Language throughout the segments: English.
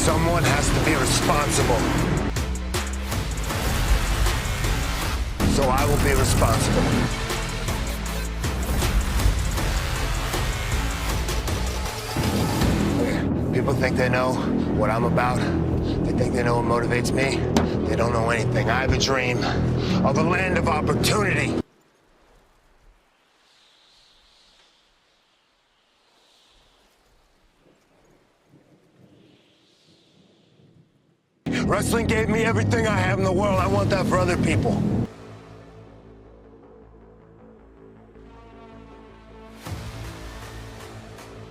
Someone has to be responsible. So I will be responsible. People think they know what I'm about. They think they know what motivates me. They don't know anything. I have a dream of a land of opportunity. Wrestling gave me everything I have in the world. I want that for other people.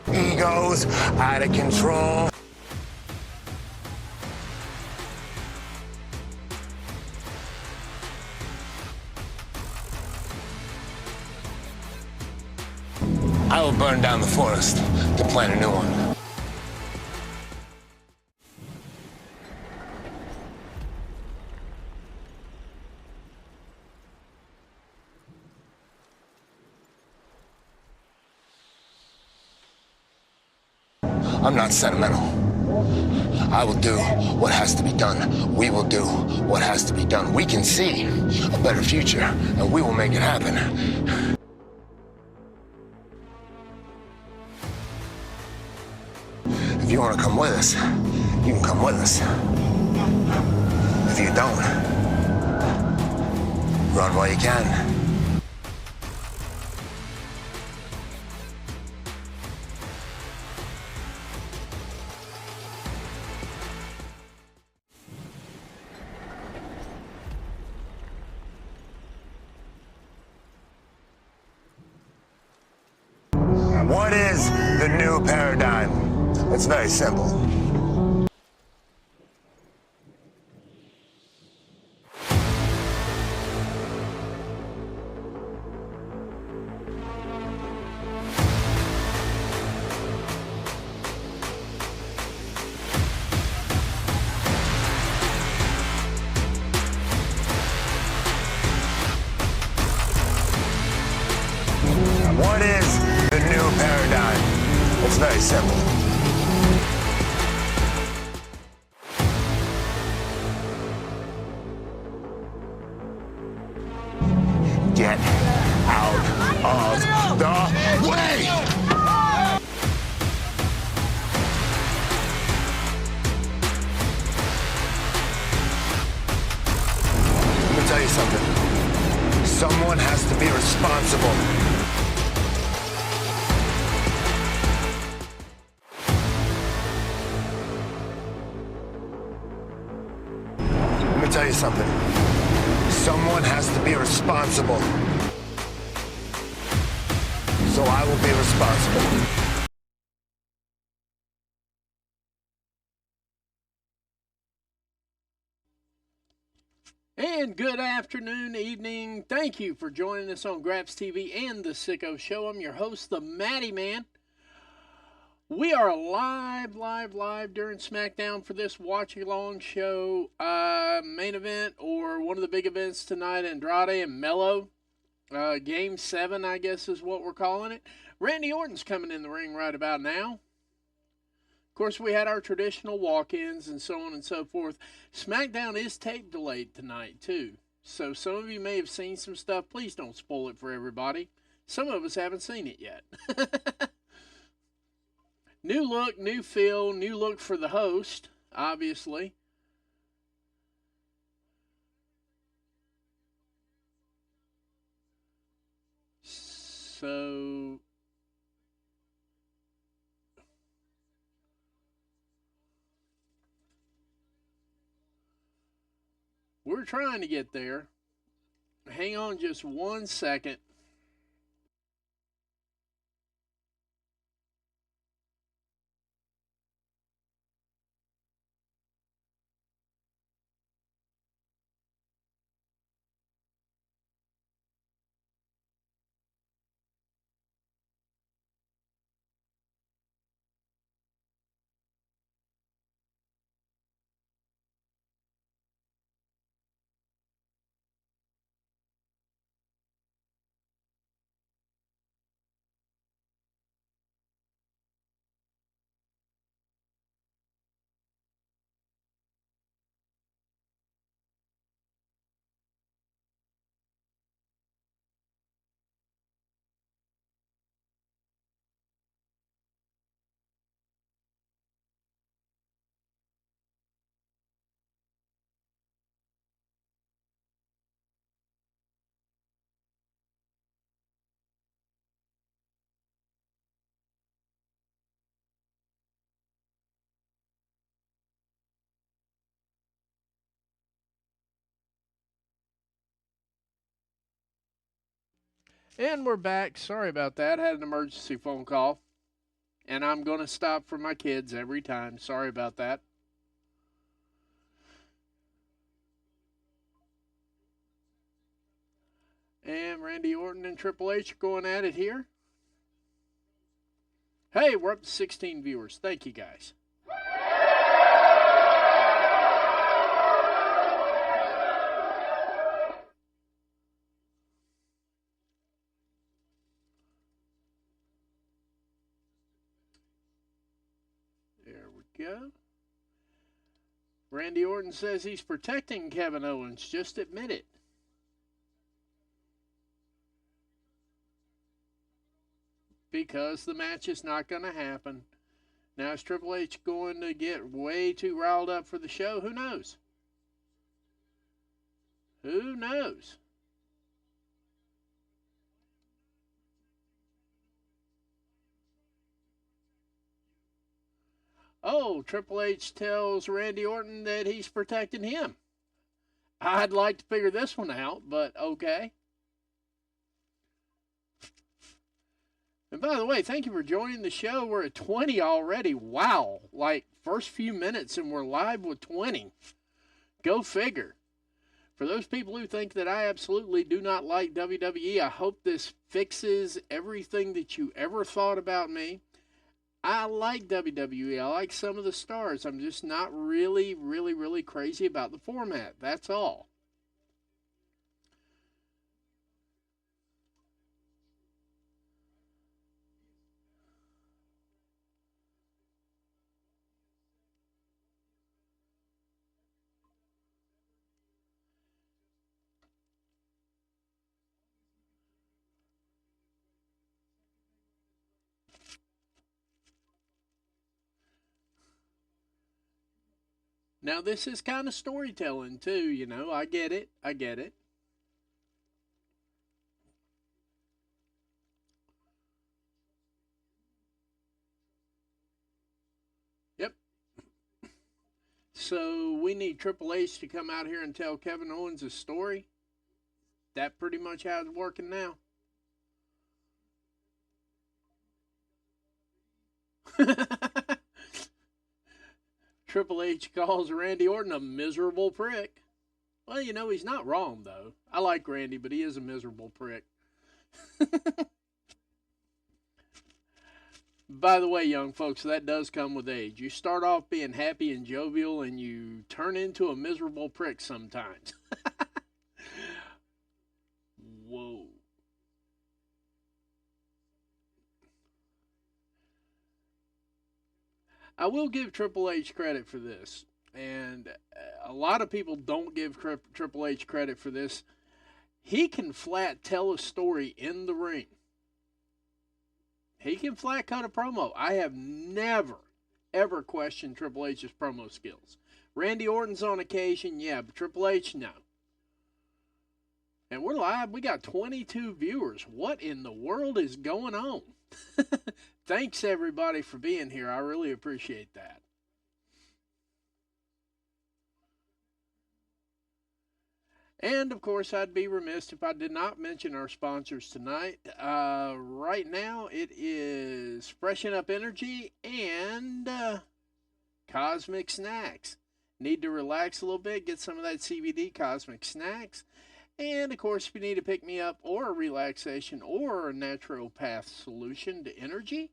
Egos out of control. I will burn down the forest to plant a new one. I'm not sentimental. I will do what has to be done. We will do what has to be done. We can see a better future, and we will make it happen. If you want to come with us, you can come with us. If you don't, run while you can. What is the new paradigm? It's very simple. What is the new paradigm? It's very simple. Get out of the way! Let me tell you something. Someone has to be responsible. Let me tell you something. Someone has to be responsible. So I will be responsible. And good afternoon, evening. Thank you for joining us on Graps TV and The Sicko Show. I'm your host, the Matty Man. We are live during Smackdown for this watch-along show. Main event, or one of the big events tonight, Andrade and Mello. Game 7, I guess is what we're calling it. Randy Orton's coming in the ring right about now. Of course, we had our traditional walk-ins and so on and so forth. Smackdown is tape delayed tonight, too. So some of you may have seen some stuff. Please don't spoil it for everybody. Some of us haven't seen it yet. New look, new feel, new look for the host, obviously. So we're trying to get there. Hang on just 1 second. And we're back. Sorry about that. Had an emergency phone call. And I'm going to stop for my kids every time. Sorry about that. And Randy Orton and Triple H are going at it here. Hey, we're up to 16 viewers. Thank you, guys. There we go. Randy Orton says he's protecting Kevin Owens. Just admit it. Because the match is not going to happen. Now, is Triple H going to get way too riled up for the show? Who knows? Who knows? Oh, Triple H tells Randy Orton that he's protecting him. I'd like to figure this one out, but okay. And by the way, thank you for joining the show. We're at 20 already. Wow. Like, first few minutes and we're live with 20. Go figure. For those people who think that I absolutely do not like WWE, I hope this fixes everything that you ever thought about me. I like WWE. I like some of the stars. I'm just not really crazy about the format. That's all. Now, this is kind of storytelling, too, you know. I get it. I get it. Yep. So, we need Triple H to come out here and tell Kevin Owens a story. That pretty much how it's working now. Triple H calls Randy Orton a miserable prick. Well, you know, he's not wrong, though. I like Randy, but he is a miserable prick. By the way, young folks, that does come with age. You start off being happy and jovial, and you turn into a miserable prick sometimes. Whoa. I will give Triple H credit for this. And a lot of people don't give Triple H credit for this. He can flat tell a story in the ring. He can flat cut a promo. I have never, ever questioned Triple H's promo skills. Randy Orton's on occasion, yeah, but Triple H, no. And we're live. We got 22 viewers. What in the world is going on? Thanks, everybody, for being here. I really appreciate that. And of course, I'd be remiss if I did not mention our sponsors tonight. Right now, it is Freshen Up Energy and Cosmic Snacks. Need to relax a little bit, get some of that CBD Cosmic Snacks. And of course, if you need to pick me up or a relaxation or a naturopath solution to energy,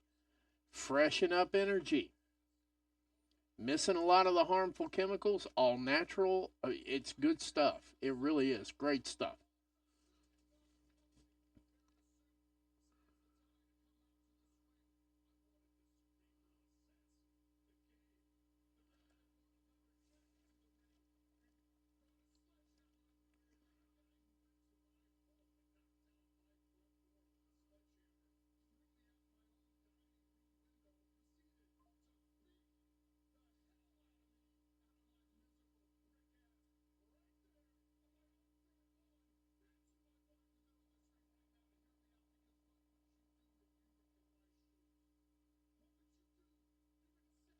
Freshen Up Energy. Missing a lot of the harmful chemicals, all natural. It's good stuff. It really is. Great stuff.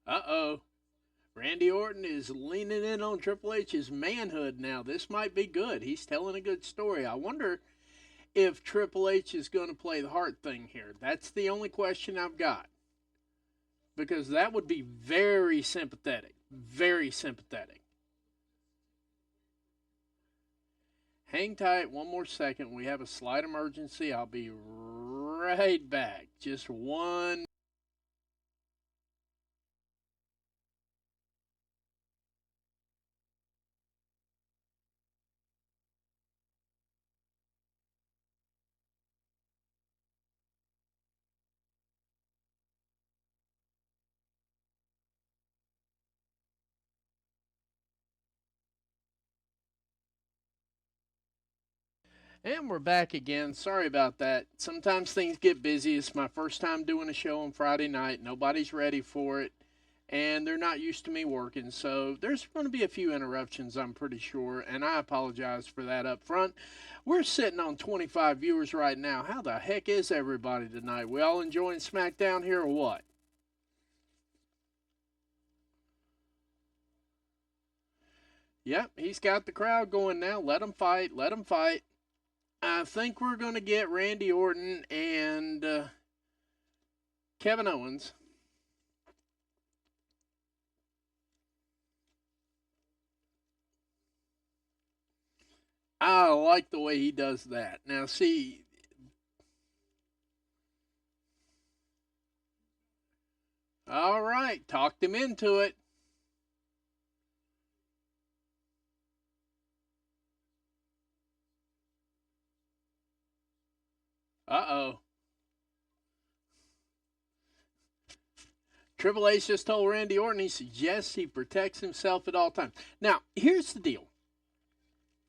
Uh-oh. Randy Orton is leaning in on Triple H's manhood now. This might be good. He's telling a good story. I wonder if Triple H is going to play the heart thing here. That's the only question I've got. Because that would be very sympathetic. Very sympathetic. Hang tight one more second. We have a slight emergency. I'll be right back. Just one. And we're back again. Sorry about that. Sometimes things get busy. It's my first time doing a show on Friday night. Nobody's ready for it. And they're not used to me working. So there's going to be a few interruptions, I'm pretty sure. And I apologize for that up front. We're sitting on 25 viewers right now. How the heck is everybody tonight? We all enjoying Smackdown here or what? Yep, he's got the crowd going now. Let him fight. Let him fight. I think we're going to get Randy Orton and Kevin Owens. I like the way he does that. Now, see. All right, talked him into it. Uh-oh. Triple H just told Randy Orton he suggests he protects himself at all times. Now, here's the deal.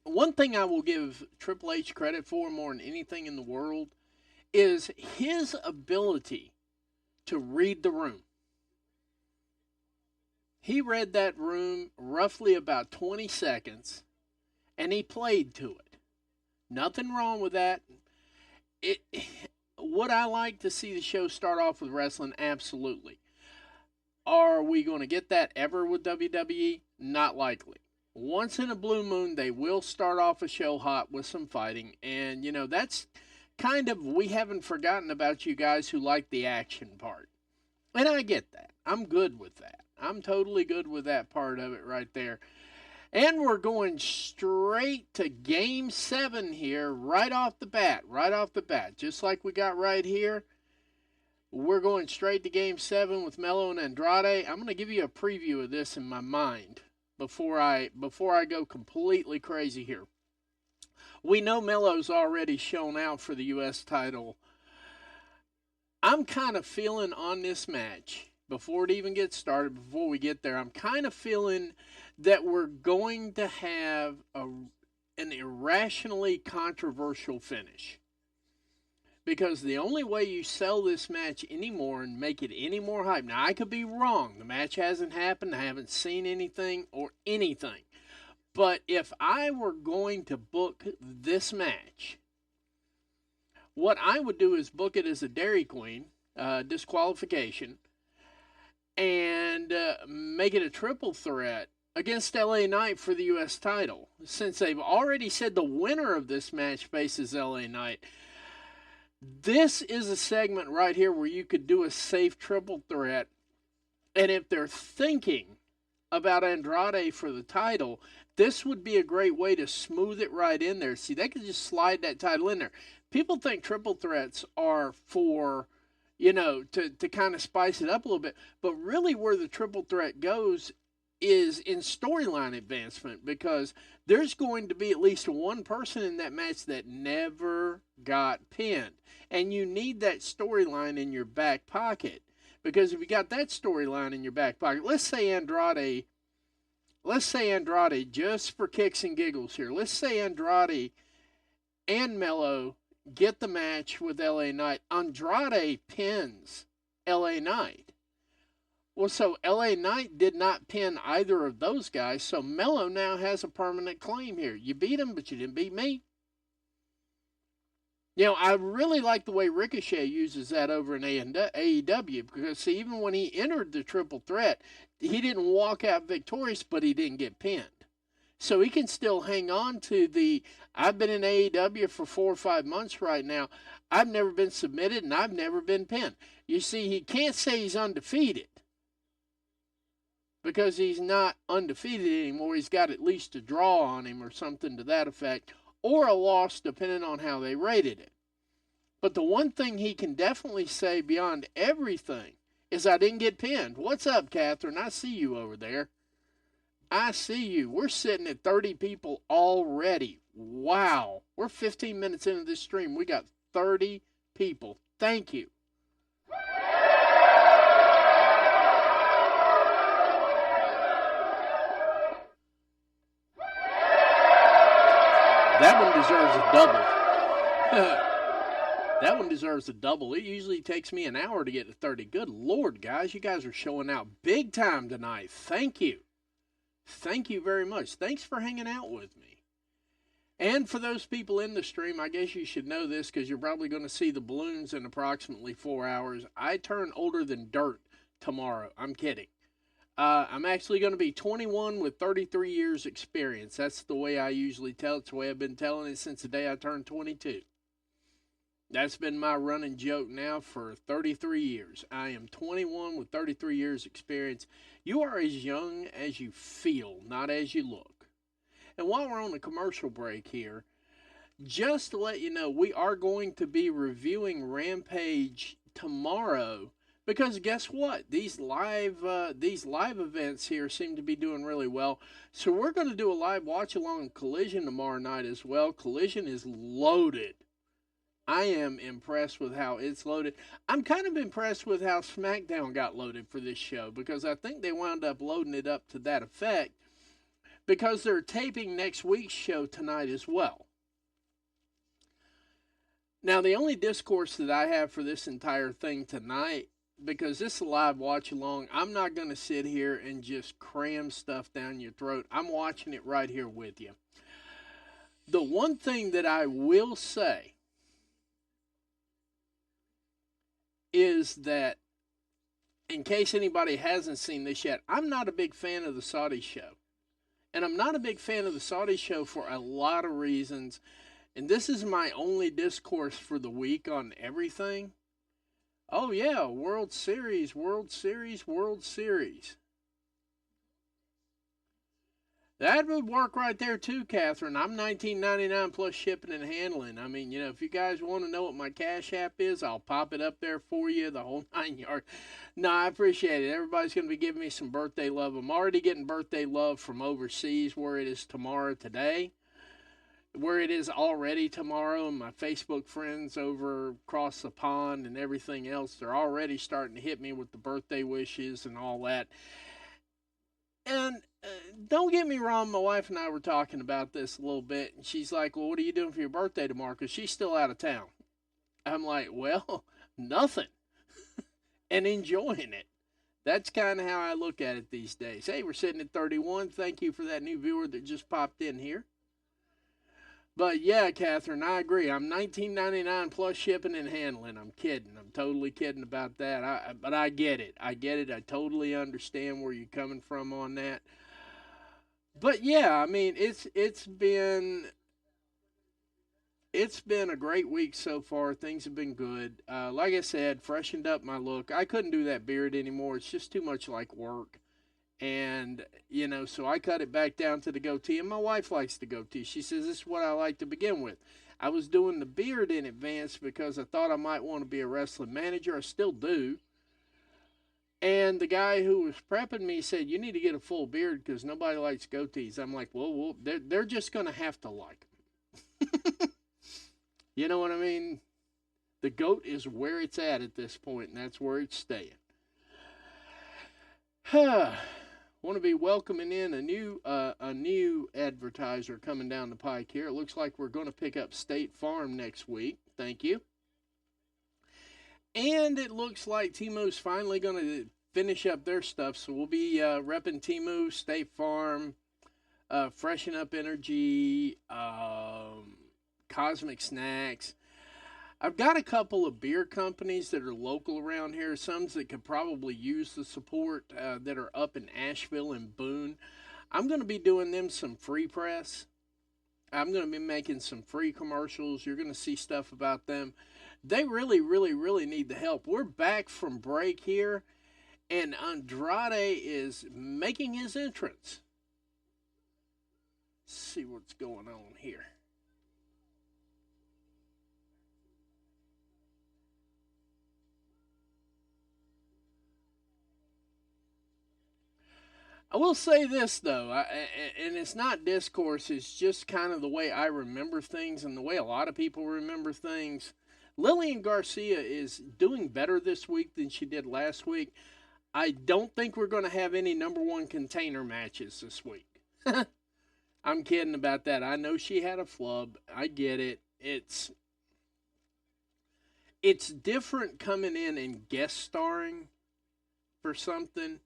One thing I will give Triple H credit for more than anything in the world is his ability to read the room. He read that room roughly about 20 seconds, and he played to it. Nothing wrong with that. Would I like to see the show start off with wrestling? Absolutely. Are we going to get that ever with WWE? Not likely. Once in a blue moon, they will start off a show hot with some fighting. And, that's kind of, we haven't forgotten about you guys who like the action part. And I get that. I'm good with that. I'm totally good with that part of it right there. And we're going straight to Game 7 here, right off the bat. Just like we got right here. We're going straight to Game 7 with Melo and Andrade. I'm going to give you a preview of this in my mind before I go completely crazy here. We know Melo's already shown out for the U.S. title. I'm kind of feeling on this match, before it even gets started, before we get there, I'm kind of feeling that we're going to have an irrationally controversial finish. Because the only way you sell this match anymore and make it any more hype, now I could be wrong, the match hasn't happened, I haven't seen anything or anything, but if I were going to book this match, what I would do is book it as a Dairy Queen disqualification and make it a triple threat against LA Knight for the U.S. title. Since they've already said the winner of this match faces LA Knight, this is a segment right here where you could do a safe triple threat. And if they're thinking about Andrade for the title, this would be a great way to smooth it right in there. See, they could just slide that title in there. People think triple threats are for, to kind of spice it up a little bit. But really where the triple threat goes is in storyline advancement, because there's going to be at least one person in that match that never got pinned. And you need that storyline in your back pocket. Because if you got that storyline in your back pocket, let's say Andrade, just for kicks and giggles here, let's say Andrade and Melo get the match with LA Knight. Andrade pins LA Knight. Well, so LA Knight did not pin either of those guys, so Melo now has a permanent claim here. You beat him, but you didn't beat me. I really like the way Ricochet uses that over in AEW, because, see, even when he entered the triple threat, he didn't walk out victorious, but he didn't get pinned. So he can still hang on to the, I've been in AEW for 4 or 5 months right now. I've never been submitted and I've never been pinned. You see, he can't say he's undefeated because he's not undefeated anymore. He's got at least a draw on him or something to that effect, or a loss depending on how they rated it. But the one thing he can definitely say beyond everything is I didn't get pinned. What's up, Catherine? I see you over there. I see you. We're sitting at 30 people already. Wow. We're 15 minutes into this stream. We got 30 people. Thank you. That one deserves a double. That one deserves a double. It usually takes me an hour to get to 30. Good Lord, guys. You guys are showing out big time tonight. Thank you. Thank you very much. Thanks for hanging out with me. And for those people in the stream, I guess you should know this because you're probably going to see the balloons in approximately 4 hours. I turn older than dirt tomorrow. I'm kidding. I'm actually going to be 21 with 33 years experience. That's the way I usually tell it. It's the way I've been telling it since the day I turned 22. That's been my running joke now for 33 years. I am 21 with 33 years experience. You are as young as you feel, not as you look. And while we're on the commercial break here, just to let you know, we are going to be reviewing Rampage tomorrow because guess what? These live events here seem to be doing really well. So we're going to do a live watch along Collision tomorrow night as well. Collision is loaded. I am impressed with how it's loaded. I'm kind of impressed with how Smackdown got loaded for this show because I think they wound up loading it up to that effect because they're taping next week's show tonight as well. Now, the only discourse that I have for this entire thing tonight, because this is a live watch along, I'm not going to sit here and just cram stuff down your throat. I'm watching it right here with you. The one thing that I will say is that, in case anybody hasn't seen this yet, I'm not a big fan of the Saudi show. And I'm not a big fan of the Saudi show for a lot of reasons. And this is my only discourse for the week on everything. Oh yeah, World Series, World Series, World Series. That would work right there too, Catherine. I'm $19.99 plus shipping and handling. I mean, if you guys want to know what my Cash App is, I'll pop it up there for you, the whole 9 yards. No, I appreciate it. Everybody's going to be giving me some birthday love. I'm already getting birthday love from overseas where it is tomorrow today. Where it is already tomorrow, and my Facebook friends over across the pond and everything else, they're already starting to hit me with the birthday wishes and all that. And don't get me wrong, my wife and I were talking about this a little bit, and she's like, well, what are you doing for your birthday tomorrow? Because she's still out of town. I'm like, well, nothing. And enjoying it. That's kind of how I look at it these days. Hey, we're sitting at 31. Thank you for that new viewer that just popped in here. But yeah, Catherine, I agree. I'm $19.99 plus shipping and handling. I'm kidding. I'm totally kidding about that. But I get it. I get it. I totally understand where you're coming from on that. But yeah, I mean, it's been a great week so far. Things have been good. Like I said, freshened up my look. I couldn't do that beard anymore. It's just too much like work. And, so I cut it back down to the goatee. And my wife likes the goatee. She says, this is what I like to begin with. I was doing the beard in advance because I thought I might want to be a wrestling manager. I still do. And the guy who was prepping me said, you need to get a full beard because nobody likes goatees. I'm like, well, they're just going to have to like them. You know what I mean? The goat is where it's at this point, and that's where it's staying. Want to be welcoming in a new advertiser coming down the pike here. It looks like we're going to pick up State Farm next week. Thank you. And it looks like Timu's finally going to finish up their stuff. So we'll be repping Timu, State Farm, Freshen Up Energy, Cosmic Snacks. I've got a couple of beer companies that are local around here, some that could probably use the support that are up in Asheville and Boone. I'm going to be doing them some free press. I'm going to be making some free commercials. You're going to see stuff about them. They really, really, really need the help. We're back from break here, and Andrade is making his entrance. Let's see what's going on here. I will say this though, and it's not discourse, it's just kind of the way I remember things and the way a lot of people remember things. Lillian Garcia is doing better this week than she did last week. I don't think we're going to have any number one container matches this week. I'm kidding about that. I know she had a flub. I get it. It's different coming in and guest starring for something,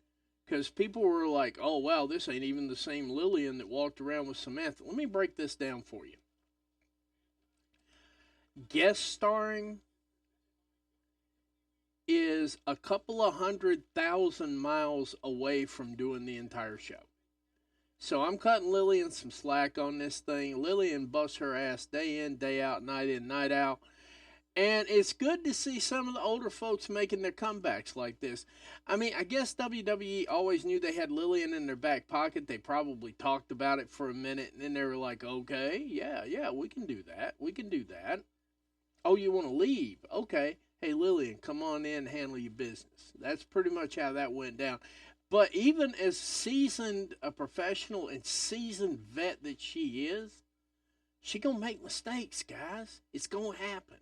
because people were like, oh, wow, this ain't even the same Lillian that walked around with Samantha. Let me break this down for you. Guest starring is a couple of 100,000 miles away from doing the entire show. So I'm cutting Lillian some slack on this thing. Lillian busts her ass day in, day out, night in, night out. And it's good to see some of the older folks making their comebacks like this. I mean, I guess WWE always knew they had Lillian in their back pocket. They probably talked about it for a minute, and then they were like, okay, yeah, we can do that. We can do that. Oh, you want to leave? Okay. Hey, Lillian, come on in and handle your business. That's pretty much how that went down. But even as seasoned a professional and seasoned vet that she is, she going to make mistakes, guys. It's going to happen.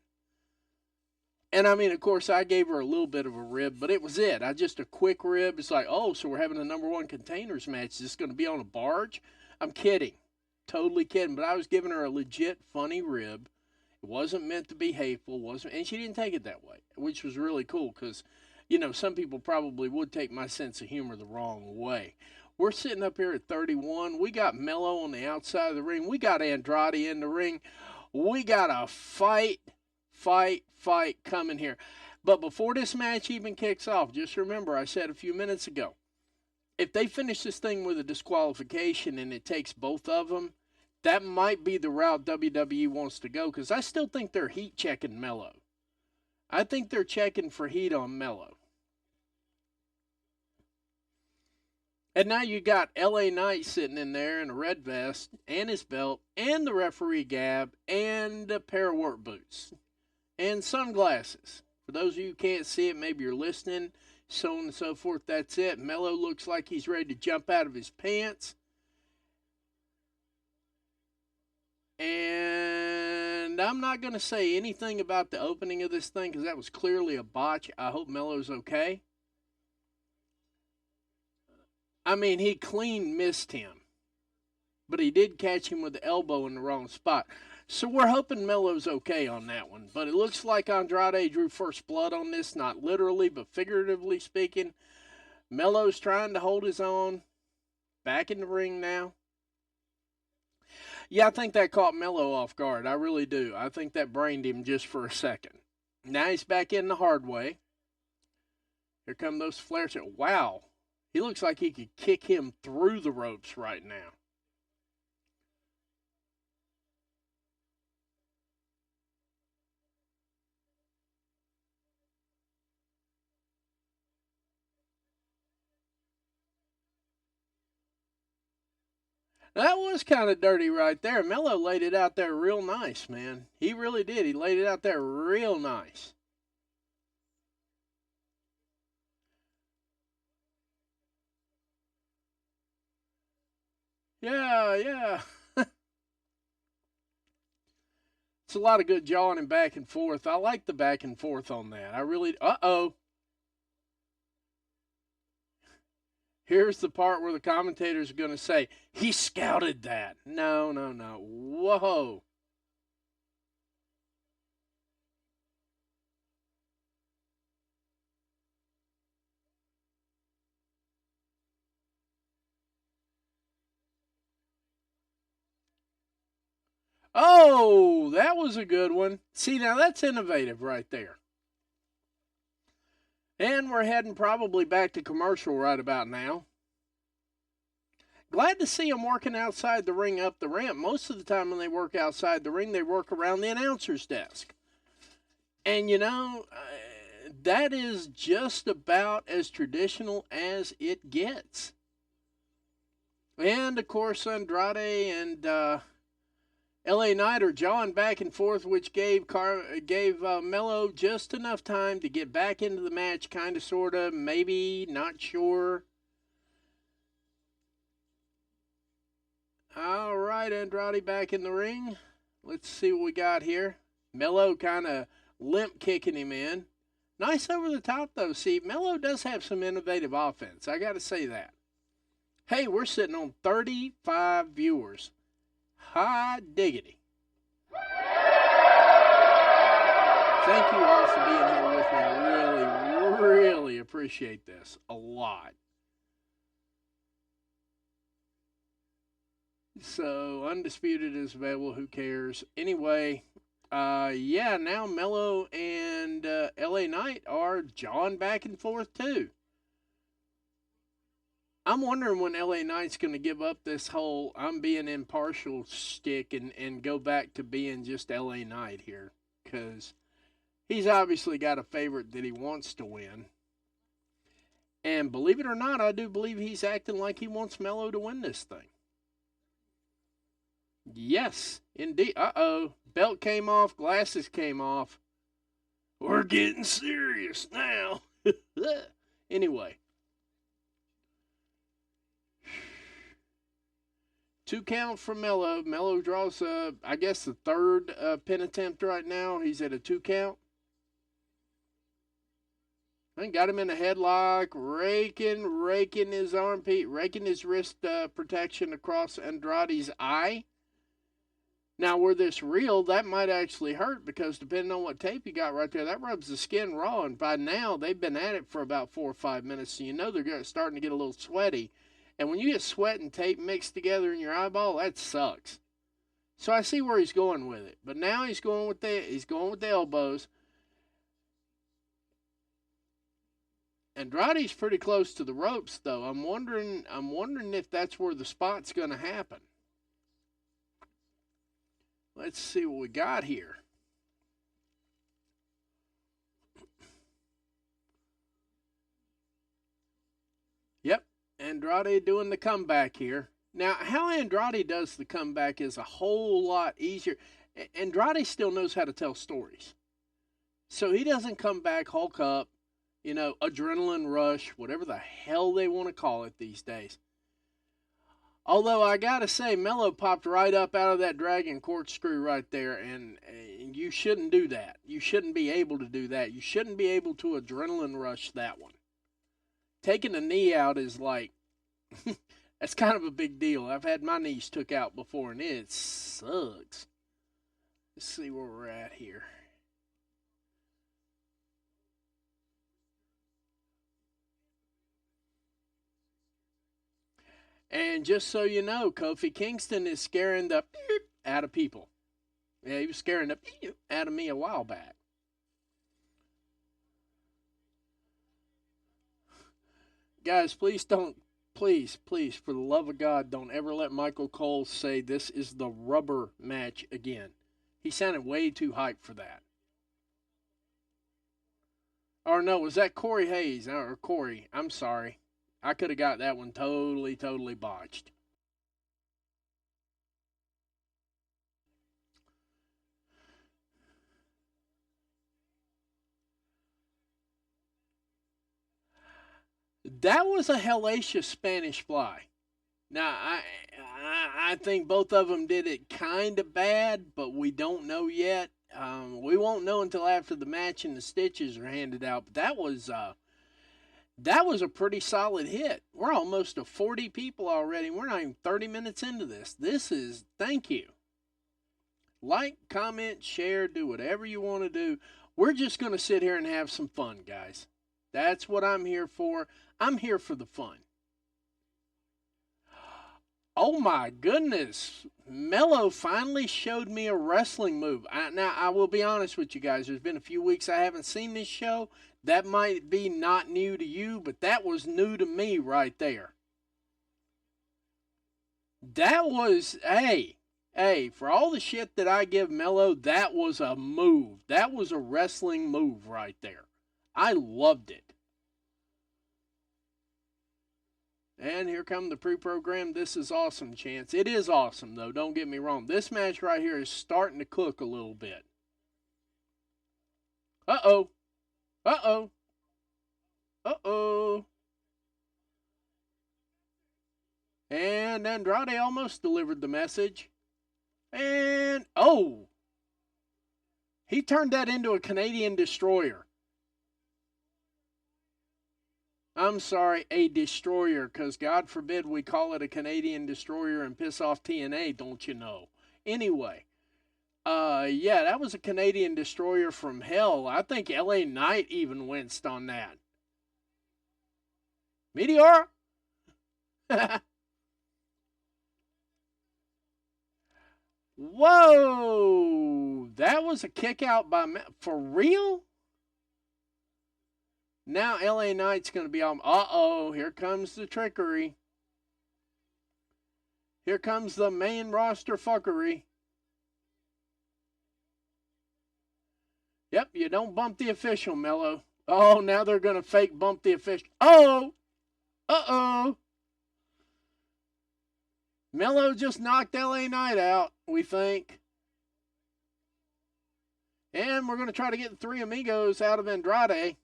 And I mean, of course, I gave her a little bit of a rib, but it was it. Just a quick rib. It's like, oh, so we're having a number one containers match. Is this going to be on a barge? I'm kidding. Totally kidding. But I was giving her a legit funny rib. It wasn't meant to be hateful. And she didn't take it that way, which was really cool because, you know, some people probably would take my sense of humor the wrong way. We're sitting up here at 31. We got Mello on the outside of the ring. We got Andrade in the ring. We got a fight coming here. But before this match even kicks off, just remember I said a few minutes ago, if they finish this thing with a disqualification and it takes both of them, that might be the route WWE wants to go, because I still think they're heat checking Mello. I think they're checking for heat on Mello. And now you got LA Knight sitting in there in a red vest and his belt and the referee Gab and a pair of work boots and sunglasses. For those of you who can't see it, maybe you're listening, so on and so forth. That's it. Mello looks like he's ready to jump out of his pants. And I'm not going to say anything about the opening of this thing because that was clearly a botch. I hope Mello's okay. I mean, he clean missed him, but he did catch him with the elbow in the wrong spot. So we're hoping Mello's okay on that one. But it looks like Andrade drew first blood on this, not literally, but figuratively speaking. Mello's trying to hold his own. Back in the ring now. Yeah, I think that caught Mello off guard. I really do. I think that brained him just for a second. Now he's back in the hard way. Here come those flares. Wow. He looks like he could kick him through the ropes right now. That was kind of dirty right there. Mello laid it out there real nice, man. He really did. He laid it out there real nice. Yeah. It's a lot of good jawing and back and forth. I like the back and forth on that. I really. Uh-oh. Here's the part where the commentators are going to say, he scouted that. No. Whoa. Oh, that was a good one. See, now that's innovative right there. And we're heading probably back to commercial right about now. Glad to see them working outside the ring up the ramp. Most of the time when they work outside the ring, they work around the announcer's desk. And, that is just about as traditional as it gets. And, of course, Andrade and LA Knight are jawing back and forth, which gave Melo just enough time to get back into the match, kind of, sort of, maybe, not sure. All right, Andrade back in the ring. Let's see what we got here. Melo kind of limp kicking him in. Nice over the top, though. See, Melo does have some innovative offense. I got to say that. Hey, we're sitting on 35 viewers. Hot diggity. Thank you all for being here with me. I really, really appreciate this a lot. So, Undisputed is available. Who cares? Anyway, now Melo and LA Knight are jawing back and forth, too. I'm wondering when LA Knight's going to give up this whole I'm being impartial shtick and go back to being just LA Knight here. Because he's obviously got a favorite that he wants to win. And believe it or not, I do believe he's acting like he wants Melo to win this thing. Yes, indeed. Uh-oh. Belt came off. Glasses came off. We're getting serious now. Anyway. 2 count for Melo. Melo draws, I guess, the third pin attempt right now. He's at a 2 count. And got him in a headlock, raking his armpit, raking his wrist protection across Andrade's eye. Now, were this real, that might actually hurt because depending on what tape you got right there, that rubs the skin raw. And by now, they've been at it for about 4 or 5 minutes, so they're starting to get a little sweaty. And when you get sweat and tape mixed together in your eyeball, that sucks. So I see where he's going with it. But now he's going with the elbows. Andrade's pretty close to the ropes, though. I'm wondering if that's where the spot's going to happen. Let's see what we got here. Yep, Andrade doing the comeback here. Now, how Andrade does the comeback is a whole lot easier. Andrade still knows how to tell stories. So he doesn't come back, hulk up, adrenaline rush, whatever the hell they want to call it these days. Although I gotta say, Melo popped right up out of that dragon corkscrew right there, and you shouldn't do that. You shouldn't be able to do that. You shouldn't be able to adrenaline rush that one. Taking a knee out is like, that's kind of a big deal. I've had my knees took out before, and it sucks. Let's see where we're at here. And just so you know, Kofi Kingston is scaring the out of people. Yeah, he was scaring the out of me a while back. Guys, please, for the love of God, don't ever let Michael Cole say this is the rubber match again. He sounded way too hyped for that. Or no, was that Corey Hayes? Or Corey, I'm sorry. I could have got that one totally botched. That was a hellacious Spanish fly. Now, I think both of them did it kind of bad, but we don't know yet. We won't know until after the match and the stitches are handed out. But that was a pretty solid hit. We're almost to 40 people already. We're not even 30 minutes into this. Thank you. Like, comment, share, do whatever you want to do. We're just going to sit here and have some fun, guys. That's what I'm here for. I'm here for the fun. Oh my goodness. Melo finally showed me a wrestling move. Now, I will be honest with you guys. There's been a few weeks I haven't seen this show. That might be not new to you, but that was new to me right there. That was, hey, for all the shit that I give Mello, that was a move. That was a wrestling move right there. I loved it. And here come the pre-program. This is awesome, Chance. It is awesome, though. Don't get me wrong. This match right here is starting to cook a little bit. Uh-oh. Uh-oh. Uh-oh. And Andrade almost delivered the message. And, oh. He turned that into a Canadian destroyer. I'm sorry, a destroyer, because God forbid we call it a Canadian destroyer and piss off TNA, don't you know? Anyway, yeah, that was a Canadian destroyer from hell. I think LA Knight even winced on that. Meteor? Whoa! That was a kick out by... For real? Now LA Knight's going to be on... Uh-oh, here comes the trickery. Here comes the main roster fuckery. Yep, you don't bump the official, Mello. Oh, now they're going to fake bump the official. Oh! Uh-oh! Mello just knocked LA Knight out, we think. And we're going to try to get the Three Amigos out of Andrade.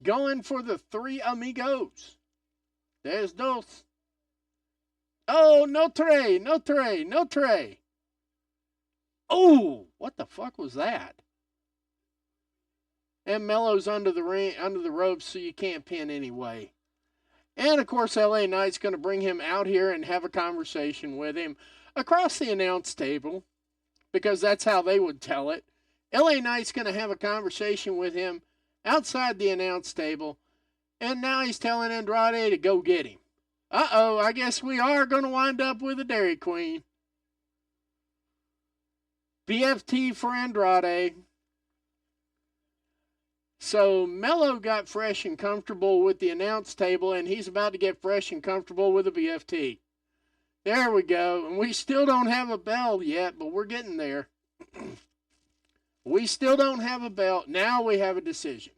Going for the Three Amigos. There's dos. Oh, no tray, no tray, no tray. Oh, what the fuck was that? And Mello's under the ring, under the ropes, so you can't pin anyway. And of course, LA Knight's going to bring him out here and have a conversation with him across the announce table, because that's how they would tell it. LA Knight's going to have a conversation with him outside the announce table, and now he's telling Andrade to go get him. Uh-oh, I guess we are going to wind up with a Dairy Queen. BFT for Andrade. So Mello got fresh and comfortable with the announce table, and he's about to get fresh and comfortable with a BFT. There we go. And we still don't have a bell yet, but we're getting there. We still don't have a belt. Now we have a decision.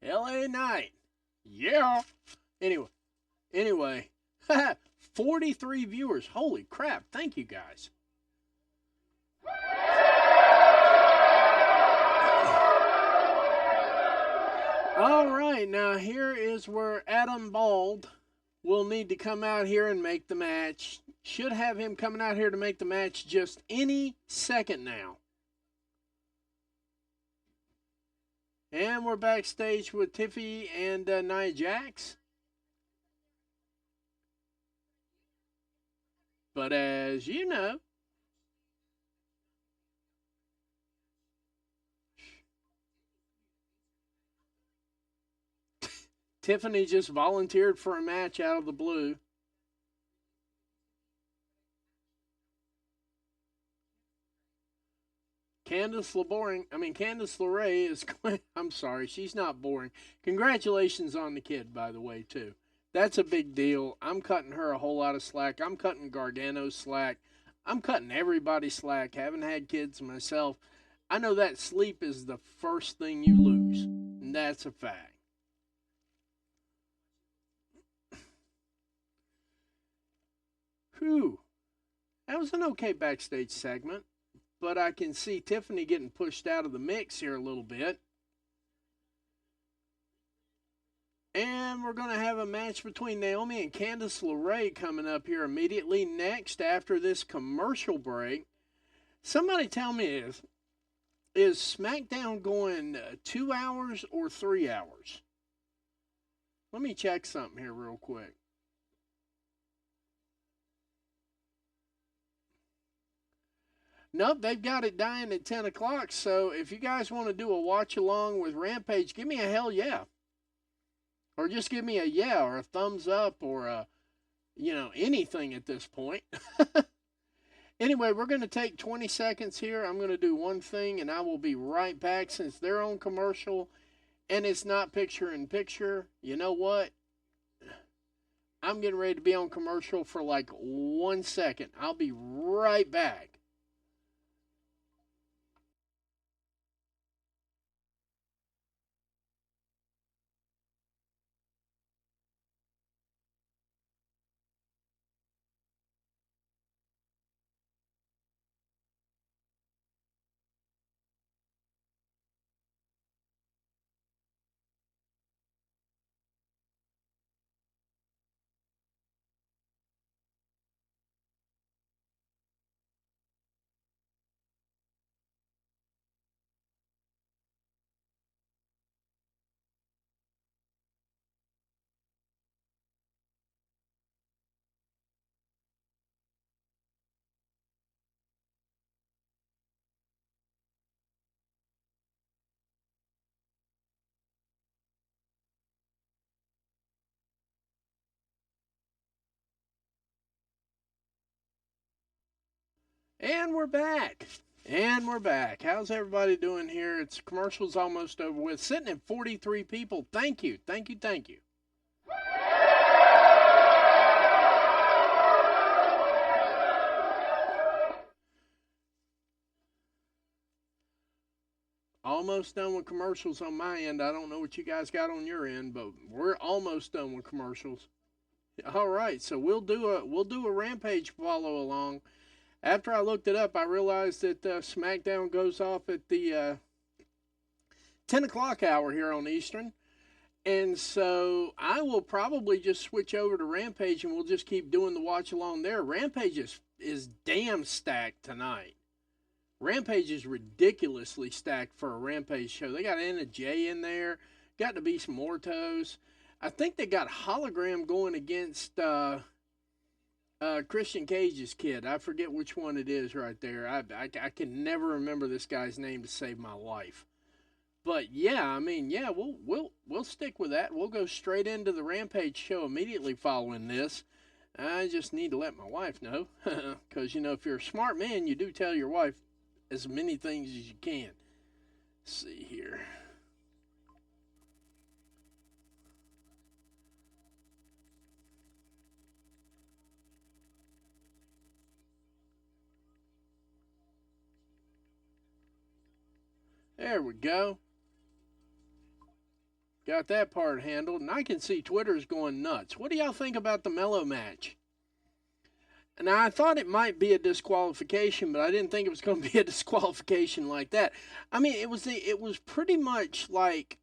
LA Knight. Yeah. Anyway. 43 viewers. Holy crap. Thank you guys. All right. Now here is where Adam Bald will need to come out here and make the match. Should have him coming out here to make the match just any second now. And we're backstage with Tiffy and Nia Jax. But as you know, Tiffany just volunteered for a match out of the blue. Candice LeRae is... I'm sorry, she's not boring. Congratulations on the kid, by the way, too. That's a big deal. I'm cutting her a whole lot of slack. I'm cutting Gargano slack. I'm cutting everybody slack. Haven't had kids myself. I know that sleep is the first thing you lose. And that's a fact. Whew. That was an okay backstage segment. But I can see Tiffany getting pushed out of the mix here a little bit. And we're going to have a match between Naomi and Candice LeRae coming up here immediately next after this commercial break. Somebody tell me, is SmackDown going 2 hours or 3 hours? Let me check something here real quick. Nope, they've got it dying at 10 o'clock. So if you guys want to do a watch along with Rampage, give me a hell yeah. Or just give me a yeah or a thumbs up or a, anything at this point. Anyway, we're going to take 20 seconds here. I'm going to do one thing and I will be right back since they're on commercial and it's not picture in picture. You know what? I'm getting ready to be on commercial for like 1 second. I'll be right back. And we're back. And we're back. How's everybody doing here? It's commercials almost over with. Sitting at 43 people. Thank you. Thank you. Thank you. Almost done with commercials on my end. I don't know what you guys got on your end, but we're almost done with commercials. All right, so we'll do a Rampage follow along. After I looked it up, I realized that Smackdown goes off at the 10 o'clock hour here on Eastern. And so I will probably just switch over to Rampage and we'll just keep doing the watch along there. Rampage is damn stacked tonight. Rampage is ridiculously stacked for a Rampage show. They got Anna Jay in there, got to be some Mortos. I think they got Hologram going against Christian Cage's kid. I forget which one it is right there. I can never remember this guy's name to save my life. But yeah, I mean, yeah, we'll stick with that. We'll go straight into the Rampage show immediately following this. I just need to let my wife know, because if you're a smart man, you do tell your wife as many things as you can. Let's see here. There we go. Got that part handled, and I can see Twitter's going nuts. What do y'all think about the Mello match? Now, I thought it might be a disqualification, but I didn't think it was going to be a disqualification like that. I mean, it was pretty much like,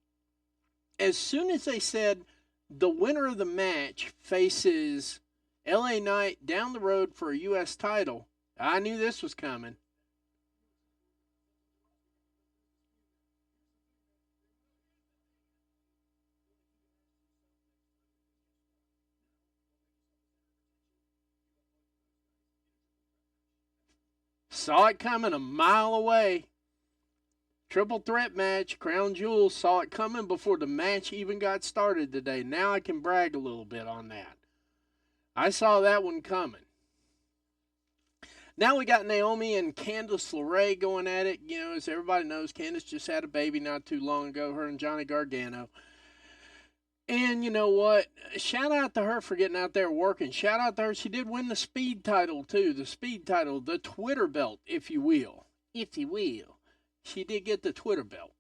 as soon as they said the winner of the match faces LA Knight down the road for a U.S. title, I knew this was coming. Saw it coming a mile away. Triple threat match, Crown Jewels, saw it coming before the match even got started today. Now I can brag a little bit on that. I saw that one coming. Now we got Naomi and Candice LeRae going at it. As everybody knows, Candice just had a baby not too long ago, her and Johnny Gargano. And you know what? Shout out to her for getting out there working. Shout out to her. She did win the speed title, too. The speed title, the Twitter belt, if you will. If you will. She did get the Twitter belt.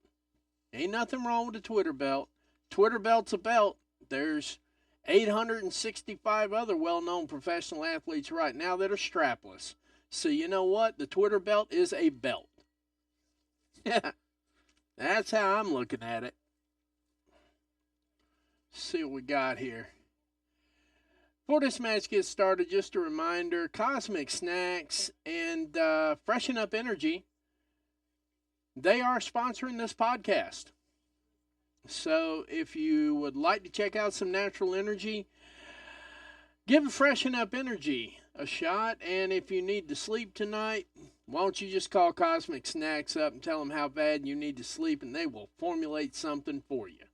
Ain't nothing wrong with the Twitter belt. Twitter belt's a belt. There's 865 other well-known professional athletes right now that are strapless. So you know what? The Twitter belt is a belt. That's how I'm looking at it. See what we got here. Before this match gets started, just a reminder, Cosmic Snacks and Freshen Up Energy, they are sponsoring this podcast. So if you would like to check out some natural energy, give Freshen Up Energy a shot. And if you need to sleep tonight, Why don't you just call Cosmic Snacks up and tell them how bad you need to sleep, and they will formulate something for you.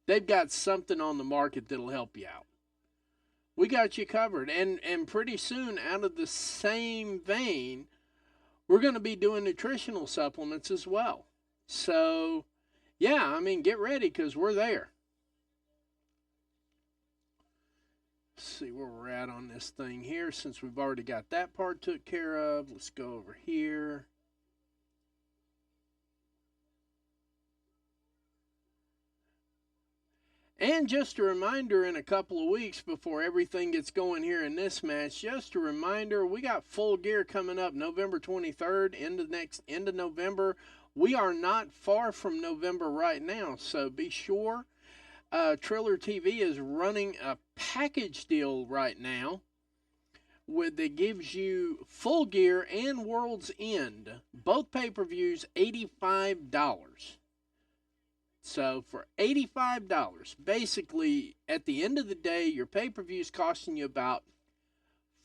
They've got something on the market that'll help you out. We got you covered. And pretty soon, out of the same vein, we're going to be doing nutritional supplements as well. So, yeah, I mean, get ready because we're there. Let's see where we're at on this thing here. Since we've already got that part took care of, let's go over here. And just a reminder, in a couple of weeks before everything gets going here in this match, just a reminder, we got Full Gear coming up November 23rd, end of November. We are not far from November right now, so be sure. Triller TV is running a package deal right now that gives you Full Gear and World's End, both pay-per-views, $85. So for $85, basically at the end of the day, your pay-per-view is costing you about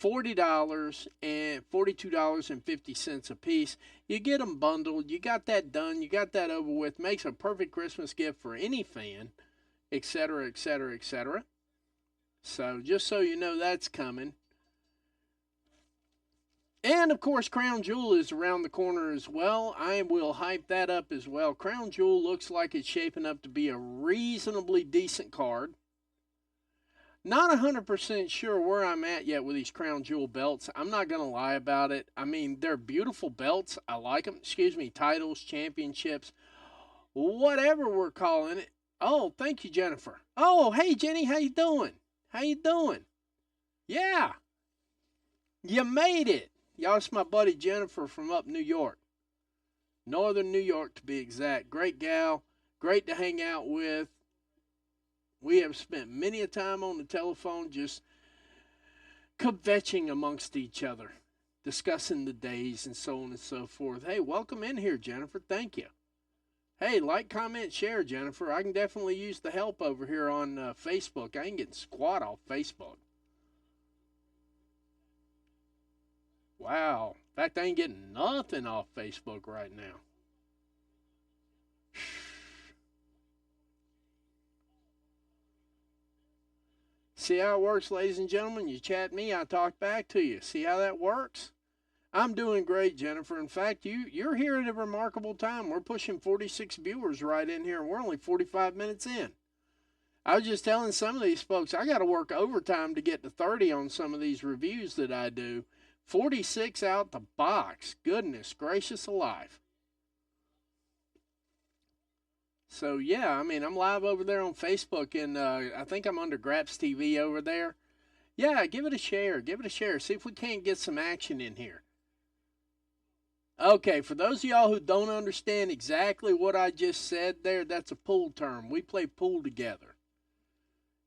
$40 and $42.50 a piece. You get them bundled. You got that done. You got that over with. Makes a perfect Christmas gift for any fan, etc., etc., etc. So just so you know, that's coming. And, of course, Crown Jewel is around the corner as well. I will hype that up as well. Crown Jewel looks like it's shaping up to be a reasonably decent card. Not 100% sure where I'm at yet with these Crown Jewel belts. I'm not going to lie about it. I mean, they're beautiful belts. I like them. Excuse me, titles, championships, whatever we're calling it. Oh, thank you, Jennifer. Oh, hey, Jenny, how you doing? How you doing? Yeah, you made it. Y'all, it's my buddy Jennifer from up New York. Northern New York, to be exact. Great gal. Great to hang out with. We have spent many a time on the telephone just kvetching amongst each other, discussing the days and so on and so forth. Hey, welcome in here, Jennifer. Thank you. Hey, like, comment, share, Jennifer. I can definitely use the help over here on Facebook. I ain't getting squat off Facebook. Wow. In fact, I ain't getting nothing off Facebook right now. See how it works, ladies and gentlemen? You chat me, I talk back to you. See how that works? I'm doing great, Jennifer. In fact, you're here at a remarkable time. We're pushing 46 viewers right in here, and we're only 45 minutes in. I was just telling some of these folks, I got to work overtime to get to 30 on some of these reviews that I do. 46 out the box. Goodness gracious alive. So, yeah, I mean, I'm live over there on Facebook, and I think I'm under Graps TV over there. Yeah, give it a share. Give it a share. See if we can't get some action in here. Okay, for those of y'all who don't understand exactly what I just said there, that's a pool term. We play pool together.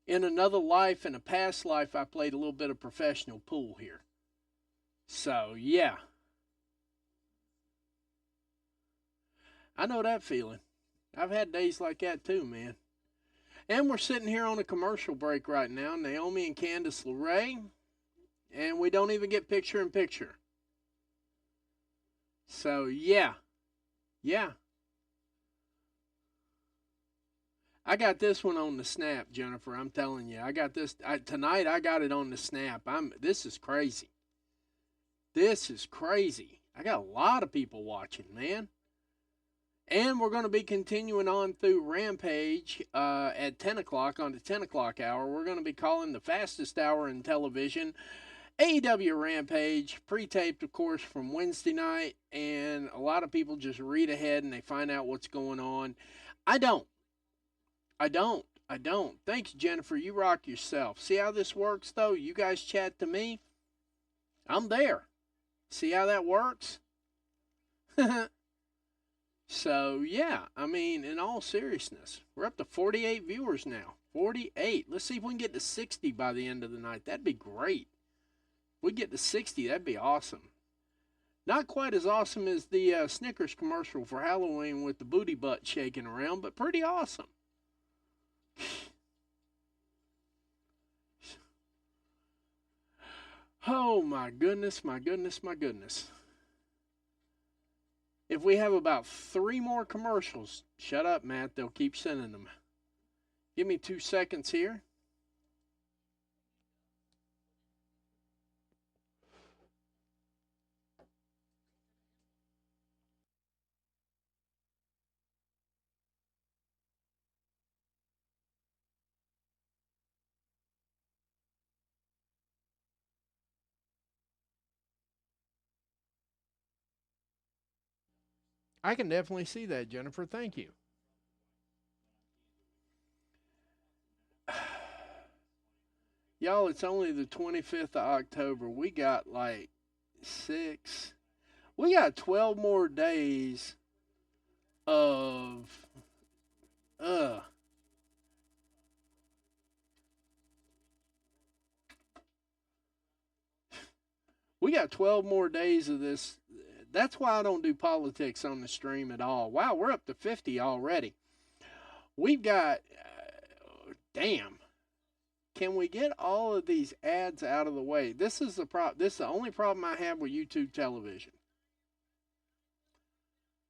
In another life, in a past life, I played a little bit of professional pool here. So, yeah. I know that feeling. I've had days like that too, man. And we're sitting here on a commercial break right now, Naomi and Candice LeRae, and we don't even get picture-in-picture. So, yeah. Yeah. I got this one on the snap, Jennifer. I'm telling you. I got this. Tonight, I got it on the snap. This is crazy. This is crazy. I got a lot of people watching, man. And we're going to be continuing on through Rampage at 10 o'clock on the 10 o'clock hour. We're going to be calling the fastest hour in television, AEW Rampage, pre-taped, of course, from Wednesday night. And a lot of people just read ahead and they find out what's going on. I don't. Thanks, Jennifer. You rock yourself. See how this works, though? You guys chat to me. I'm there. See how that works? So, yeah, I mean, in all seriousness, we're up to 48 viewers now. 48. Let's see if we can get to 60 by the end of the night. That'd be great. If we get to 60, that'd be awesome. Not quite as awesome as the Snickers commercial for Halloween with the booty butt shaking around, but pretty awesome. Oh, my goodness, my goodness, my goodness. If we have about 3 more commercials, shut up, Matt. They'll keep sending them. Give me 2 seconds here. I can definitely see that, Jennifer. Thank you. Y'all, it's only the 25th of October. We got like 6. We got 12 more days of. Uh. We got 12 more days of this. That's why I don't do politics on the stream at all. Wow, we're up to 50 already. We've got. Damn. Can we get all of these ads out of the way? This is the only problem I have with YouTube television.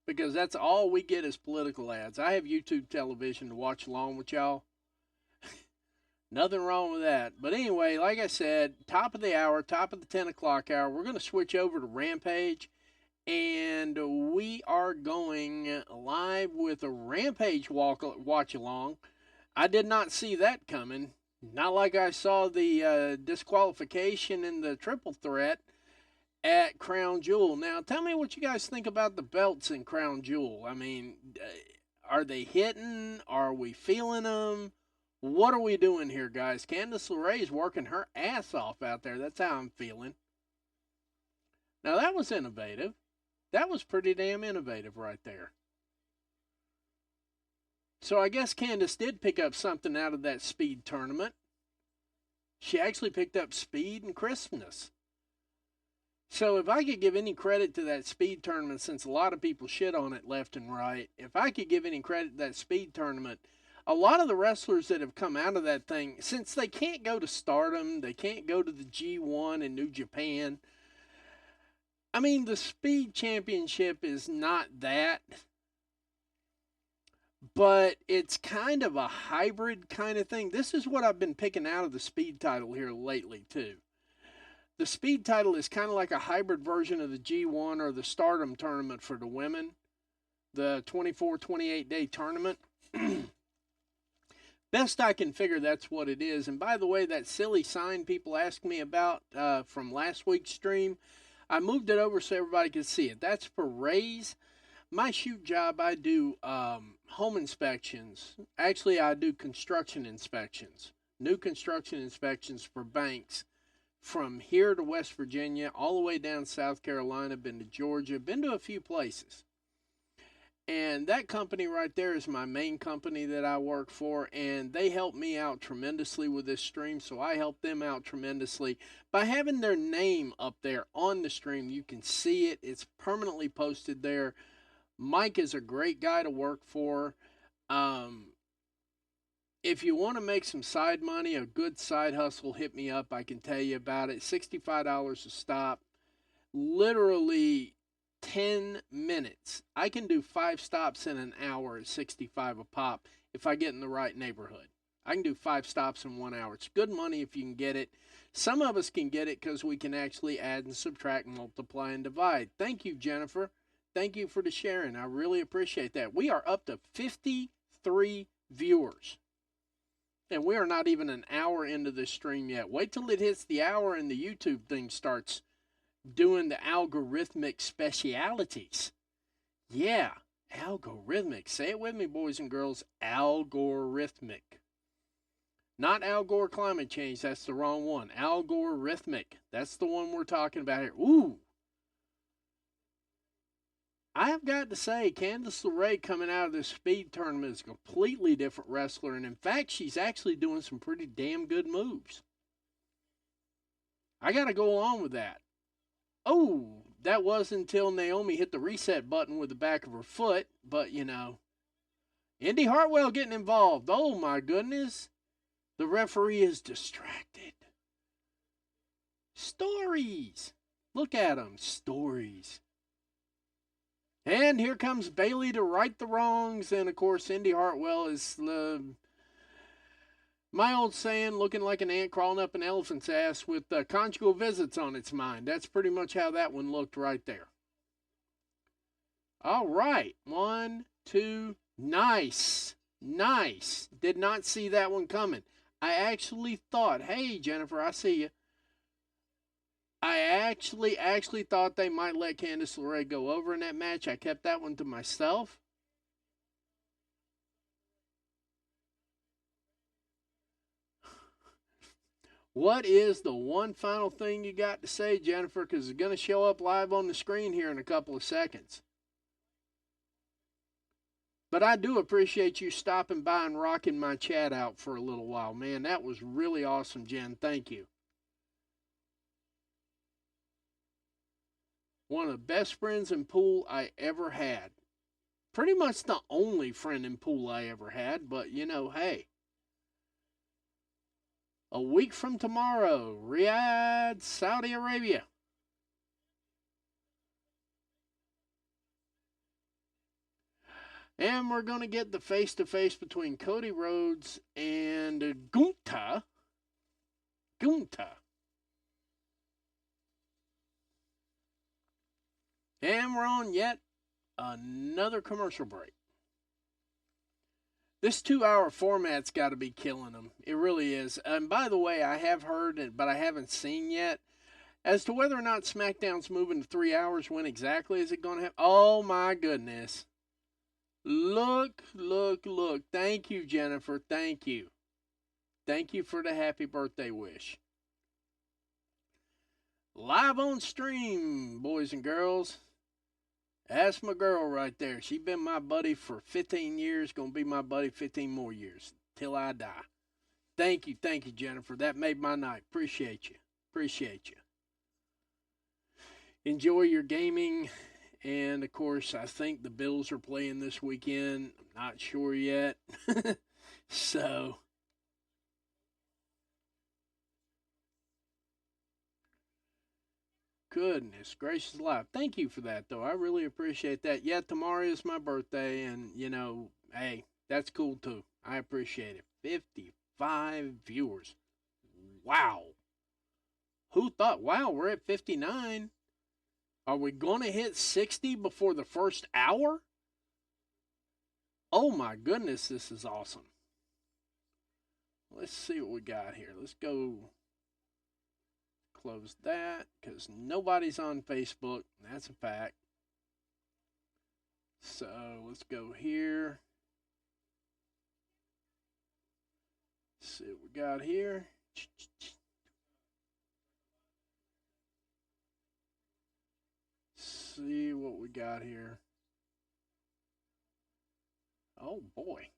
Because that's all we get is political ads. I have YouTube television to watch along with y'all. Nothing wrong with that. But anyway, like I said, top of the hour, top of the 10 o'clock hour, we're going to switch over to Rampage. And we are going live with a Rampage watch along. I did not see that coming. Not like I saw the disqualification in the triple threat at Crown Jewel. Now, tell me what you guys think about the belts in Crown Jewel. I mean, are they hitting? Are we feeling them? What are we doing here, guys? Candice LeRae's working her ass off out there. That's how I'm feeling. Now, that was innovative. That was pretty damn innovative right there. So I guess Candice did pick up something out of that speed tournament. She actually picked up speed and crispness. So if I could give any credit to that speed tournament, since a lot of people shit on it left and right, if I could give any credit to that speed tournament, a lot of the wrestlers that have come out of that thing, since they can't go to Stardom, they can't go to the G1 in New Japan. I mean, the Speed Championship is not that, but it's kind of a hybrid kind of thing. This is what I've been picking out of the Speed title here lately, too. The Speed title is kind of like a hybrid version of the G1 or the Stardom tournament for the women, the 24, 28-day tournament. Best I can figure, that's what it is. And by the way, that silly sign people asked me about from last week's stream, I moved it over so everybody could see it. That's for Ray's. My shoot job, I do home inspections. Actually, I do construction inspections. New construction inspections for banks from here to West Virginia, all the way down South Carolina, been to Georgia, been to a few places. And that company right there is my main company that I work for, and they help me out tremendously with this stream, so I help them out tremendously. By having their name up there on the stream, you can see it. It's permanently posted there. Mike is a great guy to work for. If you want to make some side money, a good side hustle, hit me up. I can tell you about it. $65 a stop. Literally 10 minutes. I can do 5 stops in an hour at $65 a pop if I get in the right neighborhood. I can do 5 stops in 1 hour. It's good money if you can get it. Some of us can get it because we can actually add and subtract, multiply, and divide. Thank you, Jennifer. Thank you for the sharing. I really appreciate that. We are up to 53 viewers. And we are not even an hour into this stream yet. Wait till it hits the hour and the YouTube thing starts doing the algorithmic specialities. Yeah, algorithmic. Say it with me, boys and girls. Algorithmic. Not Al Gore climate change. That's the wrong one. Algorithmic. That's the one we're talking about here. Ooh. I have got to say, Candice LeRae coming out of this speed tournament is a completely different wrestler. And in fact, she's actually doing some pretty damn good moves. I got to go along with that. Oh, that was until Naomi hit the reset button with the back of her foot. But, you know, Indy Hartwell getting involved. Oh, my goodness. The referee is distracted. Stories. Look at them. Stories. And here comes Bailey to right the wrongs. And of course, Indy Hartwell is my old saying, looking like an ant crawling up an elephant's ass with conjugal visits on its mind. That's pretty much how that one looked right there. All right. 1, 2, nice. Nice. Did not see that one coming. I actually thought, hey, Jennifer, I see you. I actually thought they might let Candice LeRae go over in that match. I kept that one to myself. What is the one final thing you got to say, Jennifer? Because it's going to show up live on the screen here in a couple of seconds. But I do appreciate you stopping by and rocking my chat out for a little while. Man, that was really awesome, Jen. Thank you. One of the best friends in pool I ever had. Pretty much the only friend in pool I ever had, but you know, hey. A week from tomorrow, Riyadh, Saudi Arabia. And we're going to get the face-to-face between Cody Rhodes and Gunta. And we're on yet another commercial break. This 2-hour format's got to be killing them. It really is. And by the way, I have heard it, but I haven't seen yet. As to whether or not SmackDown's moving to 3 hours, when exactly is it going to happen? Oh, my goodness. Look. Thank you, Jennifer. Thank you. Thank you for the happy birthday wish. Live on stream, boys and girls. That's my girl right there. She's been my buddy for 15 years, going to be my buddy 15 more years, till I die. Thank you, Jennifer. That made my night. Appreciate you. Enjoy your gaming. And, of course, I think the Bills are playing this weekend. I'm not sure yet. So, goodness gracious alive. Thank you for that, though. I really appreciate that. Yeah, tomorrow is my birthday, and, you know, hey, that's cool, too. I appreciate it. 55 viewers. Wow. Who thought, wow, we're at 59. Are we going to hit 60 before the first hour? Oh, my goodness, this is awesome. Let's see what we got here. Let's go close that because nobody's on Facebook. That's a fact. So let's go here. Let's see what we got here. See what we got here. Oh boy.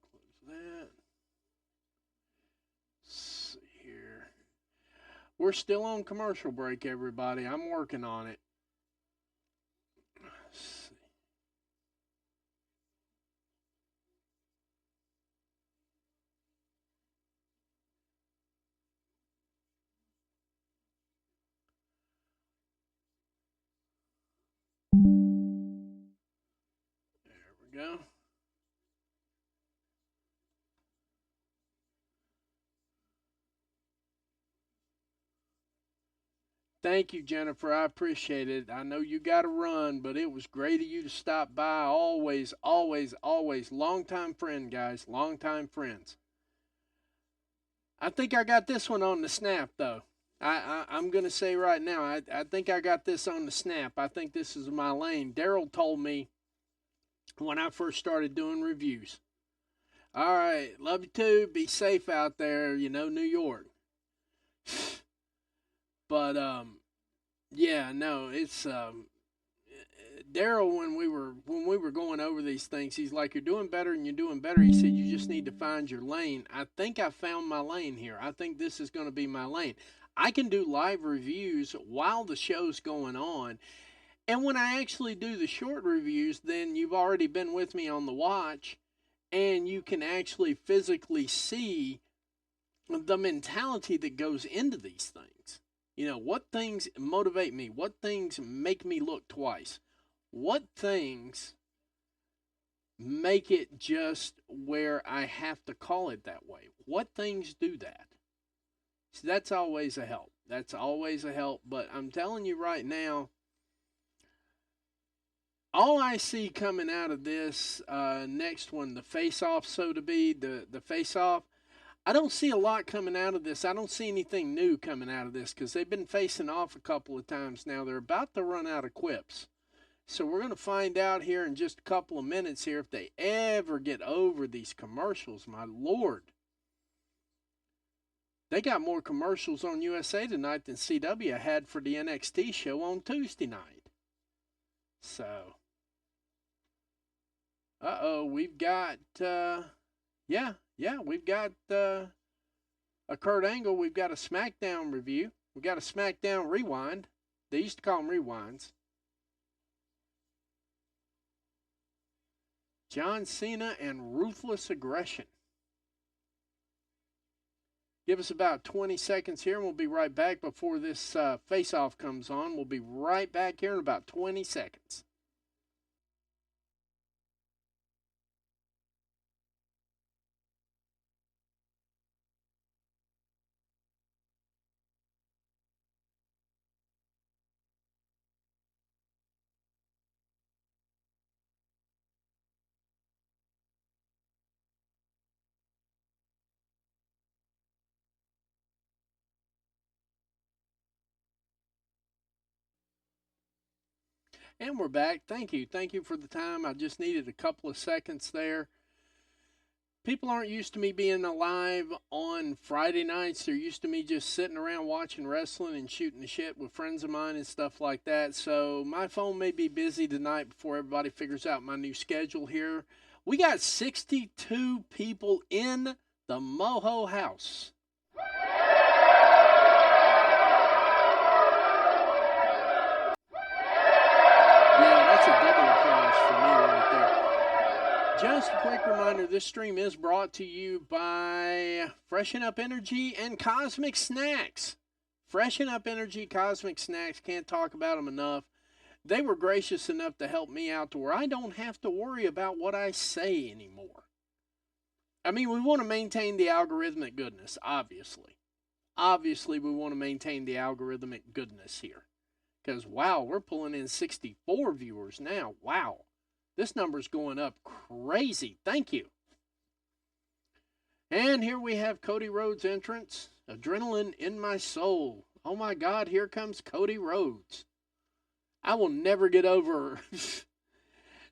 Close that. Let's see here. We're still on commercial break, everybody. I'm working on it. Let's see. There we go. Thank you, Jennifer. I appreciate it. I know you got to run, but it was great of you to stop by. Always. Longtime friend, guys. Longtime friends. I think I got this one on the snap, though. I'm going to say right now, I think I got this on the snap. I think this is my lane. Daryl told me when I first started doing reviews. All right, love you too. Be safe out there, you know, New York. But yeah, no, it's Daryl when we were going over these things, he's like, you're doing better and you're doing better. He said you just need to find your lane. I think I found my lane here. I think this is going to be my lane. I can do live reviews while the show's going on. And when I actually do the short reviews, then you've already been with me on the watch and you can actually physically see the mentality that goes into these things. You know, what things motivate me? What things make me look twice? What things make it just where I have to call it that way? What things do that? So that's always a help. That's always a help. But I'm telling you right now, all I see coming out of this next one, the face off, so to be, the face off, I don't see a lot coming out of this. I don't see anything new coming out of this because they've been facing off a couple of times now. They're about to run out of quips. So we're going to find out here in just a couple of minutes here if they ever get over these commercials. My Lord. They got more commercials on USA tonight than CW had for the NXT show on Tuesday night. So, we've got, we've got a Kurt Angle. We've got a SmackDown review. We've got a SmackDown rewind. They used to call them rewinds. John Cena and Ruthless Aggression. Give us about 20 seconds here, and we'll be right back before this face-off comes on. We'll be right back here in about 20 seconds. And we're back. Thank you. Thank you for the time. I just needed a couple of seconds there. People aren't used to me being alive on Friday nights. They're used to me just sitting around watching wrestling and shooting the shit with friends of mine and stuff like that. So my phone may be busy tonight before everybody figures out my new schedule here. We got 62 people in the Moho House. That's a double applause for me right there. Just a quick reminder, this stream is brought to you by Freshen Up Energy and Cosmic Snacks. Freshen Up Energy, Cosmic Snacks, can't talk about them enough. They were gracious enough to help me out to where I don't have to worry about what I say anymore. I mean, we want to maintain the algorithmic goodness, obviously. Obviously, we want to maintain the algorithmic goodness here. Because, wow, we're pulling in 64 viewers now. Wow. This number's going up crazy. Thank you. And here we have Cody Rhodes' entrance. Adrenaline in my soul. Oh, my God, here comes Cody Rhodes. I will never get over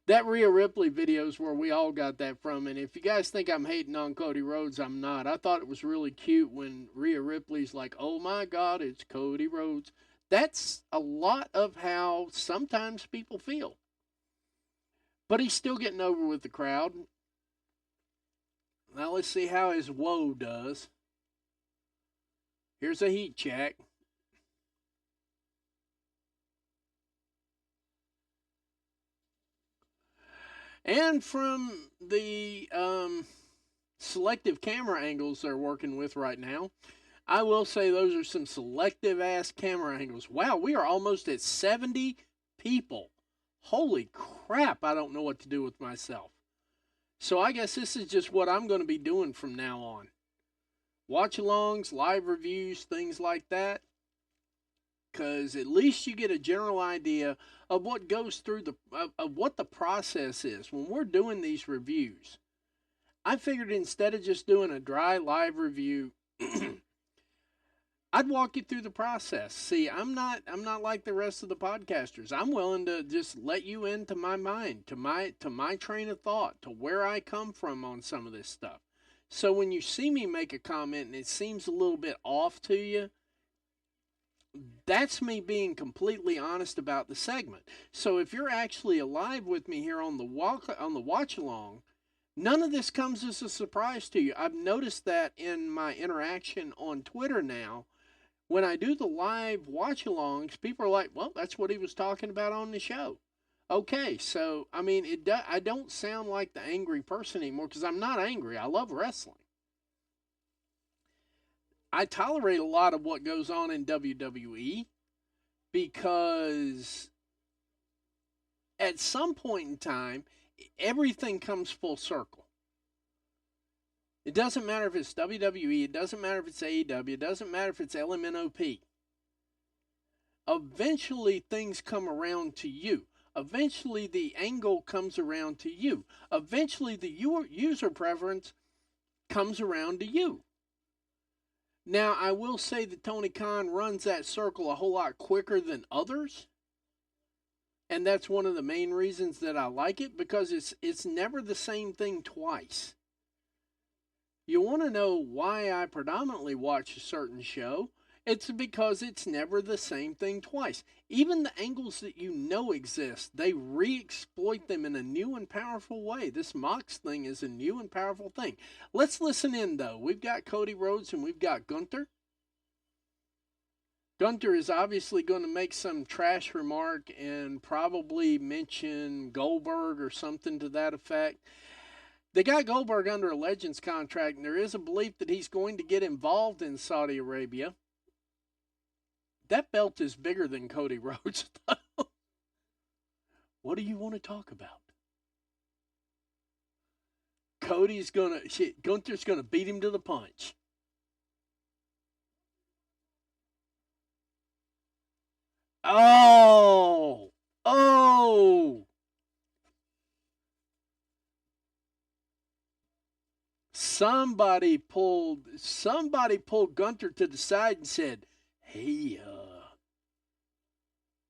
that Rhea Ripley videos where we all got that from. And if you guys think I'm hating on Cody Rhodes, I'm not. I thought it was really cute when Rhea Ripley's like, oh, my God, it's Cody Rhodes. That's a lot of how sometimes people feel. But he's still getting over with the crowd. Now let's see how his woe does. Here's a heat check. And from the selective camera angles they're working with right now, I will say those are some selective-ass camera angles. Wow, we are almost at 70 people. Holy crap, I don't know what to do with myself. So I guess this is just what I'm going to be doing from now on. Watch-alongs, live reviews, things like that. Because at least you get a general idea of what goes through of what the process is when we're doing these reviews. I figured instead of just doing a dry live review, I'd walk you through the process. See, I'm not like the rest of the podcasters. I'm willing to just let you into my mind, to my train of thought, to where I come from on some of this stuff. So when you see me make a comment and it seems a little bit off to you, that's me being completely honest about the segment. So if you're actually alive with me here on the watch along, none of this comes as a surprise to you. I've noticed that in my interaction on Twitter now. When I do the live watch-alongs, people are like, well, that's what he was talking about on the show. Okay, so, I mean, I don't sound like the angry person anymore because I'm not angry. I love wrestling. I tolerate a lot of what goes on in WWE because at some point in time, everything comes full circle. It doesn't matter if it's WWE, it doesn't matter if it's AEW, it doesn't matter if it's LMNOP. Eventually, things come around to you. Eventually, the angle comes around to you. Eventually, the user preference comes around to you. Now, I will say that Tony Khan runs that circle a whole lot quicker than others. And that's one of the main reasons that I like it, because it's never the same thing twice. You want to know why I predominantly watch a certain show? It's because it's never the same thing twice. Even the angles that you know exist, they re-exploit them in a new and powerful way. This Mox thing is a new and powerful thing. Let's listen in, though. We've got Cody Rhodes and we've got Gunther. Gunther is obviously going to make some trash remark and probably mention Goldberg or something to that effect. They got Goldberg under a Legends contract, and there is a belief that he's going to get involved in Saudi Arabia. That belt is bigger than Cody Rhodes, though. What do you want to talk about? Gunther's gonna beat him to the punch. Oh! Somebody pulled Gunther to the side and said, "Hey,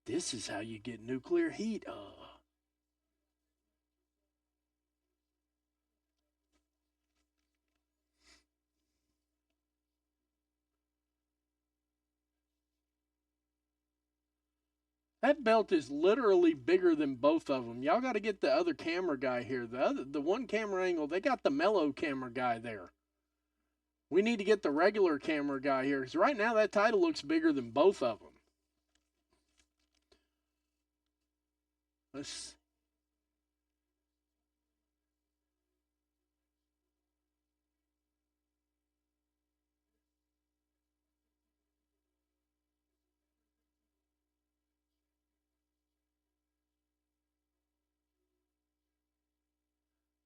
this is how you get nuclear heat, That belt is literally bigger than both of them. Y'all got to get the other camera guy here. The one camera angle, they got the mellow camera guy there. We need to get the regular camera guy here, because right now that title looks bigger than both of them. Let's.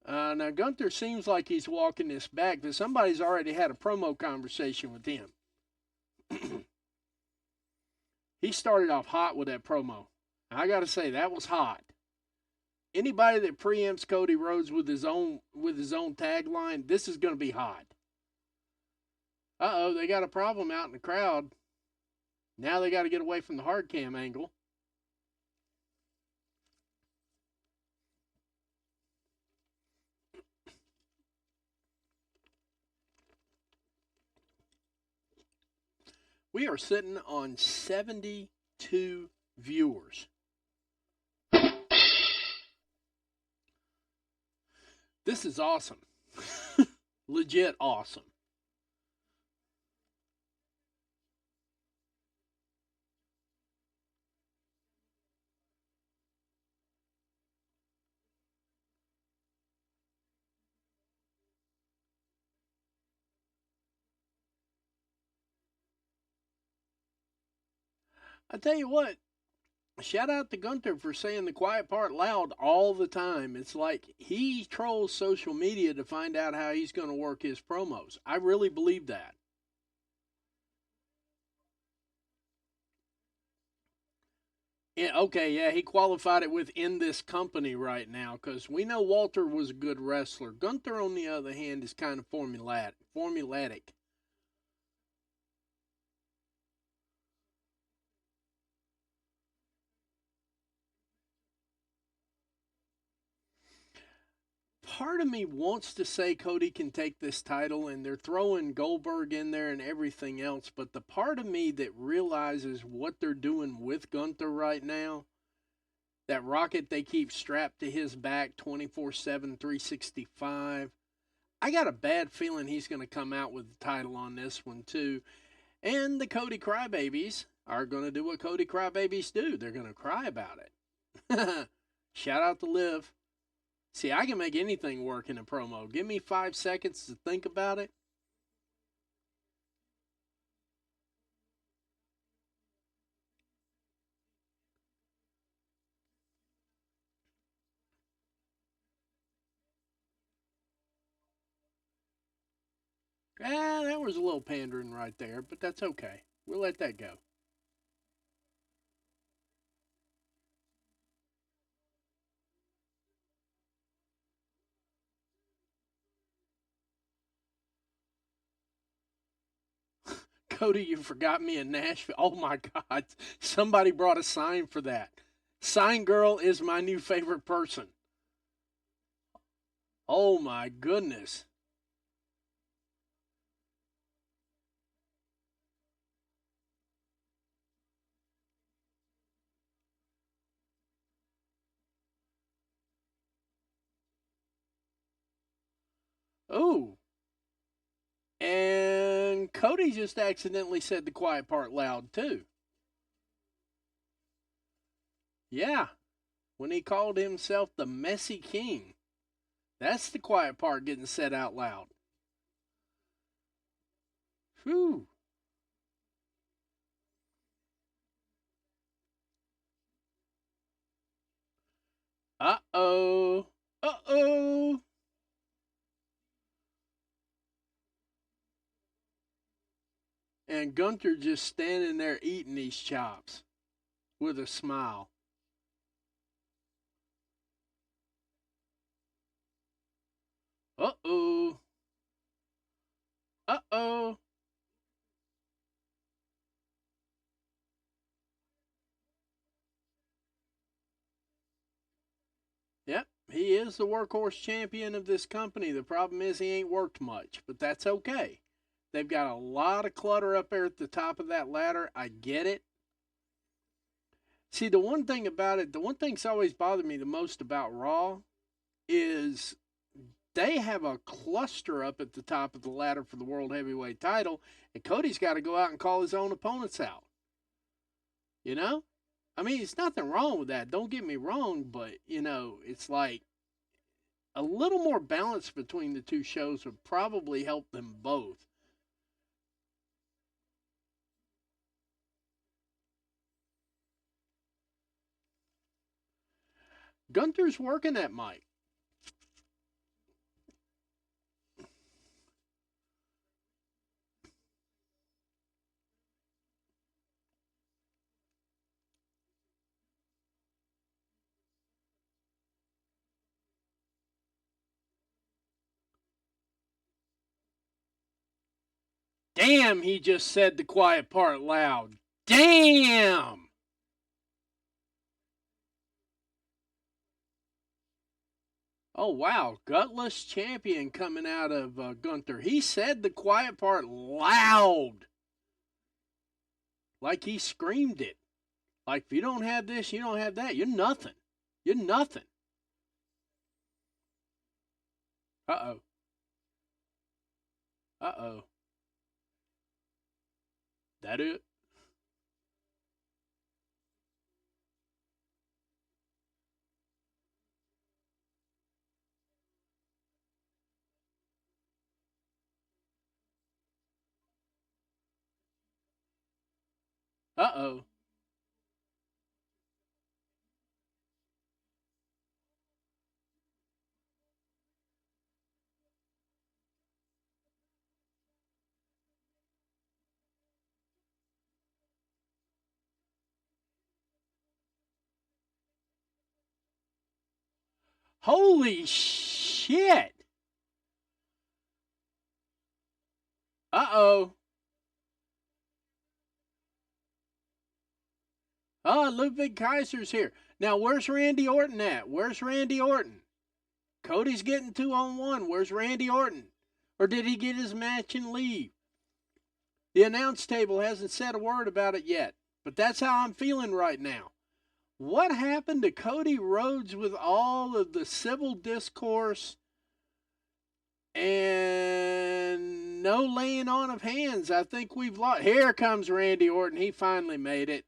Now, Gunther seems like he's walking this back, but somebody's already had a promo conversation with him. He started off hot with that promo. I got to say, that was hot. Anybody that preempts Cody Rhodes with his own tagline, this is going to be hot. They got a problem out in the crowd. Now they got to get away from the hard cam angle. We are sitting on 72 viewers. This is awesome. Legit awesome. I tell you what, shout out to Gunther for saying the quiet part loud all the time. It's like he trolls social media to find out how he's going to work his promos. I really believe that. Yeah, okay, yeah, he qualified it with "in this company" right now, because we know Walter was a good wrestler. Gunther, on the other hand, is kind of formulatic. Part of me wants to say Cody can take this title, and they're throwing Goldberg in there and everything else, but the part of me that realizes what they're doing with Gunther right now, that rocket they keep strapped to his back 24/7, 365, I got a bad feeling he's going to come out with the title on this one too. And the Cody Crybabies are going to do what Cody Crybabies do. They're going to cry about it. Shout out to Liv. See, I can make anything work in a promo. Give me 5 seconds to think about it. That was a little pandering right there, but that's okay. We'll let that go. Cody, you forgot me in Nashville. Oh my God. Somebody brought a sign for that. Sign girl is my new favorite person. Oh my goodness. Ooh. And Cody just accidentally said the quiet part loud too. Yeah. When he called himself the Messy King. That's the quiet part getting said out loud. Whew. Uh oh. Uh oh. And Gunther just standing there eating these chops with a smile. Uh oh. Uh oh. Yep, he is the workhorse champion of this company. The problem is he ain't worked much, but that's okay. They've got a lot of clutter up there at the top of that ladder. I get it. See, the one thing about it, the one thing's always bothered me the most about Raw is they have a cluster up at the top of the ladder for the World Heavyweight title, and Cody's got to go out and call his own opponents out. You know? I mean, there's nothing wrong with that. Don't get me wrong, but, it's like a little more balance between the two shows would probably help them both. Gunther's working that mic. Damn, he just said the quiet part loud. Damn! Oh, wow. Gutless champion coming out of Gunther. He said the quiet part loud. Like he screamed it. Like, if you don't have this, you don't have that. You're nothing. You're nothing. Uh oh. Uh oh. That it? Uh oh. Holy shit. Uh oh. Oh, Ludwig Kaiser's here. Now, where's Randy Orton at? Where's Randy Orton? Cody's getting 2-on-1. Where's Randy Orton? Or did he get his match and leave? The announce table hasn't said a word about it yet, but that's how I'm feeling right now. What happened to Cody Rhodes with all of the civil discourse and no laying on of hands? I think we've lost. Here comes Randy Orton. He finally made it.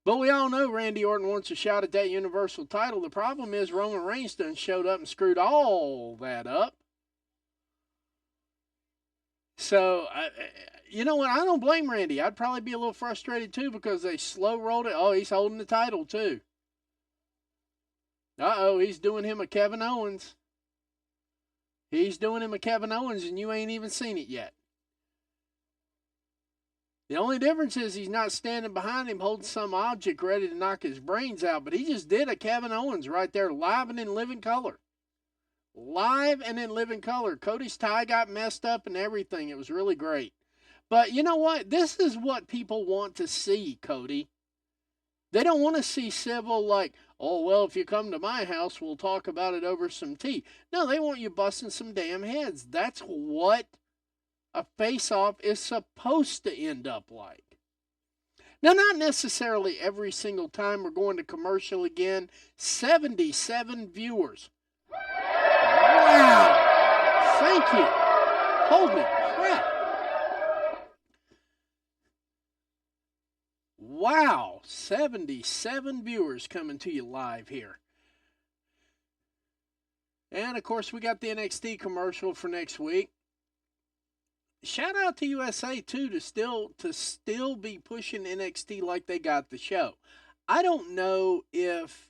But we all know Randy Orton wants a shot at that Universal title. The problem is Roman Reigns done showed up and screwed all that up. So, you know what? I don't blame Randy. I'd probably be a little frustrated too because they slow rolled it. Oh, he's holding the title too. Uh oh, he's doing him a Kevin Owens. He's doing him a Kevin Owens, and you ain't even seen it yet. The only difference is he's not standing behind him holding some object ready to knock his brains out, but he just did a Kevin Owens right there, live and in living color. Live and in living color. Cody's tie got messed up and everything. It was really great. But you know what? This is what people want to see, Cody. They don't want to see civil like, oh, well, if you come to my house, we'll talk about it over some tea. No, they want you busting some damn heads. That's what a face-off is supposed to end up like. Now, not necessarily every single time. We're going to commercial again. 77 viewers. Wow. Thank you. Holy crap. Wow. 77 viewers coming to you live here. And, of course, we got the NXT commercial for next week. Shout out to USA too to still be pushing NXT like they got the show. I don't know if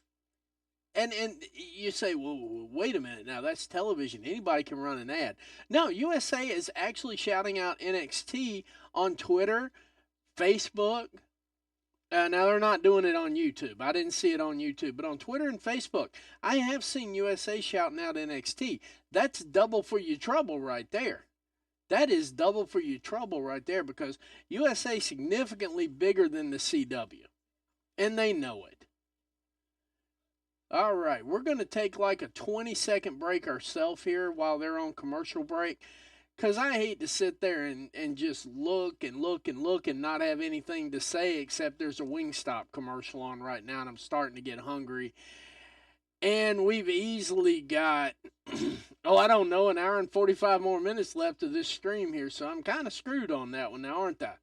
and you say, well, wait a minute now, that's television. Anybody can run an ad. No, USA is actually shouting out NXT on Twitter, Facebook. Now they're not doing it on YouTube. I didn't see it on YouTube, but on Twitter and Facebook, I have seen USA shouting out NXT. That's double for your trouble right there. That is double for your trouble right there because USA is significantly bigger than the CW. And they know it. All right, we're going to take like a 20-second break ourselves here while they're on commercial break. Because I hate to sit there and just look and not have anything to say except there's a Wingstop commercial on right now and I'm starting to get hungry. And we've easily got, I don't know, an hour and 45 more minutes left of this stream here. So I'm kind of screwed on that one now, aren't I?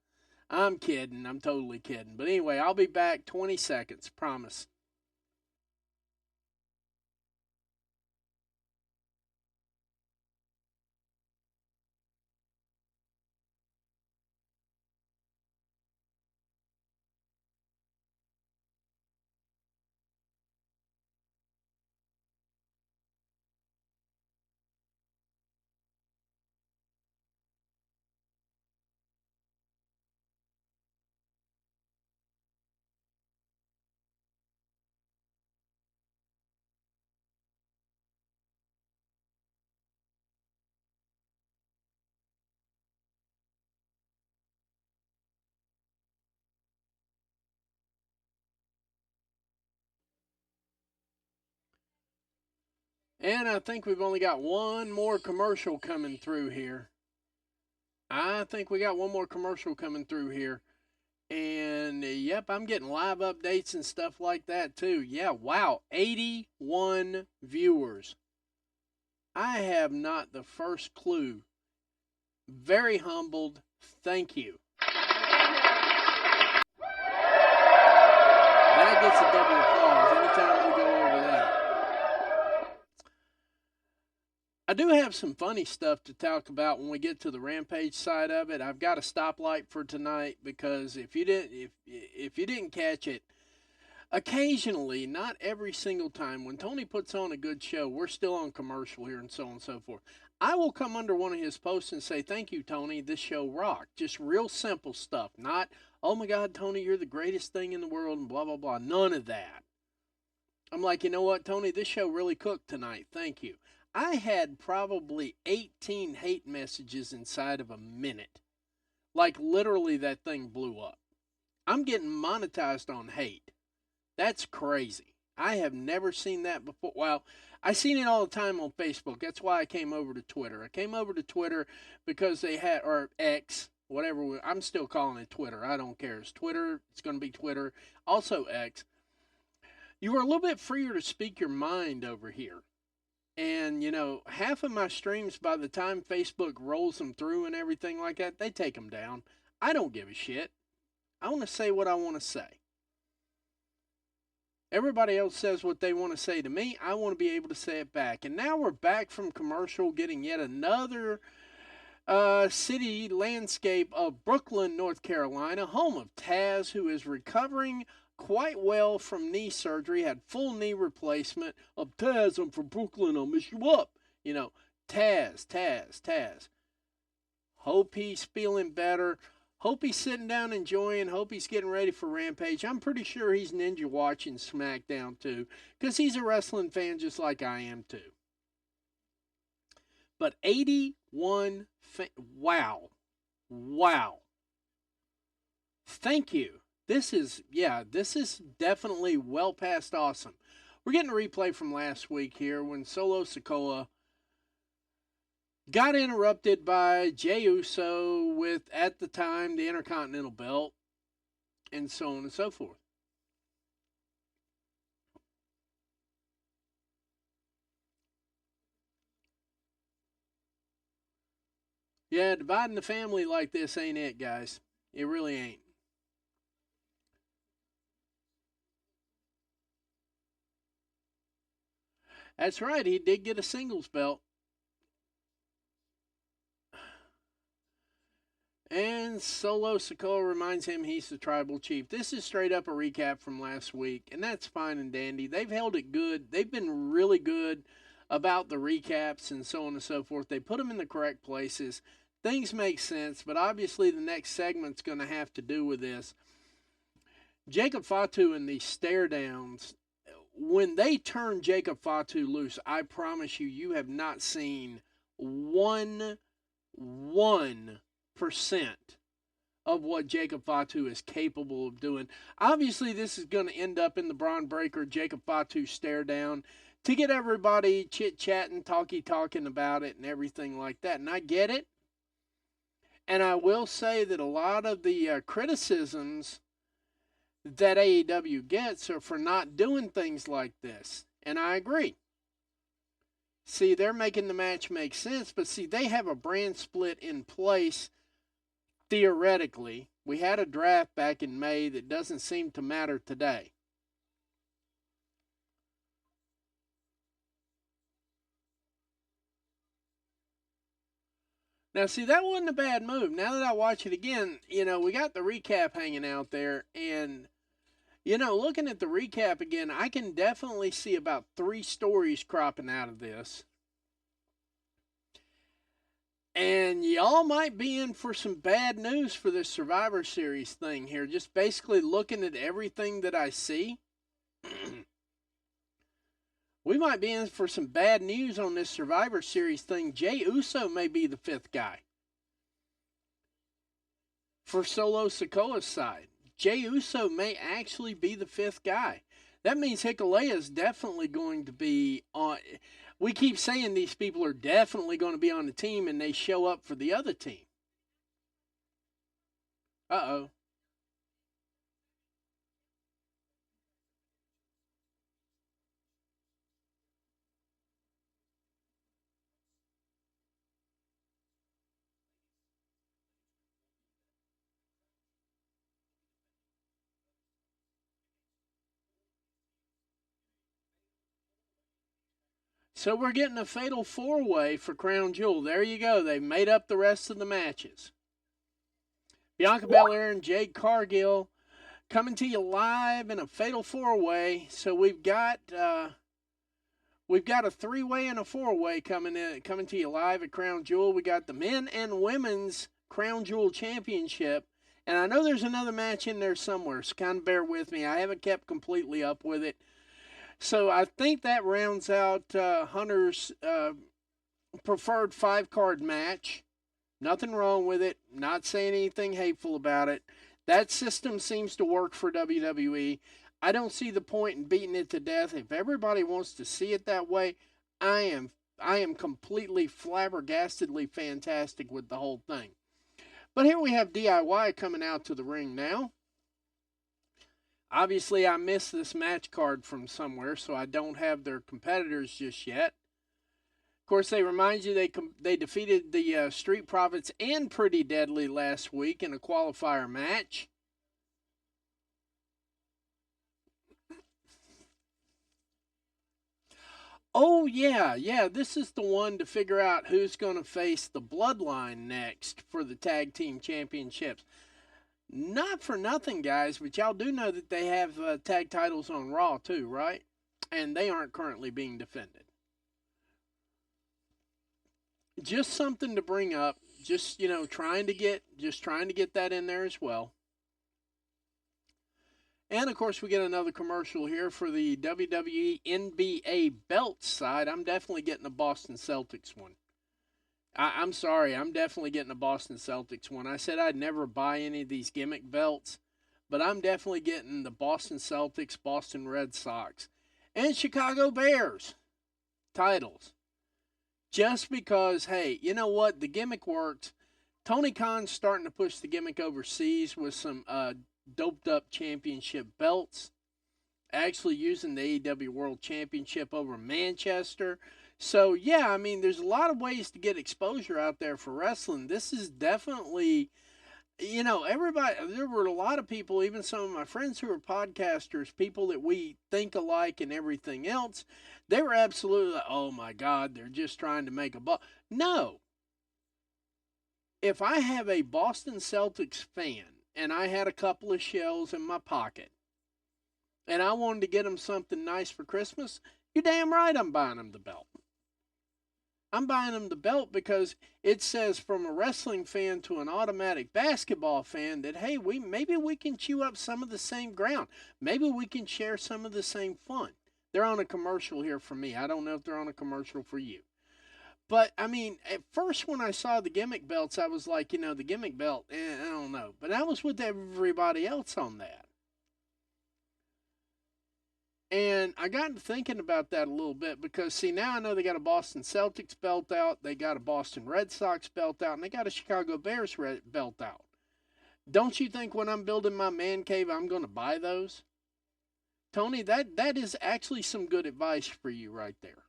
I'm kidding. I'm totally kidding. But anyway, I'll be back 20 seconds. Promise. And I think we've only got one more commercial coming through here. I think we got one more commercial coming through here. And yep, I'm getting live updates and stuff like that too. Yeah, wow, 81 viewers. I have not the first clue. Very humbled. Thank you. That gets a double applause anytime we go over that. I do have some funny stuff to talk about when we get to the Rampage side of it. I've got a stoplight for tonight because if you didn't catch it, occasionally, not every single time, when Tony puts on a good show, we're still on commercial here and so on and so forth. I will come under one of his posts and say, thank you, Tony, this show rocked. Just real simple stuff. Not, oh my God, Tony, you're the greatest thing in the world and blah, blah, blah. None of that. I'm like, you know what, Tony, this show really cooked tonight. Thank you. I had probably 18 hate messages inside of a minute. Like literally that thing blew up. I'm getting monetized on hate. That's crazy. I have never seen that before. Well, I seen it all the time on Facebook. That's why I came over to Twitter. I came over to Twitter because they had, or X, whatever. I'm still calling it Twitter. I don't care. It's Twitter. It's going to be Twitter. Also X. You were a little bit freer to speak your mind over here. And, you know, half of my streams, by the time Facebook rolls them through and everything like that, they take them down. I don't give a shit. I want to say what I want to say. Everybody else says what they want to say to me. I want to be able to say it back. And now we're back from commercial, getting yet another city landscape of Brooklyn, North Carolina, home of Taz, who is recovering quite well from knee surgery, had full knee replacement of Taz, I'm from Brooklyn, I'll miss you up. You know, Taz. Hope he's feeling better. Hope he's sitting down enjoying. Hope he's getting ready for Rampage. I'm pretty sure he's ninja watching SmackDown too, because he's a wrestling fan just like I am too. But 81, wow. Thank you. This is definitely well past awesome. We're getting a replay from last week here when Solo Sikoa got interrupted by Jey Uso with, at the time, the Intercontinental Belt, and so on and so forth. Yeah, dividing the family like this ain't it, guys. It really ain't. That's right, he did get a singles belt. And Solo Sikoa reminds him he's the tribal chief. This is straight up a recap from last week, and that's fine and dandy. They've held it good. They've been really good about the recaps and so on and so forth. They put them in the correct places. Things make sense, but obviously the next segment's going to have to do with this. Jacob Fatu and the stare downs, when they turn Jacob Fatu loose, I promise you, you have not seen 1% of what Jacob Fatu is capable of doing. Obviously, this is going to end up in the Braun Breaker Jacob Fatu stare down to get everybody chit-chatting, talking about it and everything like that. And I get it. And I will say that a lot of the criticisms that AEW gets are for not doing things like this. And I agree. See, they're making the match make sense, but see, they have a brand split in place theoretically. We had a draft back in May that doesn't seem to matter today. Now, see, that wasn't a bad move. Now that I watch it again, we got the recap hanging out there, and, looking at the recap again, I can definitely see about 3 stories cropping out of this. And y'all might be in for some bad news for this Survivor Series thing here. Just basically looking at everything that I see. We might be in for some bad news on this Survivor Series thing. Jey Uso may be the 5th guy for Solo Sikoa's side. Jey Uso may actually be the 5th guy. That means Hikulea is definitely going to be on. We keep saying these people are definitely going to be on the team, and they show up for the other team. Uh-oh. So we're getting a fatal 4-way for Crown Jewel. There you go. They've made up the rest of the matches. Bianca Belair and Jade Cargill coming to you live in a fatal 4-way. So we've got a 3-way and a 4-way coming to you live at Crown Jewel. We got the men and women's Crown Jewel Championship. And I know there's another match in there somewhere, so kind of bear with me. I haven't kept completely up with it. So I think that rounds out Hunter's preferred 5-card match. Nothing wrong with it. Not saying anything hateful about it. That system seems to work for WWE. I don't see the point in beating it to death. If everybody wants to see it that way, I am completely flabbergastedly fantastic with the whole thing. But here we have DIY coming out to the ring now. Obviously, I missed this match card from somewhere, so I don't have their competitors just yet. Of course, they remind you they defeated the Street Profits and Pretty Deadly last week in a qualifier match. Oh, yeah, this is the one to figure out who's going to face the Bloodline next for the Tag Team Championships. Not for nothing, guys, but y'all do know that they have tag titles on Raw too, right? And they aren't currently being defended. just something to bring up. Just trying to get that in there as well. And of course, we get another commercial here for the WWE NBA belt side. I'm definitely getting the Boston Celtics one. I'm sorry, I'm definitely getting the Boston Celtics one. I said I'd never buy any of these gimmick belts, but I'm definitely getting the Boston Celtics, Boston Red Sox, and Chicago Bears titles. Just because, hey, you know what? The gimmick works. Tony Khan's starting to push the gimmick overseas with some doped up championship belts. Actually using the AEW World Championship over Manchester. So, yeah, I mean, there's a lot of ways to get exposure out there for wrestling. This is definitely, everybody, there were a lot of people, even some of my friends who are podcasters, people that we think alike and everything else, they were absolutely like, oh my God, they're just trying to make a buck. No. If I have a Boston Celtics fan and I had a couple of shells in my pocket and I wanted to get them something nice for Christmas, you're damn right I'm buying them the belt. I'm buying them the belt because it says from a wrestling fan to an automatic basketball fan that, hey, maybe we can chew up some of the same ground. Maybe we can share some of the same fun. They're on a commercial here for me. I don't know if they're on a commercial for you. But, I mean, at first when I saw the gimmick belts, I was like, the gimmick belt, I don't know. But I was with everybody else on that. And I got to thinking about that a little bit because, see, now I know they got a Boston Celtics belt out, they got a Boston Red Sox belt out, and they got a Chicago Bears belt out. Don't you think when I'm building my man cave, I'm going to buy those? Tony, that is actually some good advice for you right there.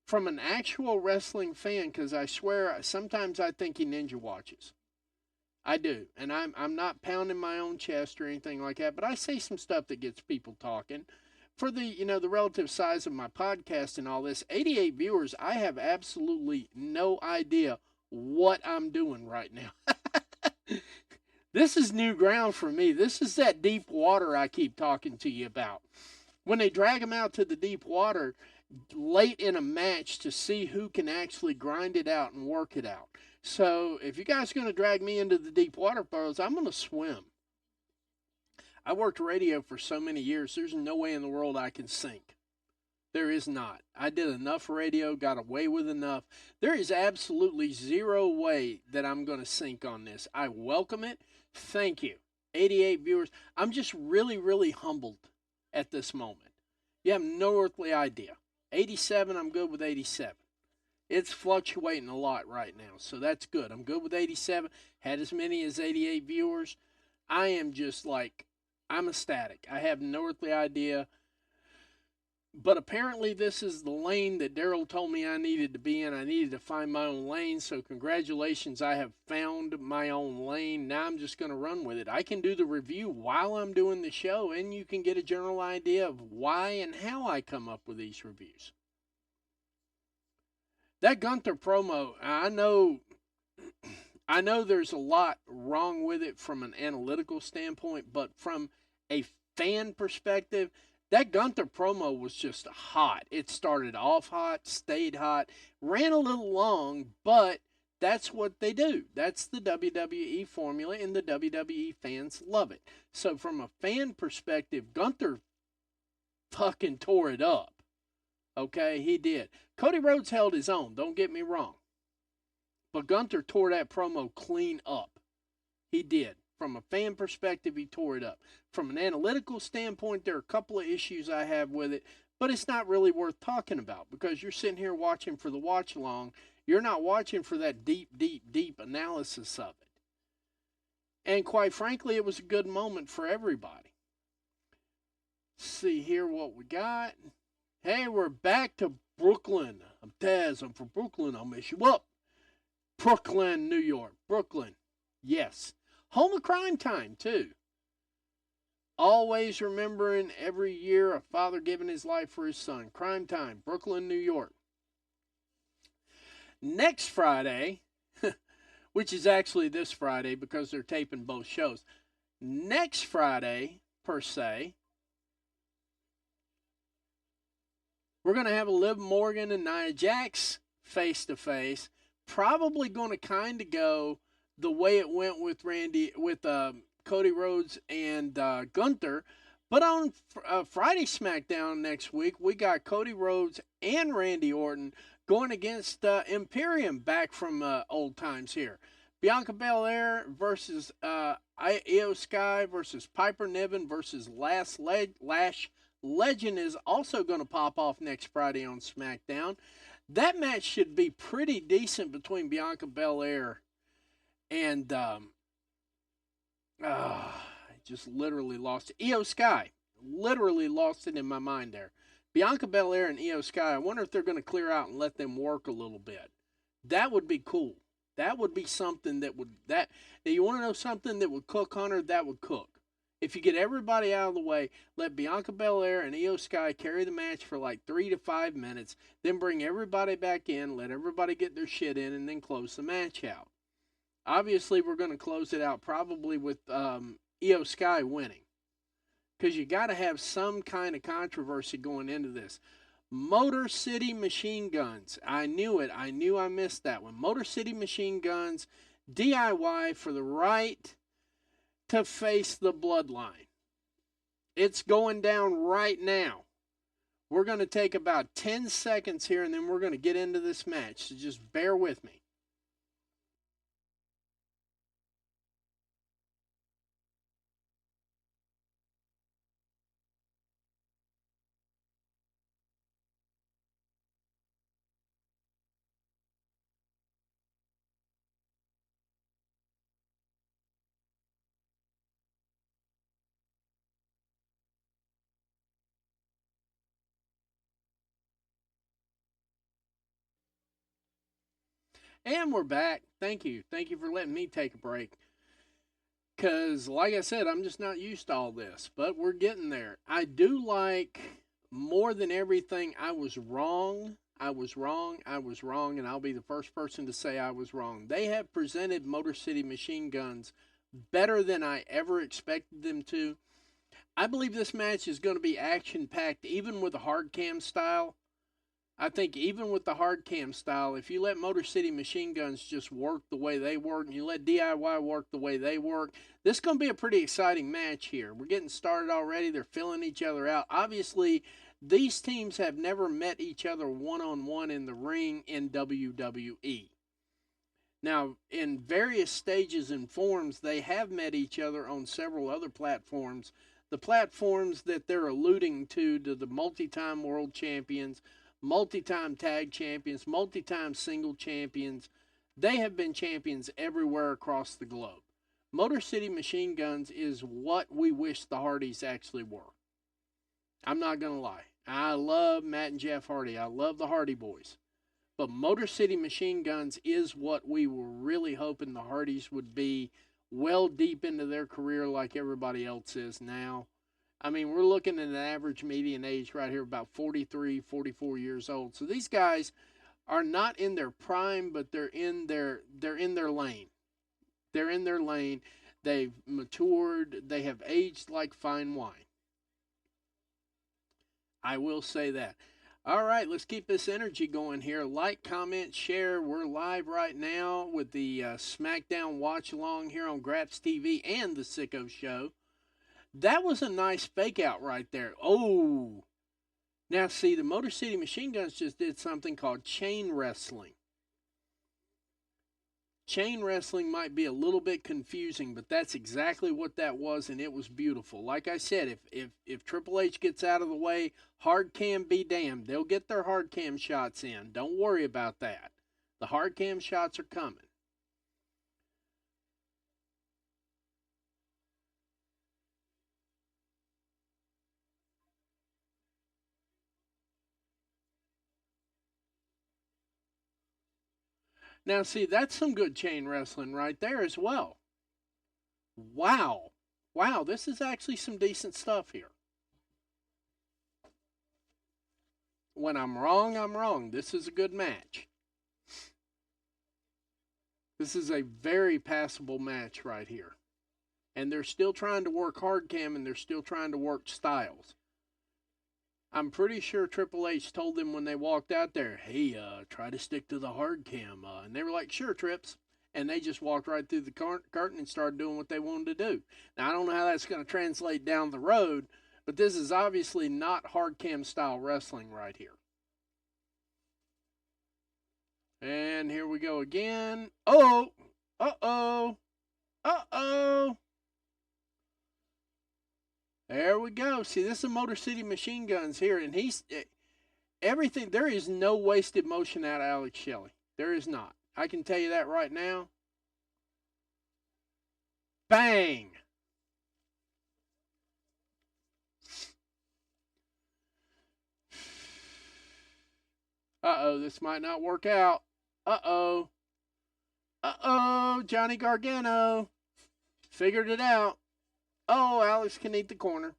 From an actual wrestling fan, because I swear, sometimes I think he ninja watches. I do, and I'm not pounding my own chest or anything like that, but I say some stuff that gets people talking. For the relative size of my podcast and all this, 88 viewers, I have absolutely no idea what I'm doing right now. This is new ground for me. This is that deep water I keep talking to you about. When they drag them out to the deep water late in a match to see who can actually grind it out and work it out. So if you guys are going to drag me into the deep water pearls, I'm going to swim. I worked radio for so many years, there's no way in the world I can sink. There is not. I did enough radio, got away with enough. There is absolutely zero way that I'm going to sink on this. I welcome it. Thank you. 88 viewers. I'm just really, really humbled at this moment. You have no earthly idea. 87, I'm good with 87. It's fluctuating a lot right now, so that's good. I'm good with 87. Had as many as 88 viewers. I am just like, I'm ecstatic. I have no earthly idea. But apparently this is the lane that Daryl told me I needed to be in. I needed to find my own lane, so congratulations, I have found my own lane. Now I'm just going to run with it. I can do the review while I'm doing the show, and you can get a general idea of why and how I come up with these reviews. That Gunther promo, I know there's a lot wrong with it from an analytical standpoint, but from a fan perspective, that Gunther promo was just hot. It started off hot, stayed hot, ran a little long, but that's what they do. That's the WWE formula, and the WWE fans love it. So from a fan perspective, Gunther fucking tore it up. Okay, he did. Cody Rhodes held his own, don't get me wrong. But Gunther tore that promo clean up. He did. From a fan perspective, he tore it up. From an analytical standpoint, there are a couple of issues I have with it, but it's not really worth talking about because you're sitting here watching for the watch along. You're not watching for that deep, deep, deep analysis of it. And quite frankly, it was a good moment for everybody. Let's see here what we got. Hey, we're back to Brooklyn. I'm Taz. I'm from Brooklyn. I'll mess you up. Brooklyn, New York. Brooklyn. Yes. Home of Crime Time, too. Always remembering every year a father giving his life for his son. Crime Time. Brooklyn, New York. Next Friday, which is actually this Friday because they're taping both shows. Next Friday, per se, we're going to have a Liv Morgan and Nia Jax face to face. Probably going to kind of go the way it went with Cody Rhodes and Gunther. But on Friday SmackDown next week, we got Cody Rhodes and Randy Orton going against Imperium, back from old times here. Bianca Belair versus Io Sky versus Piper Niven versus Lash Legend is also going to pop off next Friday on SmackDown. That match should be pretty decent between Bianca Belair and I just literally lost it. Io Sky. Literally lost it in my mind there. Bianca Belair and Io Sky. I wonder if they're going to clear out and let them work a little bit. That would be cool. That would be something that would now you want to know something that would cook, Hunter? That would cook. If you get everybody out of the way, let Bianca Belair and Io Sky carry the match for like 3 to 5 minutes, then bring everybody back in, let everybody get their shit in, and then close the match out. Obviously, we're going to close it out probably with Io Sky winning, because you got to have some kind of controversy going into this. Motor City Machine Guns. I knew it. I knew I missed that one. Motor City Machine Guns, DIY for the right to face the Bloodline. It's going down right now. We're going to take about 10 seconds here, and then we're going to get into this match. So just bear with me. And we're back. Thank you. Thank you for letting me take a break. Because, like I said, I'm just not used to all this. But we're getting there. I do like, more than everything, I was wrong. I was wrong. I was wrong. And I'll be the first person to say I was wrong. They have presented Motor City Machine Guns better than I ever expected them to. I believe this match is going to be action-packed, even with a hard cam style. I think even with the hard cam style, if you let Motor City Machine Guns just work the way they work, and you let DIY work the way they work, this is going to be a pretty exciting match here. We're getting started already. They're filling each other out. Obviously, these teams have never met each other one-on-one in the ring in WWE. Now, in various stages and forms, they have met each other on several other platforms. The platforms that they're alluding to the multi-time world champions, multi-time tag champions, multi-time single champions. They have been champions everywhere across the globe. Motor City Machine Guns is what we wish the Hardys actually were. I'm not going to lie. I love Matt and Jeff Hardy. I love the Hardy Boys. But Motor City Machine Guns is what we were really hoping the Hardys would be, well deep into their career like everybody else is now. I mean, we're looking at an average median age right here, about 43, 44 years old. So these guys are not in their prime, but they're in their lane. They're in their lane. They've matured. They have aged like fine wine. I will say that. All right, let's keep this energy going here. Like, comment, share. We're live right now with the SmackDown watch along here on Graps TV and the Sicko Show. That was a nice fake out right there. Oh. Now, see, the Motor City Machine Guns just did something called chain wrestling. Chain wrestling might be a little bit confusing, but that's exactly what that was, and it was beautiful. Like I said, if Triple H gets out of the way, hard cam be damned. They'll get their hard cam shots in. Don't worry about that. The hard cam shots are coming. Now, see, that's some good chain wrestling right there as well. Wow. Wow, this is actually some decent stuff here. When I'm wrong, I'm wrong. This is a good match. This is a very passable match right here. And they're still trying to work hard cam, and they're still trying to work styles. I'm pretty sure Triple H told them when they walked out there, hey, try to stick to the hard cam. And they were like, sure, Trips. And they just walked right through the curtain and started doing what they wanted to do. Now, I don't know how that's going to translate down the road, but this is obviously not hard cam style wrestling right here. And here we go again. Oh, uh-oh, uh-oh. There we go. See, this is Motor City Machine Guns here, and he's everything. There is no wasted motion out of Alex Shelley. There is not. I can tell you that right now. Bang. Uh-oh, this might not work out. Uh-oh. Uh-oh, Johnny Gargano figured it out. Oh, Alex can eat the corner.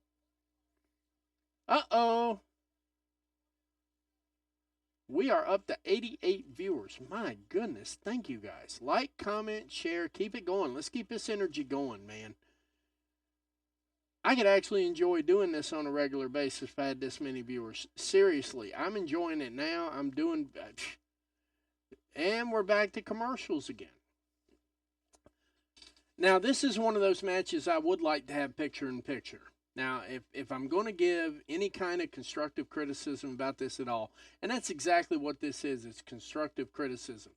Uh-oh. We are up to 88 viewers. My goodness, thank you guys. Like, comment, share, keep it going. Let's keep this energy going, man. I could actually enjoy doing this on a regular basis if I had this many viewers. Seriously, I'm enjoying it now. I'm doing... And we're back to commercials again. Now, this is one of those matches I would like to have picture-in-picture. Now, if I'm going to give any kind of constructive criticism about this at all, and that's exactly what this is, it's constructive criticism.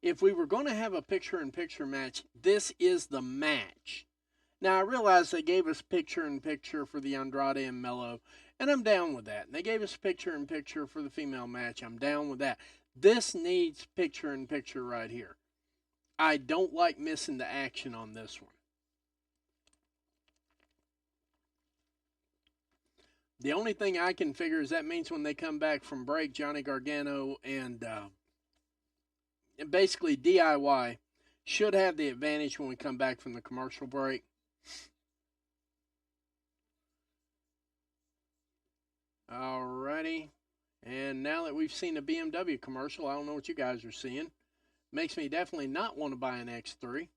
If we were going to have a picture-in-picture match, this is the match. Now, I realize they gave us picture-in-picture for the Andrade and Mello, and I'm down with that. And they gave us picture-in-picture for the female match. I'm down with that. This needs picture-in-picture right here. I don't like missing the action on this one. The only thing I can figure is that means when they come back from break, Johnny Gargano and basically DIY should have the advantage when we come back from the commercial break. Alrighty. And now that we've seen a BMW commercial, I don't know what you guys are seeing. Makes me definitely not want to buy an X3.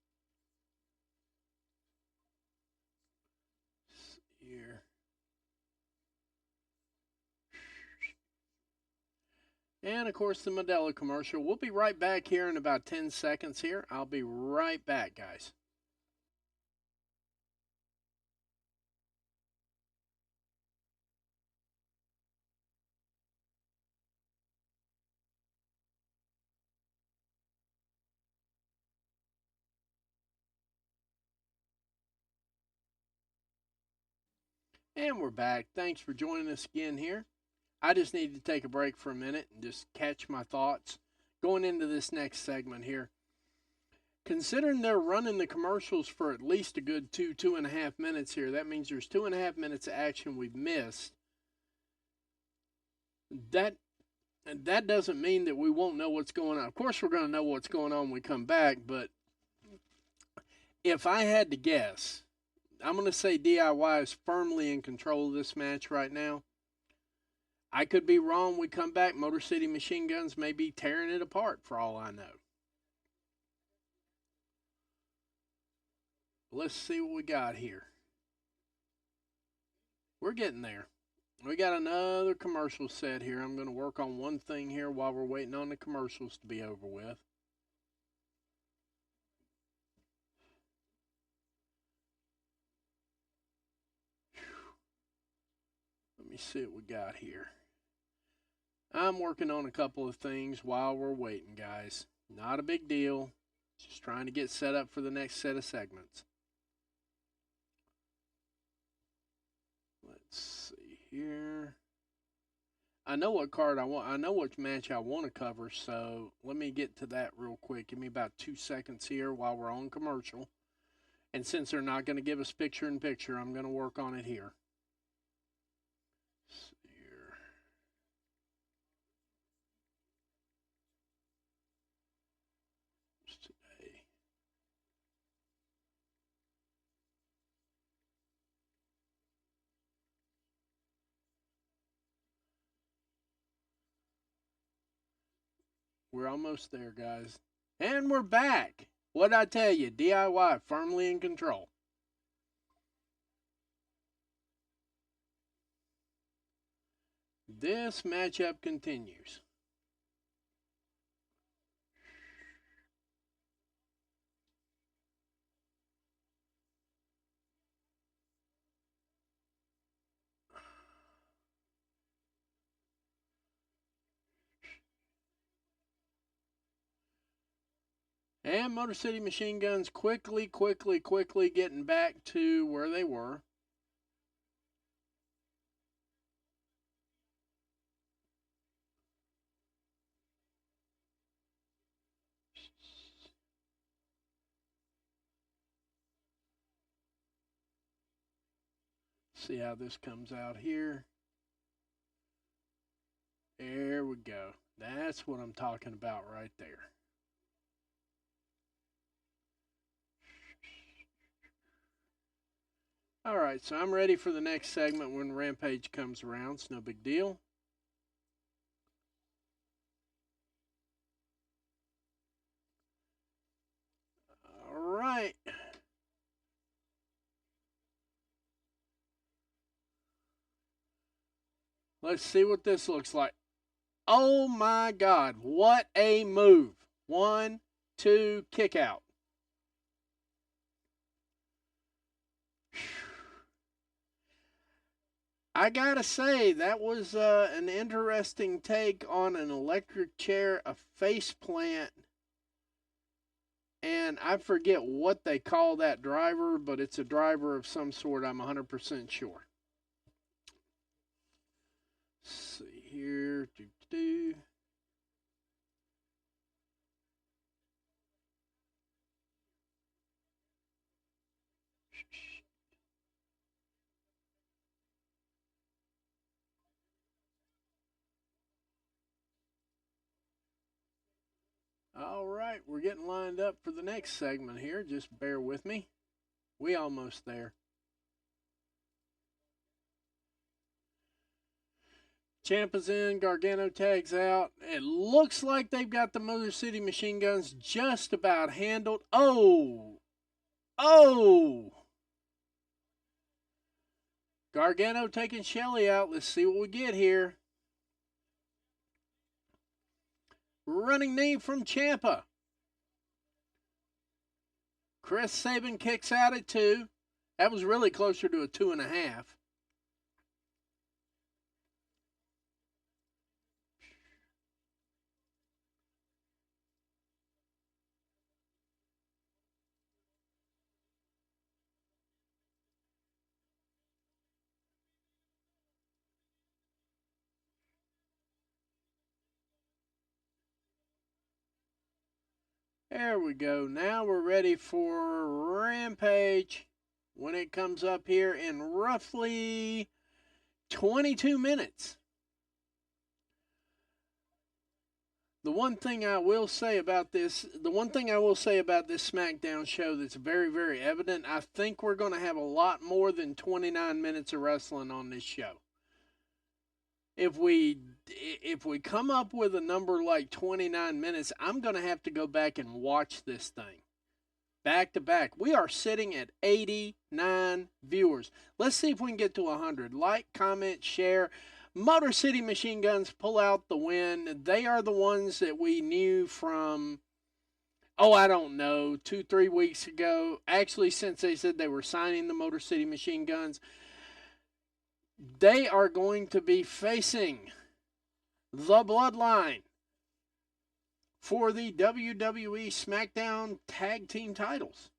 Here. And of course the Modelo commercial. We'll be right back here in about 10 seconds here. I'll be right back, guys. And we're back. Thanks for joining us again here. I just needed to take a break for a minute and just catch my thoughts going into this next segment here. Considering they're running the commercials for at least a good 2.5 minutes here, that means there's 2.5 minutes of action we've missed. That doesn't mean that we won't know what's going on. Of course, we're going to know what's going on when we come back, but if I had to guess, I'm going to say DIY is firmly in control of this match right now. I could be wrong. We come back, Motor City Machine Guns may be tearing it apart for all I know. Let's see what we got here. We're getting there. We got another commercial set here. I'm going to work on one thing here while we're waiting on the commercials to be over with. Let me see what we got here. I'm working on a couple of things while we're waiting, guys. Not a big deal. Just trying to get set up for the next set of segments. Let's see here. I know what card I want. I know which match I want to cover, so let me get to that real quick. Give me about 2 seconds here while we're on commercial. And since they're not going to give us picture-in-picture, I'm going to work on it here. Let's see here. What's today? We're almost there, guys. And we're back. What'd I tell you? DIY firmly in control. This matchup continues. And Motor City Machine Guns quickly getting back to where they were. See how this comes out here. There we go. That's what I'm talking about right there. All right, so I'm ready for the next segment when Rampage comes around. It's no big deal. All right. Let's see what this looks like. Oh my God, what a move. 1, 2, kick out. I gotta say, that was an interesting take on an electric chair, a face plant, and I forget what they call that driver, but it's a driver of some sort, I'm 100% sure. Let's see here. All right, we're getting lined up for the next segment here. Just bear with me. We almost there. Ciampa's in, Gargano tags out. It looks like they've got the Motor City Machine Guns just about handled. Oh! Gargano taking Shelley out. Let's see what we get here. Running knee from Ciampa. Chris Sabin kicks out at 2. That was really closer to a 2.5. There we go. Now we're ready for Rampage when it comes up here in roughly 22 minutes. The one thing I will say about this SmackDown show that's very, very evident, I think we're going to have a lot more than 29 minutes of wrestling on this show. If we come up with a number like 29 minutes, I'm going to have to go back and watch this thing back to back. We are sitting at 89 viewers. Let's see if we can get to 100. Like, comment, share. Motor City Machine Guns pull out the win. They are the ones that we knew from, I don't know, 2-3 weeks ago. Actually, since they said they were signing the Motor City Machine Guns, they are going to be facing the Bloodline for the WWE SmackDown Tag Team titles.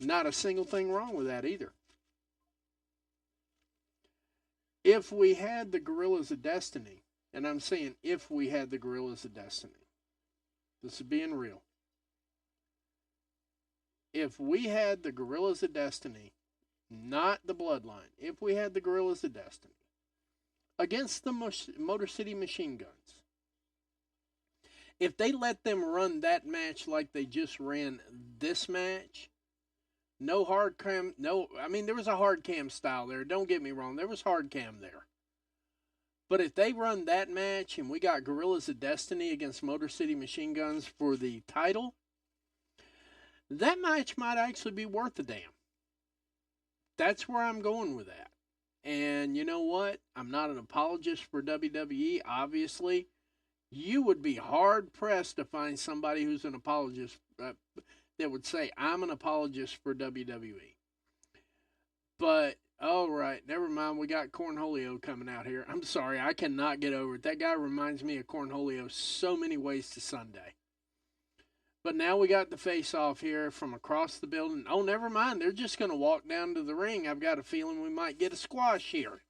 Not a single thing wrong with that either. If we had the Guerrillas of Destiny, and I'm saying if we had the Guerrillas of Destiny, this is being real. If we had the Guerrillas of Destiny, not the Bloodline, if we had the Guerrillas of Destiny against the Motor City Machine Guns, if they let them run that match like they just ran this match, no hard cam, there was a hard cam style there. Don't get me wrong, there was hard cam there. But if they run that match and we got Guerrillas of Destiny against Motor City Machine Guns for the title, that match might actually be worth a damn. That's where I'm going with that. And you know what? I'm not an apologist for WWE, obviously. You would be hard pressed to find somebody who's an apologist that would say, I'm an apologist for WWE. But, all right, never mind. We got Cornholio coming out here. I'm sorry, I cannot get over it. That guy reminds me of Cornholio so many ways to Sunday. But now we got the face off here from across the building. Oh, never mind. They're just going to walk down to the ring. I've got a feeling we might get a squash here.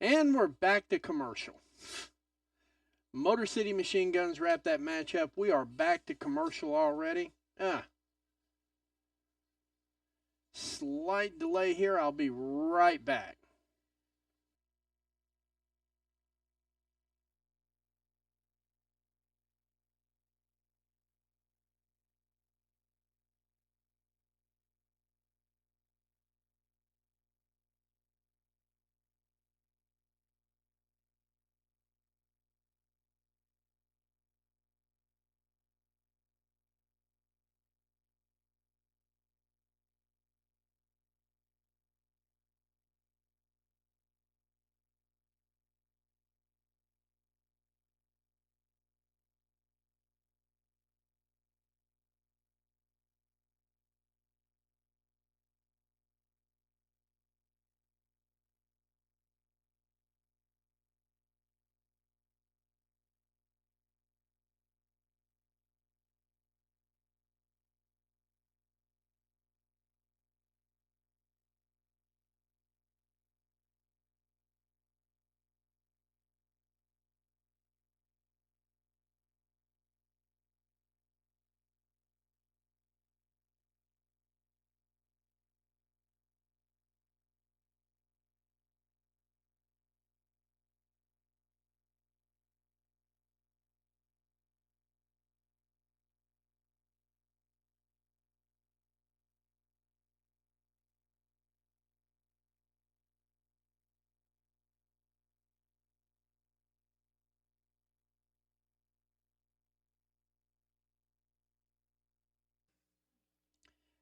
And we're back to commercial. Motor City Machine Guns wrap that match up. We are back to commercial already. Slight delay here. I'll be right back.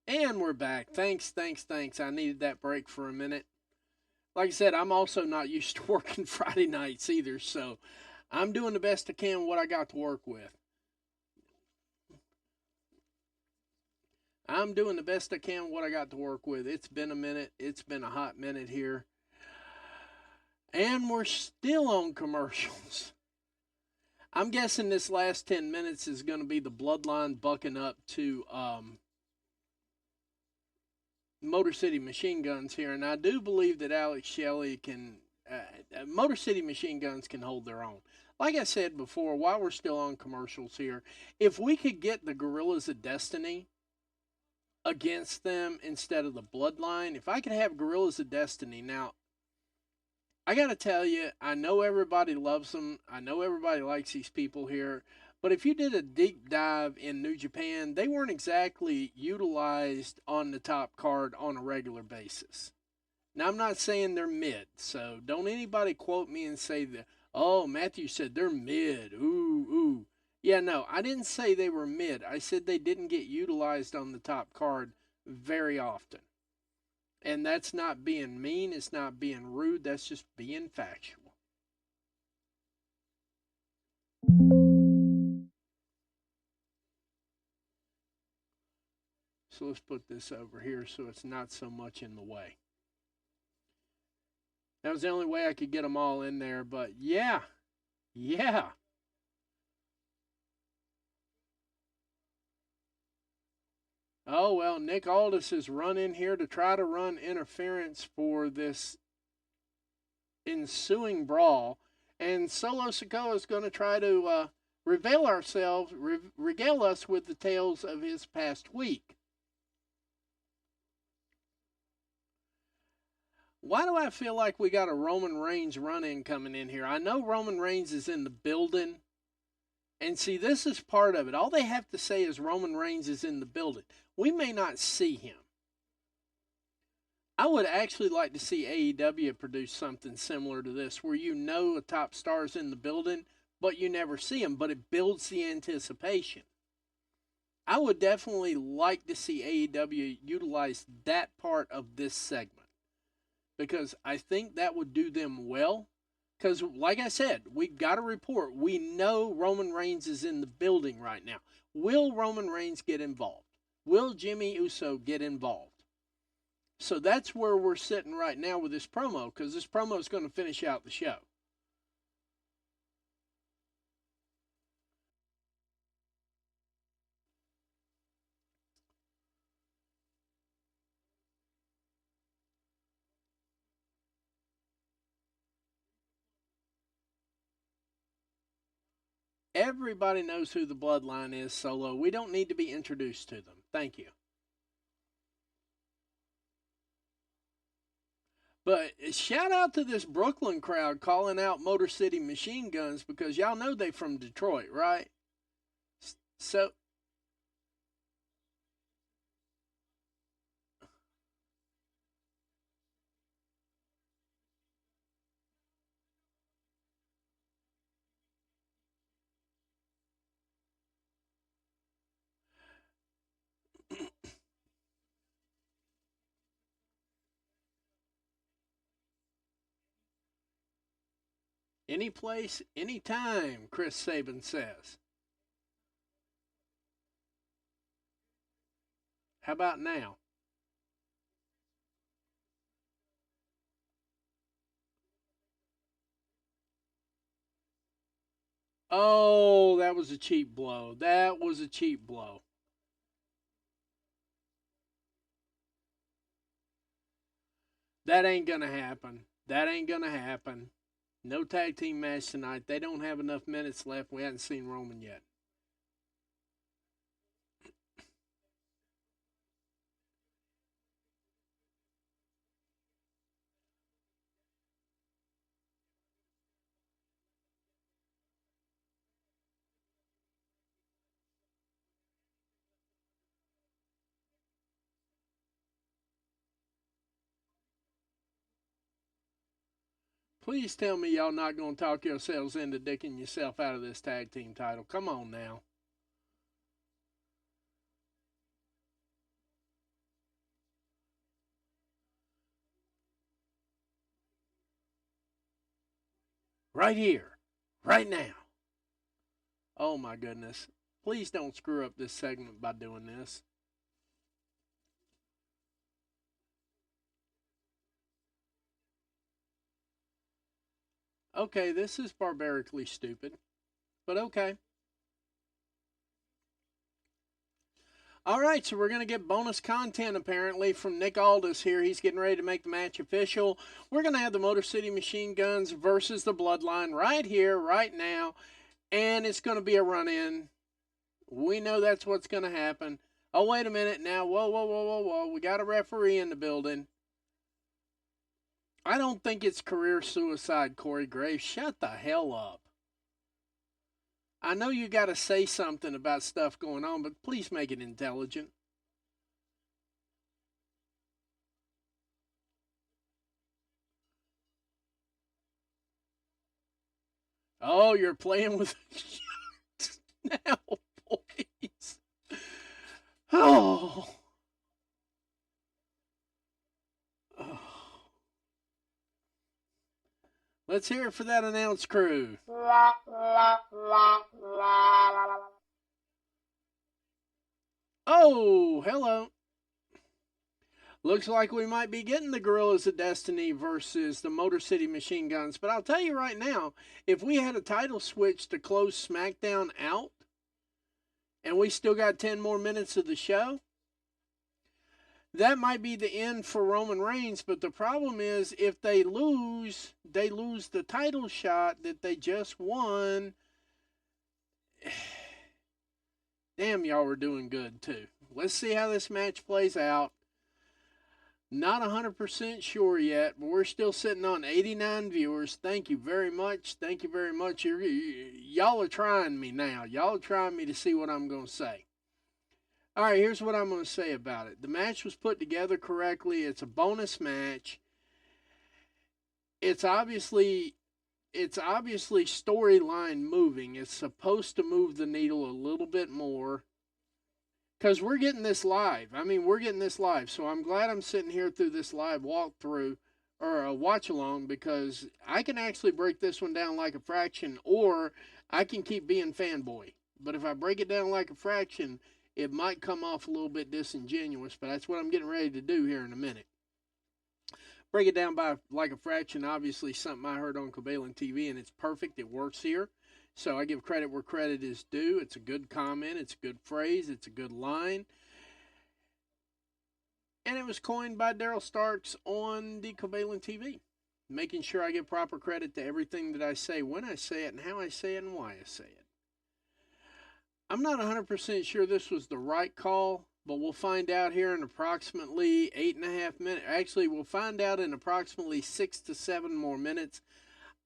And we're back. Thanks. I needed that break for a minute. Like I said, I'm also not used to working Friday nights either, so I'm doing the best I can with what I got to work with. I'm doing the best I can with what I got to work with. It's been a minute. It's been a hot minute here. And we're still on commercials. I'm guessing this last 10 minutes is going to be the bloodline bucking up to Motor City Machine Guns here. And I do believe that Alex Shelley can, Motor City Machine Guns can hold their own. Like I said before, while we're still on commercials here, if we could get the Gorillas of Destiny against them instead of the Bloodline, if I could have Gorillas of Destiny. Now, I got to tell you, I know everybody loves them. I know everybody likes these people here. But if you did a deep dive in New Japan, they weren't exactly utilized on the top card on a regular basis. Now, I'm not saying they're mid, so don't anybody quote me and say that, oh, Matthew said they're mid. Ooh. Yeah, no, I didn't say they were mid. I said they didn't get utilized on the top card very often. And that's not being mean, it's not being rude, that's just being factual. So let's put this over here so it's not so much in the way. That was the only way I could get them all in there, but yeah. Oh, well, Nick Aldis has run in here to try to run interference for this ensuing brawl. And Solo Sikoa is going to try to regale us with the tales of his past week. Why do I feel like we got a Roman Reigns run-in coming in here? I know Roman Reigns is in the building. And see, this is part of it. All they have to say is Roman Reigns is in the building. We may not see him. I would actually like to see AEW produce something similar to this, where you know a top star's in the building, but you never see him, but it builds the anticipation. I would definitely like to see AEW utilize that part of this segment. because I think that would do them well. Because, like I said, we've got a report. We know Roman Reigns is in the building right now. Will Roman Reigns get involved? Will Jimmy Uso get involved? So that's where we're sitting right now with this promo, because this promo is going to finish out the show. Everybody knows who the bloodline is, Solo. We don't need to be introduced to them. Thank you. But shout out to this Brooklyn crowd calling out Motor City Machine Guns, because y'all know they from Detroit, right? So any place, anytime, Chris Sabin says. How about now? Oh, that was a cheap blow. That was a cheap blow. That ain't gonna happen. That ain't gonna happen. No tag team match tonight. They don't have enough minutes left. We haven't seen Roman yet. Please tell me y'all not gonna talk yourselves into dicking yourself out of this tag team title. Come on now. Right here. Right now. Oh my goodness. Please don't screw up this segment by doing this. Okay, this is barbarically stupid, but okay. All right, so we're going to get bonus content apparently from Nick Aldis here. He's getting ready to make the match official. We're going to have the Motor City Machine Guns versus the Bloodline right here, right now, and it's going to be a run in. We know that's what's going to happen. Oh, wait a minute now. Whoa, whoa, whoa, whoa, whoa. We got a referee in the building. I don't think it's career suicide, Corey Graves. Shut the hell up. I know you got to say something about stuff going on, but please make it intelligent. Oh, you're playing with now, boys. Oh. Oh. Let's hear it for that announce crew. Oh, hello. Looks like we might be getting the Gorillas of Destiny versus the Motor City Machine Guns. But I'll tell you right now, if we had a title switch to close SmackDown out, and we still got 10 more minutes of the show, that might be the end for Roman Reigns. But the problem is, if they lose the title shot that they just won. Damn, y'all were doing good too. Let's see how this match plays out. Not 100% sure yet, but we're still sitting on 89 viewers. Thank you very much. Thank you very much. Y'all are trying me now. Y'all are trying me to see what I'm going to say. All right, here's what I'm going to say about it. The match was put together correctly. It's a bonus match. It's obviously storyline moving. It's supposed to move the needle a little bit more, because we're getting this live. I mean, we're getting this live. So I'm glad I'm sitting here through this live walkthrough, or a watch along, because I can actually break this one down like a fraction, or I can keep being fanboy. But if I break it down like a fraction, it might come off a little bit disingenuous, but that's what I'm getting ready to do here in a minute. Break it down by like a fraction, obviously something I heard on Covalent TV, and it's perfect. It works here. So I give credit where credit is due. It's a good comment. It's a good phrase. It's a good line. And it was coined by Daryl Starks on the Covalent TV, making sure I give proper credit to everything that I say, when I say it, and how I say it, and why I say it. I'm not 100% sure this was the right call, but we'll find out here in approximately 8.5 minutes. Actually, we'll find out in approximately 6 to 7 more minutes.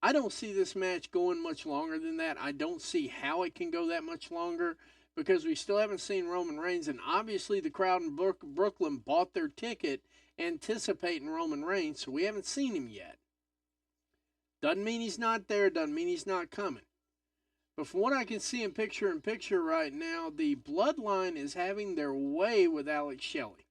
I don't see this match going much longer than that. I don't see how it can go that much longer, because we still haven't seen Roman Reigns, and obviously the crowd in Brooklyn bought their ticket anticipating Roman Reigns, so we haven't seen him yet. Doesn't mean he's not there, doesn't mean he's not coming. But from what I can see in picture right now, the Bloodline is having their way with Alex Shelley.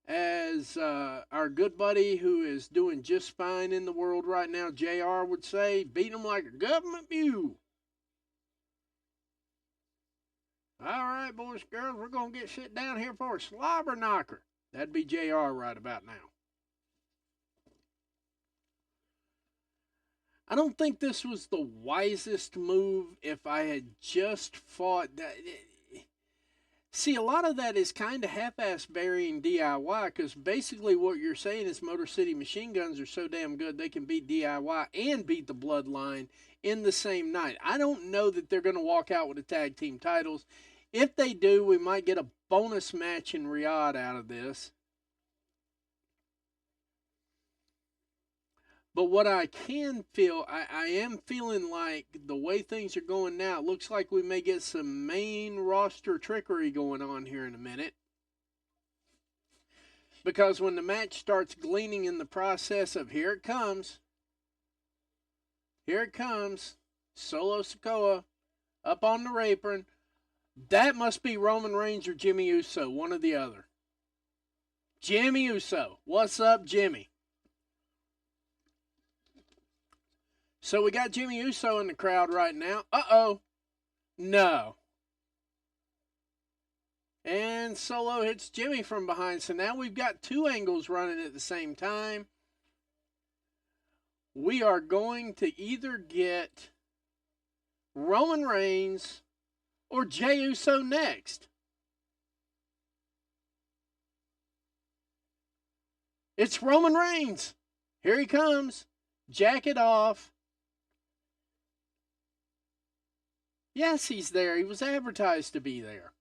As our good buddy who is doing just fine in the world right now, JR, would say, beating him like a government mule. All right, boys and girls, we're going to get sit down here for a slobber knocker. That'd be JR right about now. I don't think this was the wisest move if I had just fought that. See, a lot of that is kind of half-ass burying DIY, because basically what you're saying is Motor City Machine Guns are so damn good they can beat DIY and beat the Bloodline in the same night. I don't know that they're going to walk out with the tag team titles. If they do, we might get a bonus match in Riyadh out of this. But what I can feel, I am feeling like the way things are going now, it looks like we may get some main roster trickery going on here in a minute. Because when the match starts gleaning in the process of here it comes, Solo Sikoa up on the apron, that must be Roman Reigns or Jimmy Uso, one or the other. Jimmy Uso, what's up, Jimmy? So we got Jimmy Uso in the crowd right now. Uh-oh. No. And Solo hits Jimmy from behind. So now we've got two angles running at the same time. We are going to either get Roman Reigns or Jey Uso next. It's Roman Reigns. Here he comes. Jacket off. Yes, he's there. He was advertised to be there.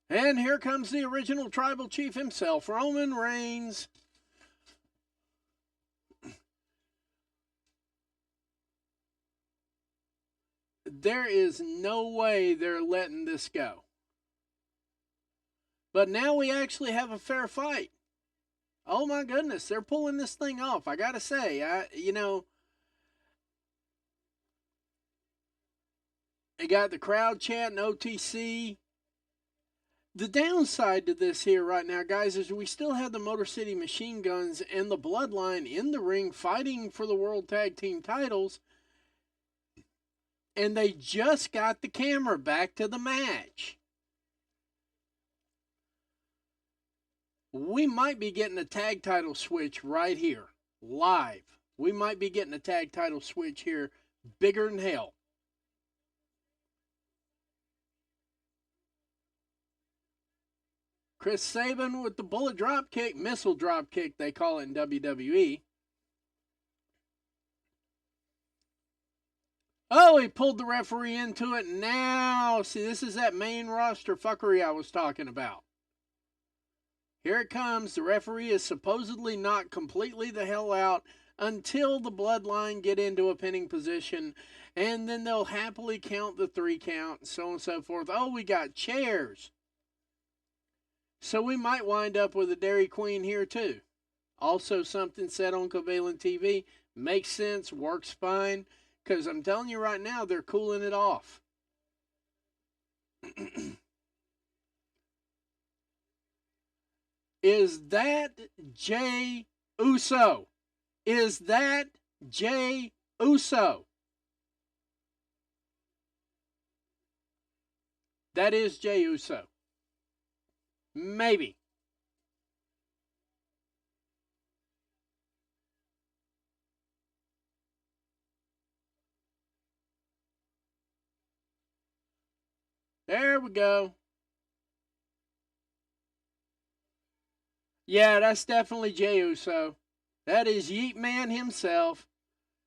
And here comes the original tribal chief himself, Roman Reigns. There is no way they're letting this go. But now we actually have a fair fight. Oh my goodness, they're pulling this thing off. I gotta say, they got the crowd chanting OTC. The downside to this here right now, guys, is we still have the Motor City Machine Guns and the Bloodline in the ring fighting for the World Tag Team titles. And they just got the camera back to the match. We might be getting a tag title switch right here, live. We might be getting a tag title switch here, bigger than hell. Chris Sabin with the bullet drop kick, missile drop kick, they call it in WWE. Oh, he pulled the referee into it. Now, see, this is that main roster fuckery I was talking about. Here it comes. The referee is supposedly knocked completely the hell out until the Bloodline get into a pinning position, and then they'll happily count the 3 count, and so on and so forth. Oh, we got chairs. So we might wind up with a Dairy Queen here too. Also something said on Covalent TV. Makes sense, works fine. Because I'm telling you right now, they're cooling it off. Is that Jey Uso? Is that Jey Uso? That is Jey Uso. Maybe. There we go. Yeah, that's definitely Jey Uso. That is Yeet Man himself.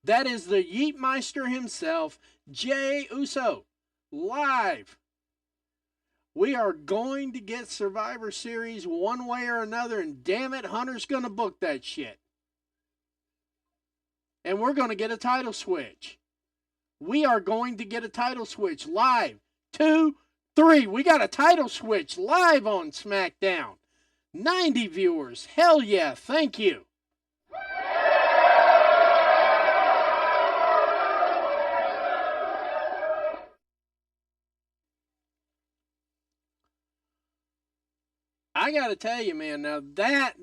That is the Yeet Meister himself, Jey Uso, live. We are going to get Survivor Series one way or another, and damn it, Hunter's going to book that shit. And we're going to get a title switch. We are going to get a title switch live. 2, 3. We got a title switch live on SmackDown. 90 viewers. Hell yeah. Thank you. I got to tell you, man, now that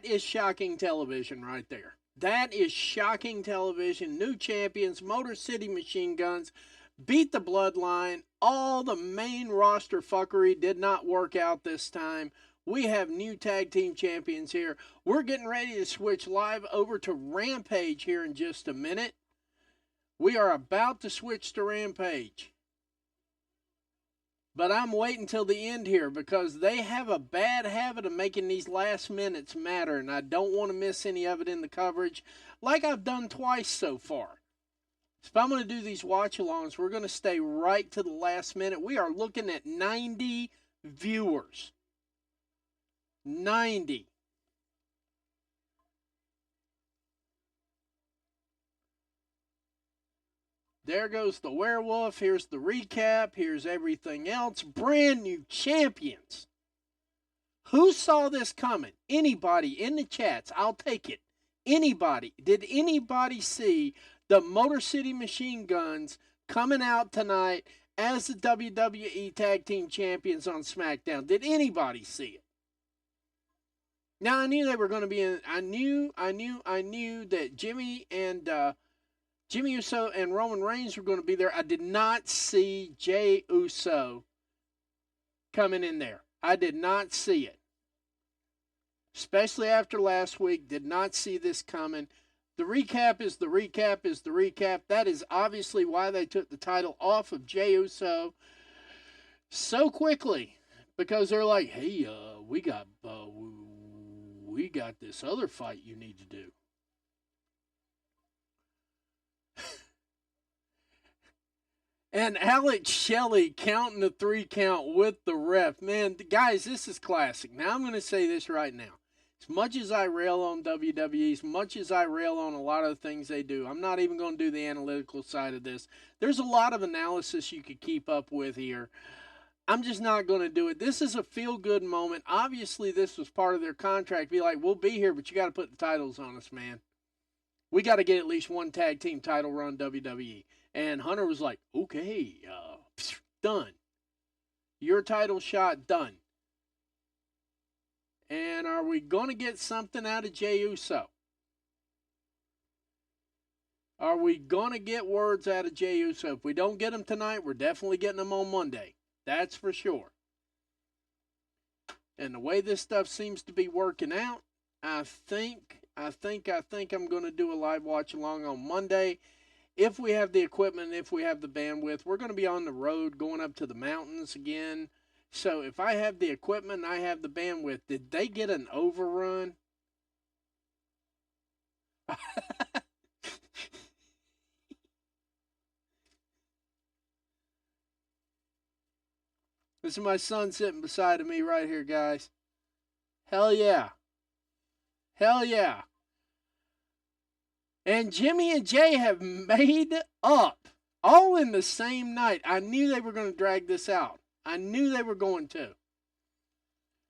is shocking television right there. That is shocking television. New champions, Motor City Machine Guns, beat the Bloodline. All the main roster fuckery did not work out this time. We have new tag team champions here. We're getting ready to switch live over to Rampage here in just a minute. We are about to switch to Rampage. But I'm waiting till the end here because they have a bad habit of making these last minutes matter, and I don't want to miss any of it in the coverage like I've done twice so far. If I'm going to do these watch-alongs, we're going to stay right to the last minute. We are looking at 90 viewers. 90. There goes the werewolf. Here's the recap. Here's everything else. Brand new champions. Who saw this coming? Anybody in the chats? I'll take it. Anybody? Did anybody see the Motor City Machine Guns coming out tonight as the WWE Tag Team Champions on SmackDown? Did anybody see it? Now, I knew they were going to be in. I knew that Jimmy Uso and Roman Reigns were going to be there. I did not see Jey Uso coming in there. I did not see it. Especially after last week, did not see this coming. The recap is the recap is the recap. That is obviously why they took the title off of Jey Uso so quickly. Because they're like, hey, we got this other fight you need to do. And Alex Shelley counting the 3 count with the ref. Man, guys, this is classic. Now, I'm going to say this right now. As much as I rail on WWE, as much as I rail on a lot of the things they do, I'm not even going to do the analytical side of this. There's a lot of analysis you could keep up with here. I'm just not going to do it. This is a feel-good moment. Obviously, this was part of their contract. Be like, we'll be here, but you got to put the titles on us, man. We got to get at least one tag team title run WWE. And Hunter was like, okay, done. Your title shot, done. And are we going to get something out of Jey Uso? Are we going to get words out of Jey Uso? If we don't get them tonight, we're definitely getting them on Monday. That's for sure. And the way this stuff seems to be working out, I think I'm going to do a live watch along on Monday. If we have the equipment, if we have the bandwidth, we're going to be on the road going up to the mountains again. So if I have the equipment and I have the bandwidth, did they get an overrun? This is my son sitting beside of me right here, guys. Hell yeah. Hell yeah. And Jimmy and Jay have made up all in the same night. I knew they were going to drag this out. I knew they were going to.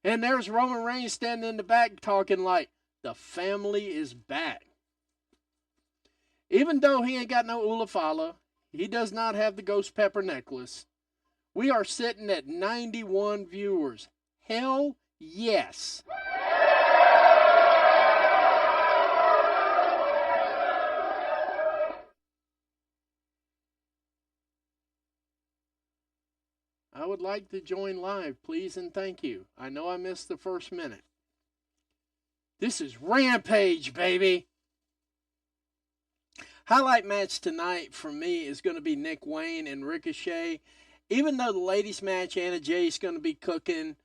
And there's Roman Reigns standing in the back talking like, the family is back. Even though he ain't got no Ulafala, he does not have the ghost pepper necklace. We are sitting at 91 viewers. Hell yes. would like to join live, please and thank you. I know I missed the first minute. This is Rampage, baby. Highlight match tonight for me is going to be Nick Wayne and Ricochet. Even though the ladies match, Anna Jay's going to be cooking.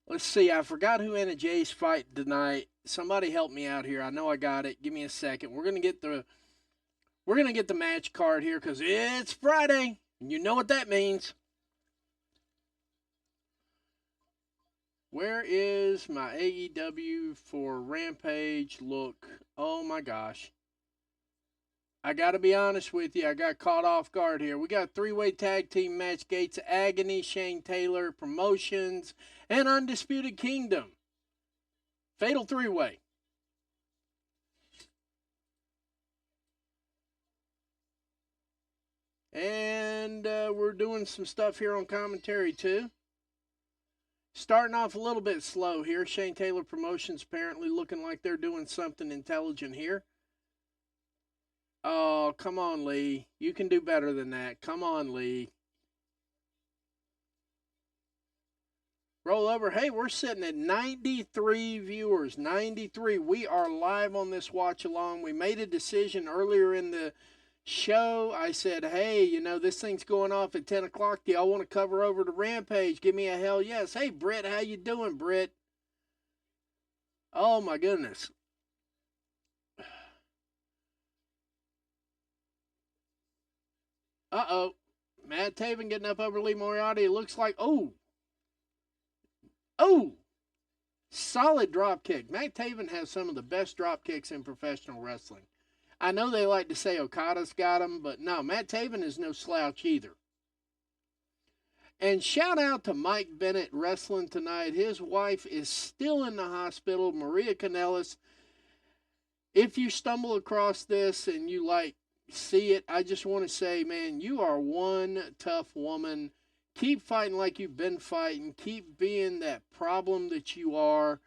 Let's see, I forgot who Anna Jay's fight tonight. Somebody help me out here. I know I got it. Give me a second. We're going to get the match card here because it's Friday. And you know what that means. Where is my AEW for Rampage look? Oh my gosh. I got to be honest with you. I got caught off guard here. We got a three-way tag team match. Gates of Agony, Shane Taylor Promotions, and Undisputed Kingdom. Fatal three-way. And we're doing some stuff here on commentary too. Starting off a little bit slow here. Shane Taylor Promotions apparently looking like they're doing something intelligent here. Oh, come on, Lee. You can do better than that. Come on, Lee. Roll over. Hey, we're sitting at 93 viewers. 93. We are live on this watch along. We made a decision earlier in the show. I said, hey, you know, this thing's going off at 10 o'clock. Do y'all want to cover over to Rampage? Give me a hell yes. Hey, Britt, how you doing, Britt? Oh, my goodness. Uh-oh. Matt Taven getting up over Lee Moriarty. It looks like, oh, solid drop kick. Matt Taven has some of the best drop kicks in professional wrestling. I know they like to say Okada's got him, but no, Matt Taven is no slouch either. And shout out to Mike Bennett wrestling tonight. His wife is still in the hospital, Maria Kanellis. If you stumble across this and you see it, I just want to say, man, you are one tough woman. Keep fighting like you've been fighting. Keep being that problem that you are.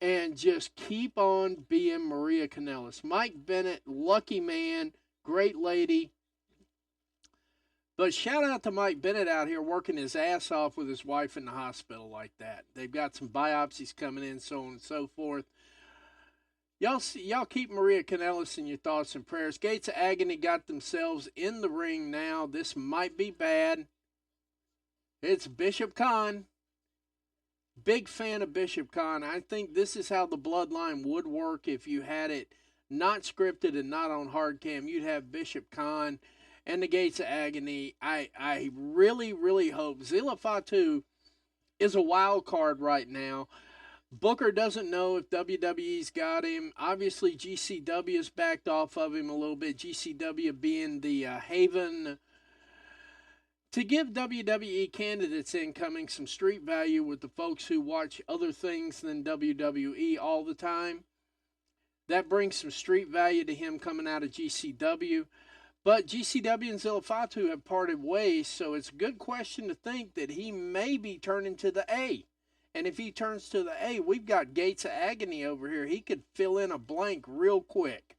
And just keep on being Maria Kanellis. Mike Bennett, lucky man, great lady. But shout out to Mike Bennett out here working his ass off with his wife in the hospital like that. They've got some biopsies coming in, so on and so forth. Y'all keep Maria Kanellis in your thoughts and prayers. Gates of Agony got themselves in the ring now. This might be bad. It's Bishop Khan. Big fan of Bishop Khan. I think this is how the bloodline would work if you had it not scripted and not on hard cam. You'd have Bishop Khan and the Gates of Agony. I really, really hope. Zilla Fatu is a wild card right now. Booker doesn't know if WWE's got him. Obviously, GCW has backed off of him a little bit. GCW being the haven to give WWE candidates incoming some street value with the folks who watch other things than WWE all the time. That brings some street value to him coming out of GCW. But GCW and Zilla Fatu have parted ways, so it's a good question to think that he may be turning to the A. And if he turns to the A, we've got Gates of Agony over here. He could fill in a blank real quick.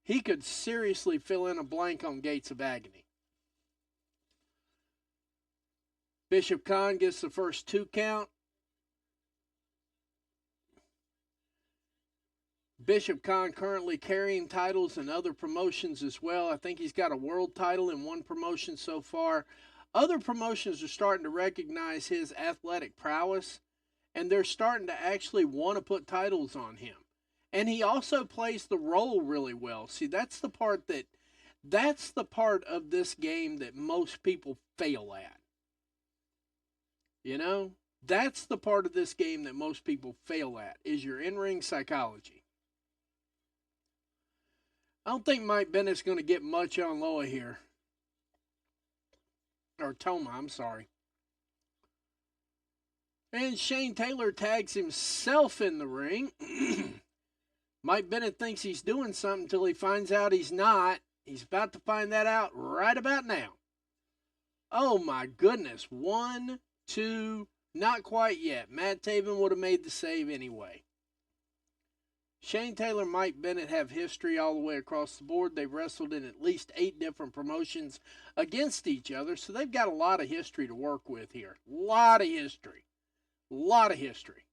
He could seriously fill in a blank on Gates of Agony. Bishop Khan gets the first 2 count. Bishop Khan currently carrying titles in other promotions as well. I think he's got a world title in one promotion so far. Other promotions are starting to recognize his athletic prowess, and they're starting to actually want to put titles on him. And he also plays the role really well. See, that's the part of this game that most people fail at. You know, that's the part of this game that most people fail at, is your in-ring psychology. I don't think Mike Bennett's going to get much on Loa here. Or Toma, I'm sorry. And Shane Taylor tags himself in the ring. Mike Bennett thinks he's doing something until he finds out he's not. He's about to find that out right about now. Oh my goodness. 1, 2, not quite yet. Matt Taven would have made the save anyway. Shane Taylor, Mike Bennett have history all the way across the board. They've wrestled in at least 8 different promotions against each other, so they've got a lot of history to work with here. Lot of history. Lot of history.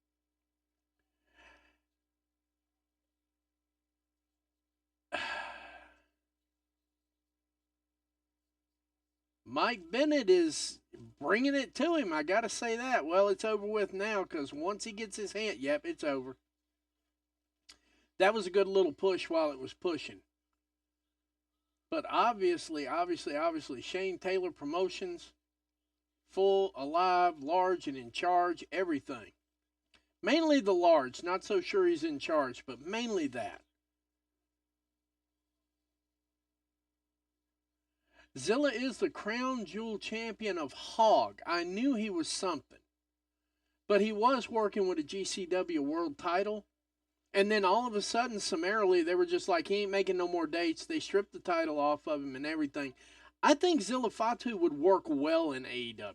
Mike Bennett is bringing it to him. I got to say that. Well, it's over with now because once he gets his hand, yep, it's over. That was a good little push while it was pushing. But obviously, Shane Taylor Promotions, full, alive, large, and in charge, everything. Mainly the large. Not so sure he's in charge, but mainly that. Zilla is the crown jewel champion of Hog. I knew he was something. But he was working with a GCW world title. And then all of a sudden, summarily, they were just like, he ain't making no more dates. They stripped the title off of him and everything. I think Zilla Fatu would work well in AEW.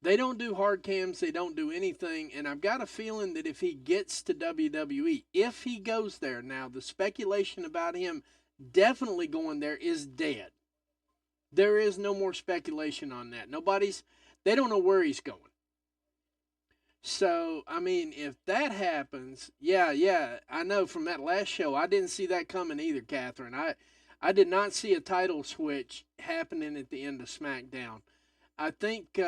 They don't do hard cams. They don't do anything. And I've got a feeling that if he gets to WWE, if he goes there now, the speculation about him definitely going there is dead. There is no more speculation on that. They don't know where he's going. So, I mean, if that happens, yeah, I know from that last show, I didn't see that coming either, Catherine. I did not see a title switch happening at the end of SmackDown. I think,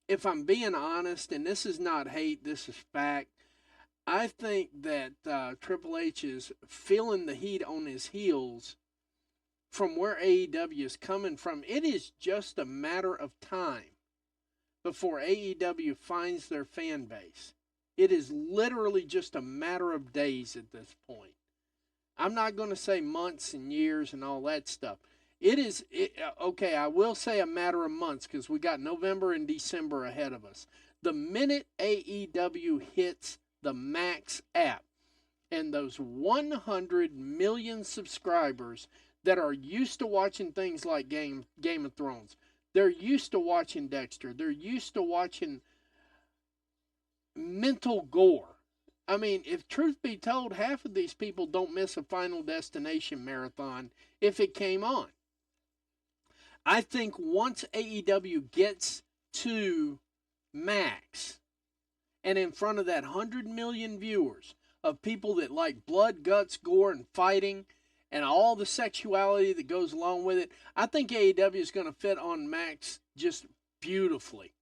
if I'm being honest, and this is not hate, this is fact, I think that Triple H is feeling the heat on his heels from where AEW is coming from. It is just a matter of time before AEW finds their fan base. It is literally just a matter of days at this point. I'm not going to say months and years and all that stuff. Okay, I will say a matter of months because we got November and December ahead of us. The minute AEW hits the Max app and those 100 million subscribers that are used to watching things like Game of Thrones, they're used to watching Dexter, they're used to watching mental gore. I mean, if truth be told, half of these people don't miss a Final Destination marathon if it came on. I think once AEW gets to Max, and in front of that 100 million viewers of people that like blood, guts, gore, and fighting, and all the sexuality that goes along with it, I think AEW is going to fit on Max just beautifully.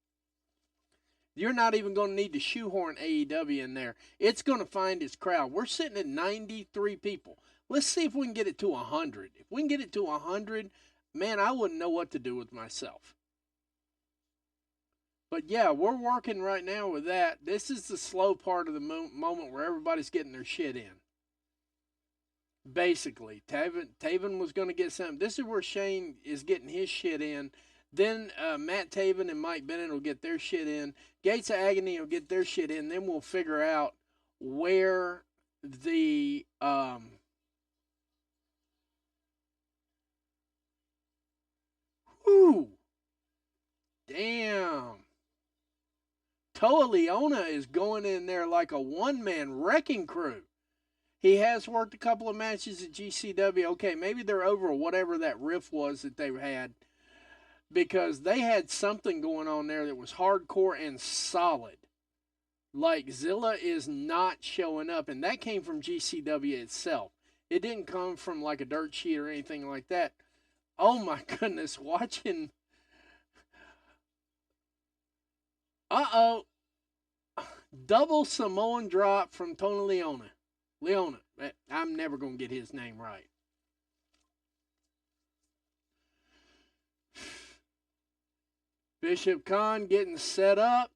You're not even going to need to shoehorn AEW in there. It's going to find its crowd. We're sitting at 93 people. Let's see if we can get it to 100. If we can get it to 100, man, I wouldn't know what to do with myself. But yeah, we're working right now with that. This is the slow part of the moment where everybody's getting their shit in. Basically, Taven was going to get something. This is where Shane is getting his shit in. Then Matt Taven and Mike Bennett will get their shit in. Gates of Agony will get their shit in. Then we'll figure out where the damn. Toa Leona is going in there like a one-man wrecking crew. He has worked a couple of matches at GCW. Okay, maybe they're over whatever that riff was that they had, because they had something going on there that was hardcore and solid. Like, Zilla is not showing up, and that came from GCW itself. It didn't come from like a dirt sheet or anything like that. Oh my goodness, watching... Double Samoan drop from Tony Leona. I'm never going to get his name right. Bishop Khan getting set up.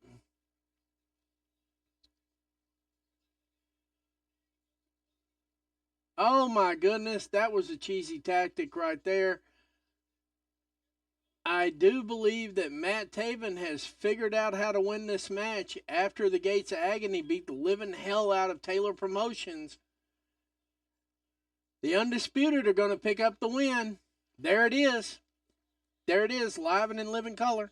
Oh my goodness, that was a cheesy tactic right there. I do believe that Matt Taven has figured out how to win this match after the Gates of Agony beat the living hell out of Taylor Promotions. The Undisputed are going to pick up the win. There it is. There it is, live and in living color.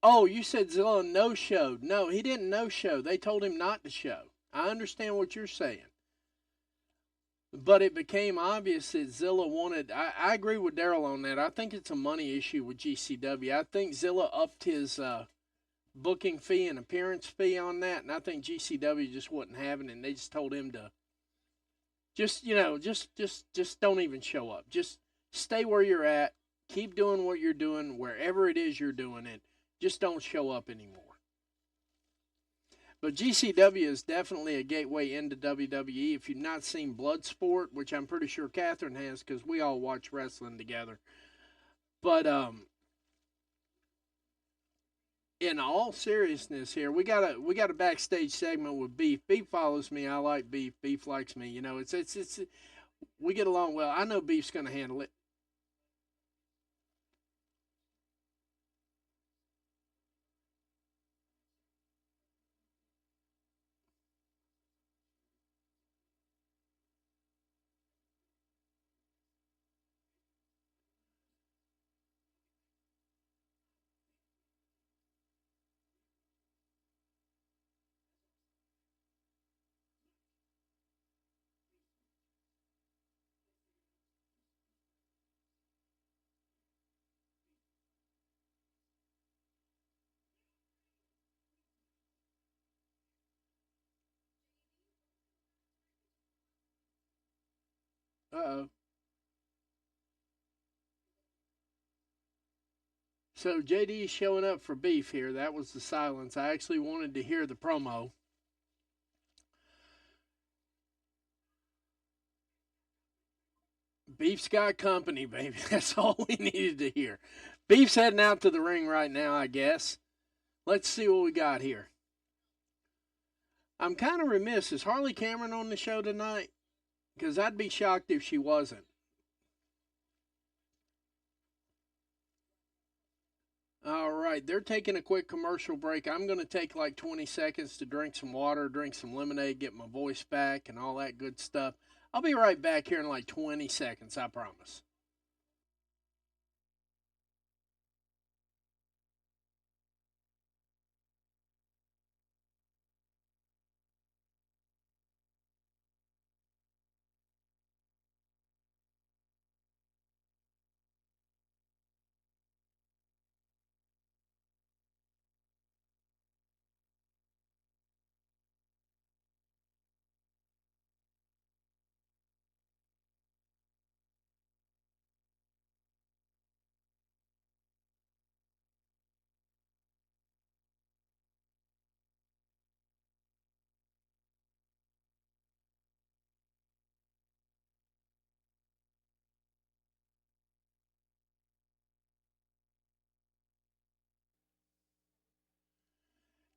Oh, you said Zilla no-showed. No, he didn't no-show. They told him not to show. I understand what you're saying. But it became obvious that Zilla wanted. I agree with Daryl on that. I think it's a money issue with GCW. I think Zilla upped his booking fee and appearance fee on that, and I think GCW just wasn't having it. And they just told him to just don't even show up. Just stay where you're at. Keep doing what you're doing wherever it is you're doing it. Just don't show up anymore. But GCW is definitely a gateway into WWE. If you've not seen Bloodsport, which I'm pretty sure Catherine has because we all watch wrestling together. But in all seriousness here, we got a backstage segment with Beef. Beef follows me. I like Beef. Beef likes me. You know, it's we get along well. I know Beef's going to handle it. Uh-oh. So JD showing up for Beef here. That was the silence. I actually wanted to hear the promo. Beef's got company, baby. That's all we needed to hear. Beef's heading out to the ring right now, I guess. Let's see what we got here. I'm kind of remiss. Is Harley Cameron on the show tonight? Because I'd be shocked if she wasn't. All right, they're taking a quick commercial break. I'm going to take like 20 seconds to drink some water, drink some lemonade, get my voice back, and all that good stuff. I'll be right back here in like 20 seconds, I promise.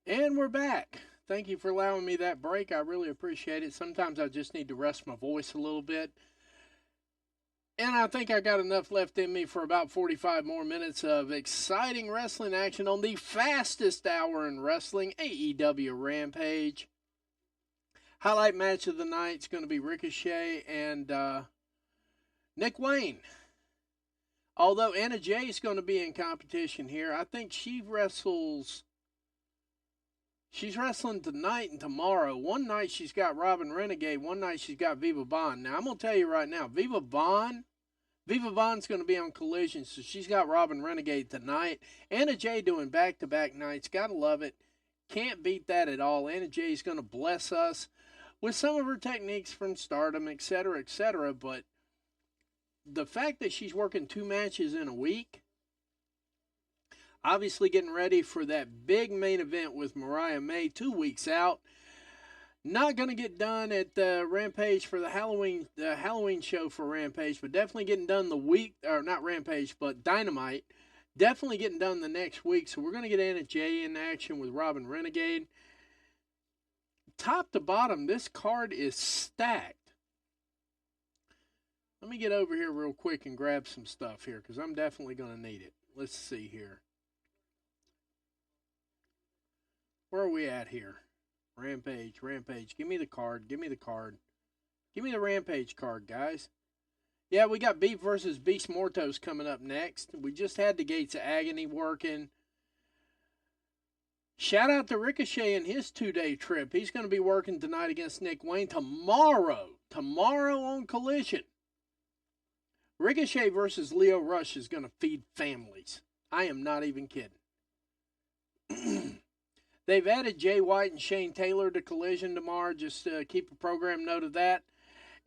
And we're back. Thank you for allowing me that break. I really appreciate it. Sometimes I just need to rest my voice a little bit. And I think I got enough left in me for about 45 more minutes of exciting wrestling action on the fastest hour in wrestling, AEW Rampage. Highlight match of the night is going to be Ricochet and Nick Wayne. Although Anna Jay is going to be in competition here, I think she wrestles. She's wrestling tonight and tomorrow. One night she's got Robin Renegade. One night she's got Viva Bond. Now I'm gonna tell you right now, Viva Bond's gonna be on Collision, so she's got Robin Renegade tonight. Anna Jay doing back-to-back nights. Gotta love it. Can't beat that at all. Anna Jay's gonna bless us with some of her techniques from Stardom, etc., etc. But the fact that she's working 2 matches in a week, obviously getting ready for that big main event with Mariah May 2 weeks out. Not going to get done at Rampage for the Halloween show for Rampage, but definitely getting done the week, or not Rampage, but Dynamite. Definitely getting done the next week. So we're going to get Anna Jay in action with Robin Renegade. Top to bottom, this card is stacked. Let me get over here real quick and grab some stuff here because I'm definitely going to need it. Let's see here. Where are we at here? Rampage. Give me the card. Give me the Rampage card, guys. Yeah, we got Beef versus Beast Mortos coming up next. We just had the Gates of Agony working. Shout out to Ricochet and his 2-day trip. He's going to be working tonight against Nick Wayne. Tomorrow on Collision, Ricochet versus Leo Rush is going to feed families. I am not even kidding. They've added Jay White and Shane Taylor to Collision tomorrow. Just keep a program note of that.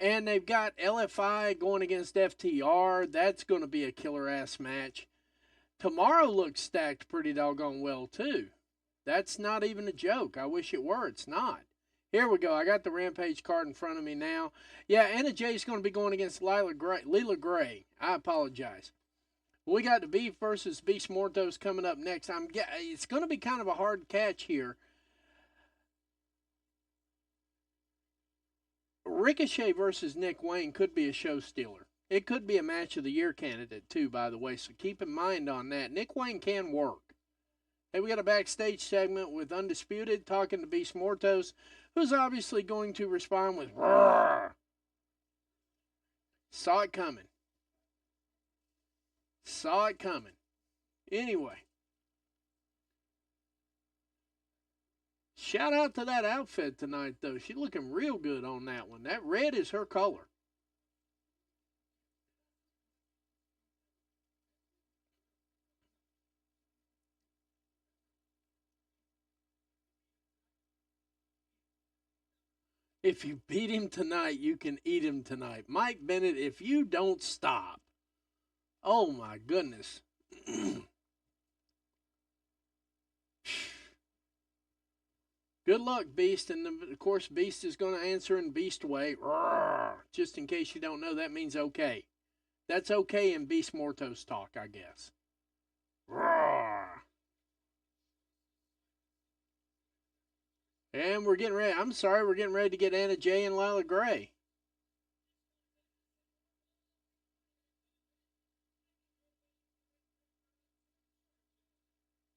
And they've got LFI going against FTR. That's going to be a killer-ass match. Tomorrow looks stacked pretty doggone well, too. That's not even a joke. I wish it were. It's not. Here we go. I got the Rampage card in front of me now. Yeah, Anna Jay's going to be going against Leela Gray. I apologize. We got the Beef versus Beast Mortos coming up next. It's going to be kind of a hard catch here. Ricochet versus Nick Wayne could be a show stealer. It could be a match of the year candidate too, by the way, so keep in mind on that. Nick Wayne can work. Hey, we got a backstage segment with Undisputed talking to Beast Mortos, who's obviously going to respond with roar. Saw it coming. Saw it coming. Anyway. Shout out to that outfit tonight, though. She's looking real good on that one. That red is her color. If you beat him tonight, you can eat him tonight. Mike Bennett, if you don't stop. Oh, my goodness. Good luck, Beast. And, of course, Beast is going to answer in Beast way. Roar. Just in case you don't know, that means okay. That's okay in Beast Mortos talk, I guess. Roar. And we're getting ready. We're getting ready to get Anna Jay and Lila Gray.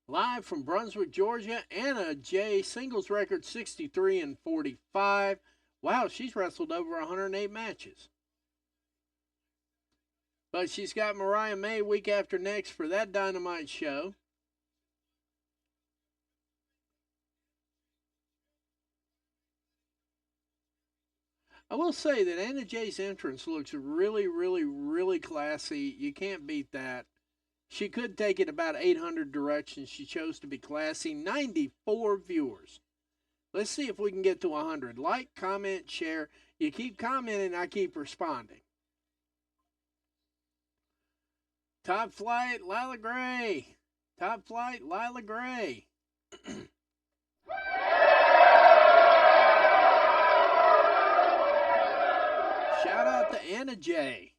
Live from Brunswick, Georgia, Anna Jay, singles record 63-45. Wow, she's wrestled over 108 matches. But she's got Mariah May week after next for that Dynamite show. I will say that Anna Jay's entrance looks really, really, really classy. You can't beat that. She could take it about 800 directions. She chose to be classy. 94 viewers. Let's see if we can get to 100. Like, comment, share. You keep commenting, I keep responding. Top Flight, Lila Gray. Top Flight, Lila Gray. Shout out to Anna Jay.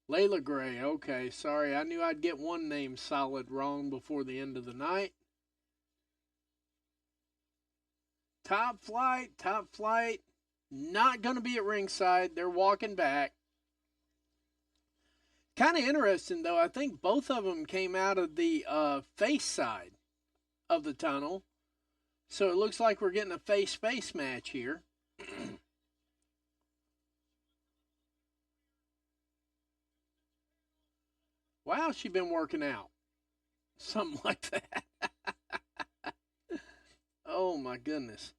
Layla Gray, okay, sorry. I knew I'd get one name solid wrong before the end of the night. Top Flight, not going to be at ringside. They're walking back. Kind of interesting, though. I think both of them came out of the face side of the tunnel. So it looks like we're getting a face-face match here. Wow, she's been working out. Something like that. Oh, my goodness.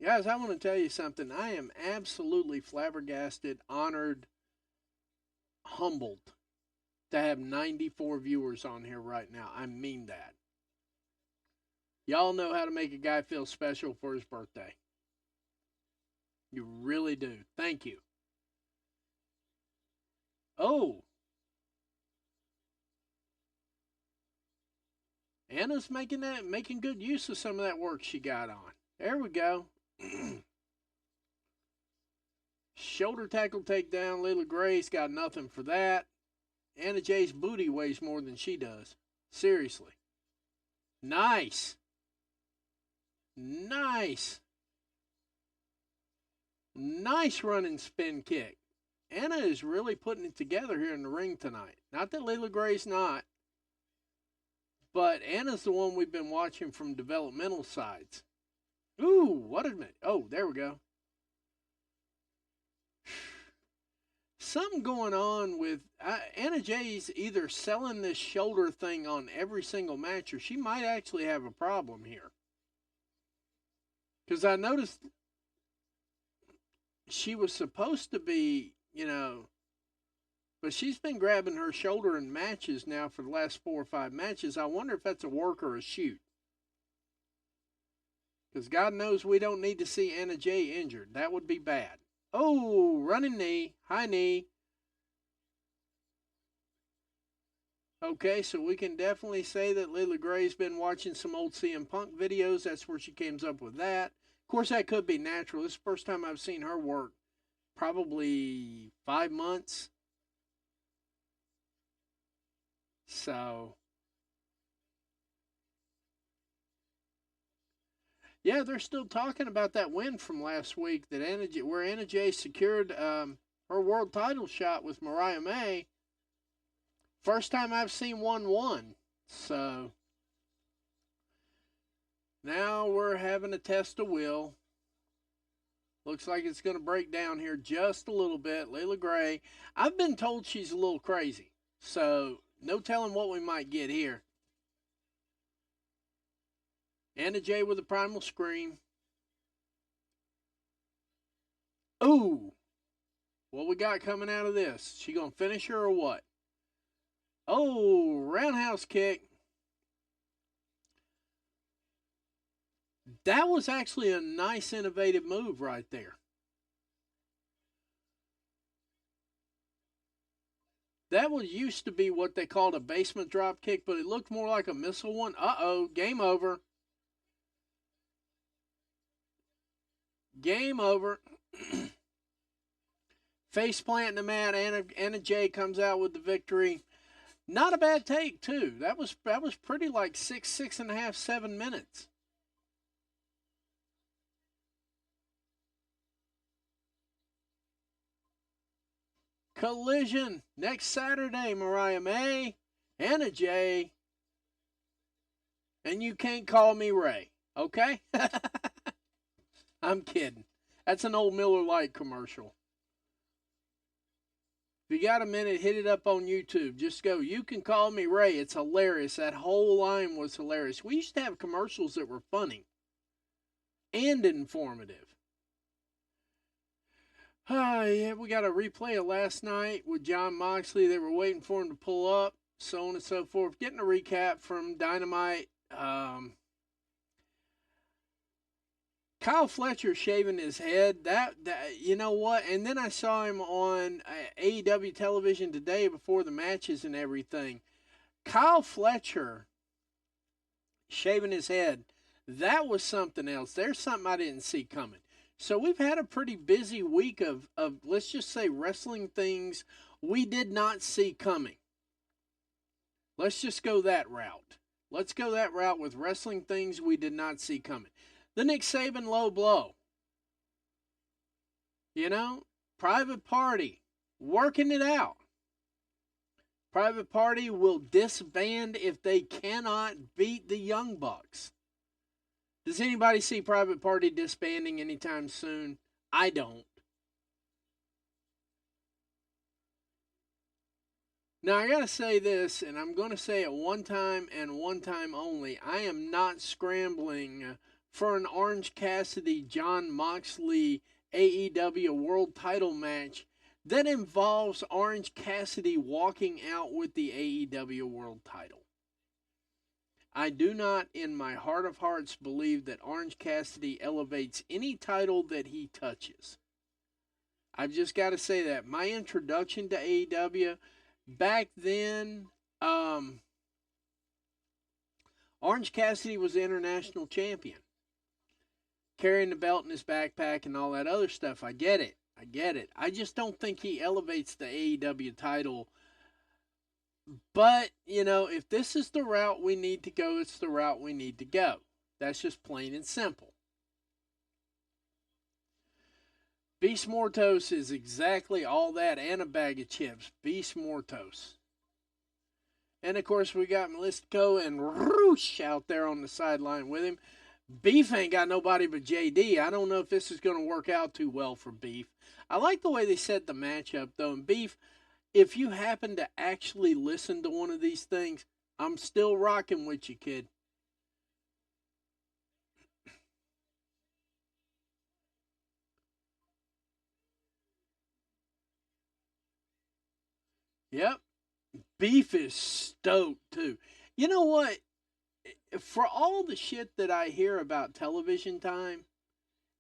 Guys, I want to tell you something. I am absolutely flabbergasted, honored, humbled to have 94 viewers on here right now. I mean that. Y'all know how to make a guy feel special for his birthday. You really do. Thank you. Oh. Anna's making good use of some of that work she got on. There we go. Shoulder tackle takedown. Lila Gray's got nothing for that. Anna Jay's booty weighs more than she does. Seriously. Nice. Nice running spin kick. Anna is really putting it together here in the ring tonight. Not that Lila Gray's not. But Anna's the one we've been watching from developmental sides. Ooh, what a minute. Oh, there we go. Something going on with Anna Jay's either selling this shoulder thing on every single match, or she might actually have a problem here. Because I noticed she was supposed to be, but she's been grabbing her shoulder in matches now for the last 4 or 5 matches. I wonder if that's a work or a shoot. Because God knows we don't need to see Anna Jay injured. That would be bad. Oh, running knee, high knee. Okay, so we can definitely say that Leila Gray's been watching some old CM Punk videos. That's where she comes up with that. Of course, that could be natural. This is the first time I've seen her work. Probably 5 months. So, yeah, they're still talking about that win from last week that where Anna Jay secured her world title shot with Mariah May. First time I've seen 1-1. So, now we're having a test of will. Looks like it's going to break down here just a little bit. Leila Gray, I've been told she's a little crazy. So, no telling what we might get here. Anna Jay with a primal scream. Ooh. What we got coming out of this? She going to finish her or what? Oh, roundhouse kick. That was actually a nice, innovative move right there. That was used to be what they called a basement drop kick, but it looked more like a missile one. Uh-oh, game over. Game over. Face plant in the mat. Anna Jay comes out with the victory. Not a bad take, too. That was pretty like 6.5, 7 minutes. Collision next Saturday, Mariah May, Anna Jay, and you can't call me Ray, okay? I'm kidding. That's an old Miller Lite commercial. If you got a minute, hit it up on YouTube. Just go, you can call me Ray. It's hilarious. That whole line was hilarious. We used to have commercials that were funny and informative. Yeah, we got a replay of last night with John Moxley. They were waiting for him to pull up, so on and so forth. Getting a recap from Dynamite. Kyle Fletcher shaving his head. That you know what? And then I saw him on AEW television today before the matches and everything. Kyle Fletcher shaving his head. That was something else. There's something I didn't see coming. So we've had a pretty busy week of let's just say wrestling things we did not see coming. Let's just go that route. Let's go that route with wrestling things we did not see coming. The Nick Saban low blow. Private Party, working it out. Private Party will disband if they cannot beat the Young Bucks. Does anybody see Private Party disbanding anytime soon? I don't. Now, I got to say this, and I'm going to say it one time and one time only. I am not scrambling for an Orange Cassidy, John Moxley AEW World Title match that involves Orange Cassidy walking out with the AEW World Title. I do not, in my heart of hearts, believe that Orange Cassidy elevates any title that he touches. I've just got to say that. My introduction to AEW, back then, Orange Cassidy was the international champion. Carrying the belt in his backpack and all that other stuff. I get it. I just don't think he elevates the AEW title. But, if this is the route we need to go, it's the route we need to go. That's just plain and simple. Beast Mortos is exactly all that and a bag of chips. Beast Mortos. And of course, we got Mystico and Roosh out there on the sideline with him. Beef ain't got nobody but JD. I don't know if this is going to work out too well for Beef. I like the way they set the matchup, though. And Beef, if you happen to actually listen to one of these things, I'm still rocking with you, kid. Yep. Beef is stoked, too. You know what? For all the shit that I hear about television time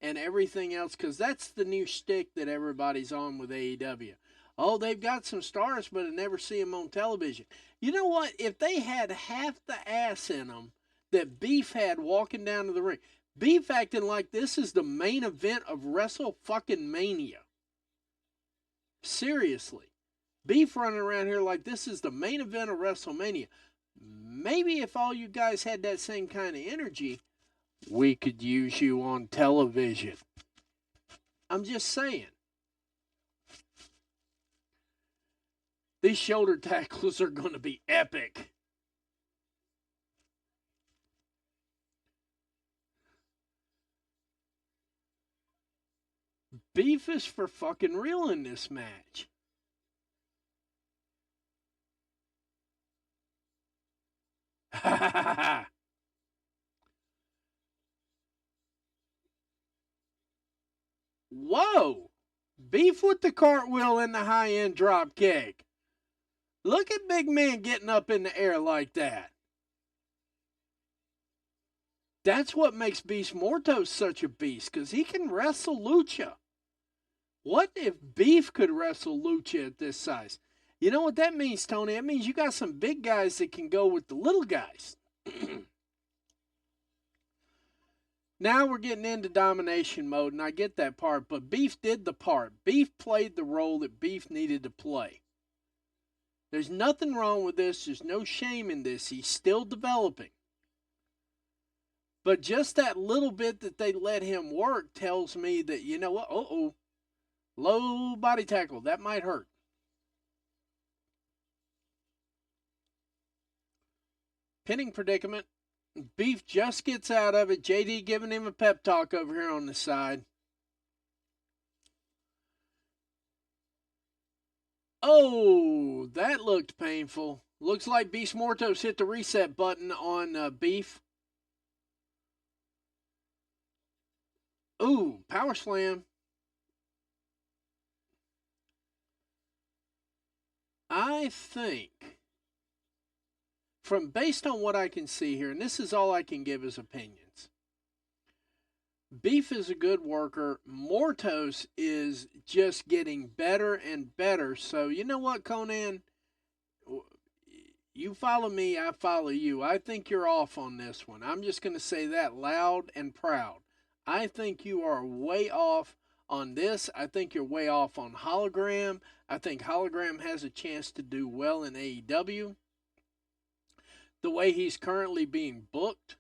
and everything else, because that's the new shtick that everybody's on with AEW. Oh, they've got some stars, but I never see them on television. You know what? If they had half the ass in them that Beef had walking down to the ring, Beef acting like this is the main event of Wrestle fucking Mania. Seriously. Beef running around here like this is the main event of WrestleMania. Maybe if all you guys had that same kind of energy, we could use you on television. I'm just saying. These shoulder tackles are going to be epic. Beef is for fucking real in this match. Whoa! Beef with the cartwheel and the high-end drop kick. Look at big man getting up in the air like that. That's what makes Beast Mortos such a beast, because he can wrestle Lucha. What if Beef could wrestle Lucha at this size? You know what that means, Tony? That means you got some big guys that can go with the little guys. Now we're getting into domination mode, and I get that part, but Beef did the part. Beef played the role that Beef needed to play. There's nothing wrong with this. There's no shame in this. He's still developing. But just that little bit that they let him work tells me that, you know what? Low body tackle. That might hurt. Pinning predicament. Beef just gets out of it. JD giving him a pep talk over here on the side. Oh, that looked painful. Looks like Beast Mortos hit the reset button on Beef. Ooh, power slam. I think, from based on what I can see here, and this is all I can give as opinions, Beef is a good worker. Mortos is just getting better and better. So, you know what, Conan? You follow me, I follow you. I think you're off on this one. I'm just going to say that loud and proud. I think you are way off on this. I think you're way off on Hologram. I think Hologram has a chance to do well in AEW. The way he's currently being booked.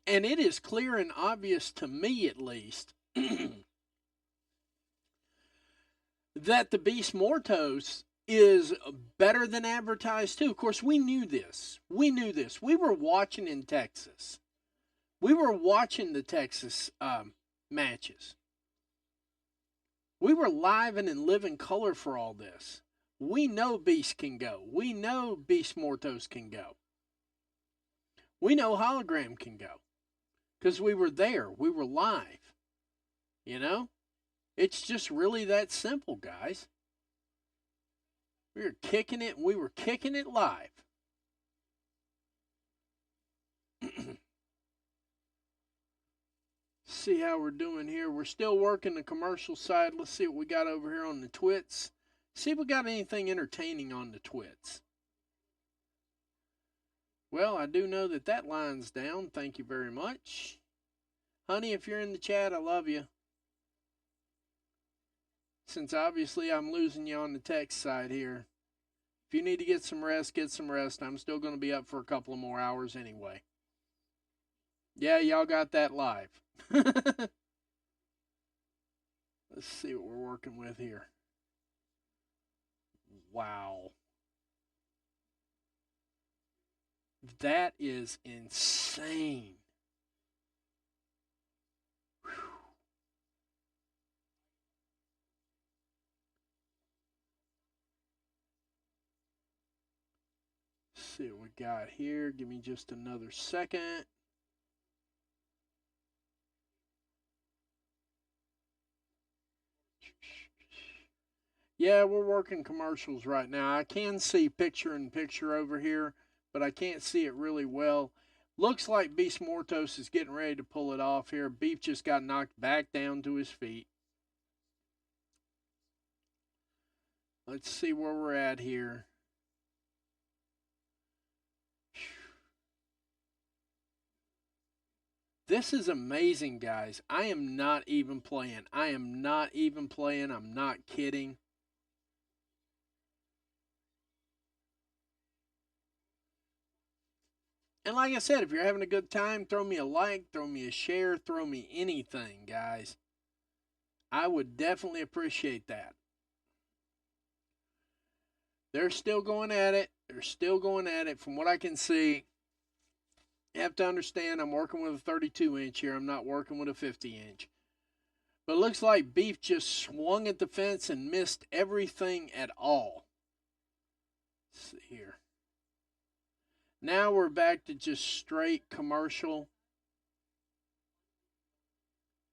And it is clear and obvious to me, at least, that the Beast Mortos is better than advertised, too. Of course, we knew this. We were watching in Texas. We were watching the Texas matches. We were live and in living color for all this. We know Beast can go. We know Beast Mortos can go. We know Hologram can go. Because we were there. We were live. You know? It's just really that simple, guys. We were kicking it. We were kicking it live. See how we're doing here. We're still working the commercial side. Let's see what we got over here on the twits. See if we got anything entertaining on the twits. Well, I do know that that line's down. Thank you very much. Honey, if you're in the chat, I love you. Since obviously I'm losing you on the text side here. If you need to get some rest, get some rest. I'm still going to be up for a couple of more hours anyway. Yeah, y'all got that live. Let's see what we're working with here. Wow. That is insane. Whew. Let's see what we got here. Give me just another second. Yeah, we're working commercials right now. I can see picture in picture over here, but I can't see it really well. Looks like Beast Mortos is getting ready to pull it off here. Beef just got knocked back down to his feet. Let's see where we're at here. This is amazing, guys. I am not even playing. I am not even playing. I'm not kidding. And like I said, if you're having a good time, throw me a like, throw me a share, throw me anything, guys. I would definitely appreciate that. They're still going at it. They're still going at it. From what I can see, you have to understand I'm working with a 32 inch here. I'm not working with a 50 inch. But it looks like Beef just swung at the fence and missed everything at all. Let's see here. Now we're back to just straight commercial.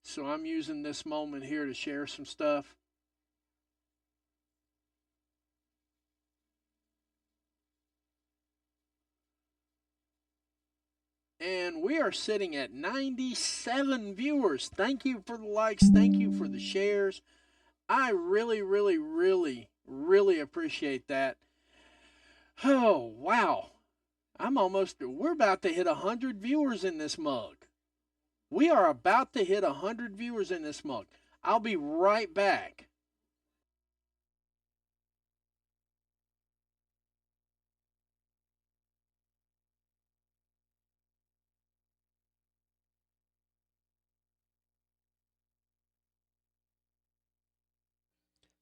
So I'm using this moment here to share some stuff. And we are sitting at 97 viewers. Thank you for the likes. Thank you for the shares. I really, really, really, really appreciate that. Oh, wow. We're about to hit 100 viewers in this mug. We are about to hit 100 viewers in this mug. I'll be right back.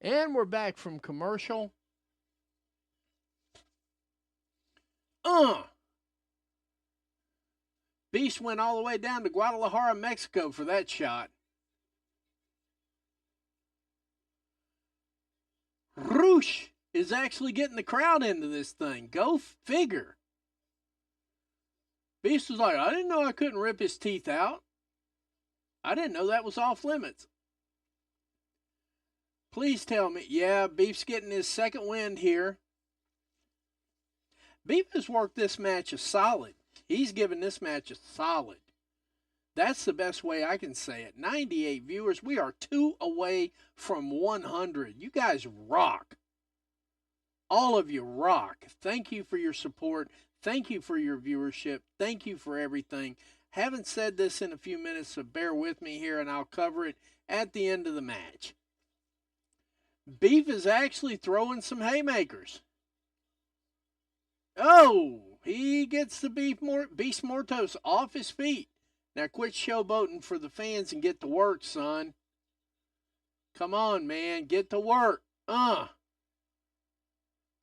And we're back from commercial. Beast went all the way down to Guadalajara, Mexico for that shot. Roosh is actually getting the crowd into this thing. Go figure. Beast was like, I didn't know I couldn't rip his teeth out. I didn't know that was off limits. Please tell me. Yeah, Beef's getting his second wind here. Beef has worked this match a solid. He's given this match a solid. That's the best way I can say it. 98 viewers. We are 2 away from 100. You guys rock. All of you rock. Thank you for your support. Thank you for your viewership. Thank you for everything. Haven't said this in a few minutes, so bear with me here and I'll cover it at the end of the match. Beef is actually throwing some haymakers. Oh, he gets the Beast Mortos off his feet. Now quit showboating for the fans and get to work, son. Come on, man. Get to work.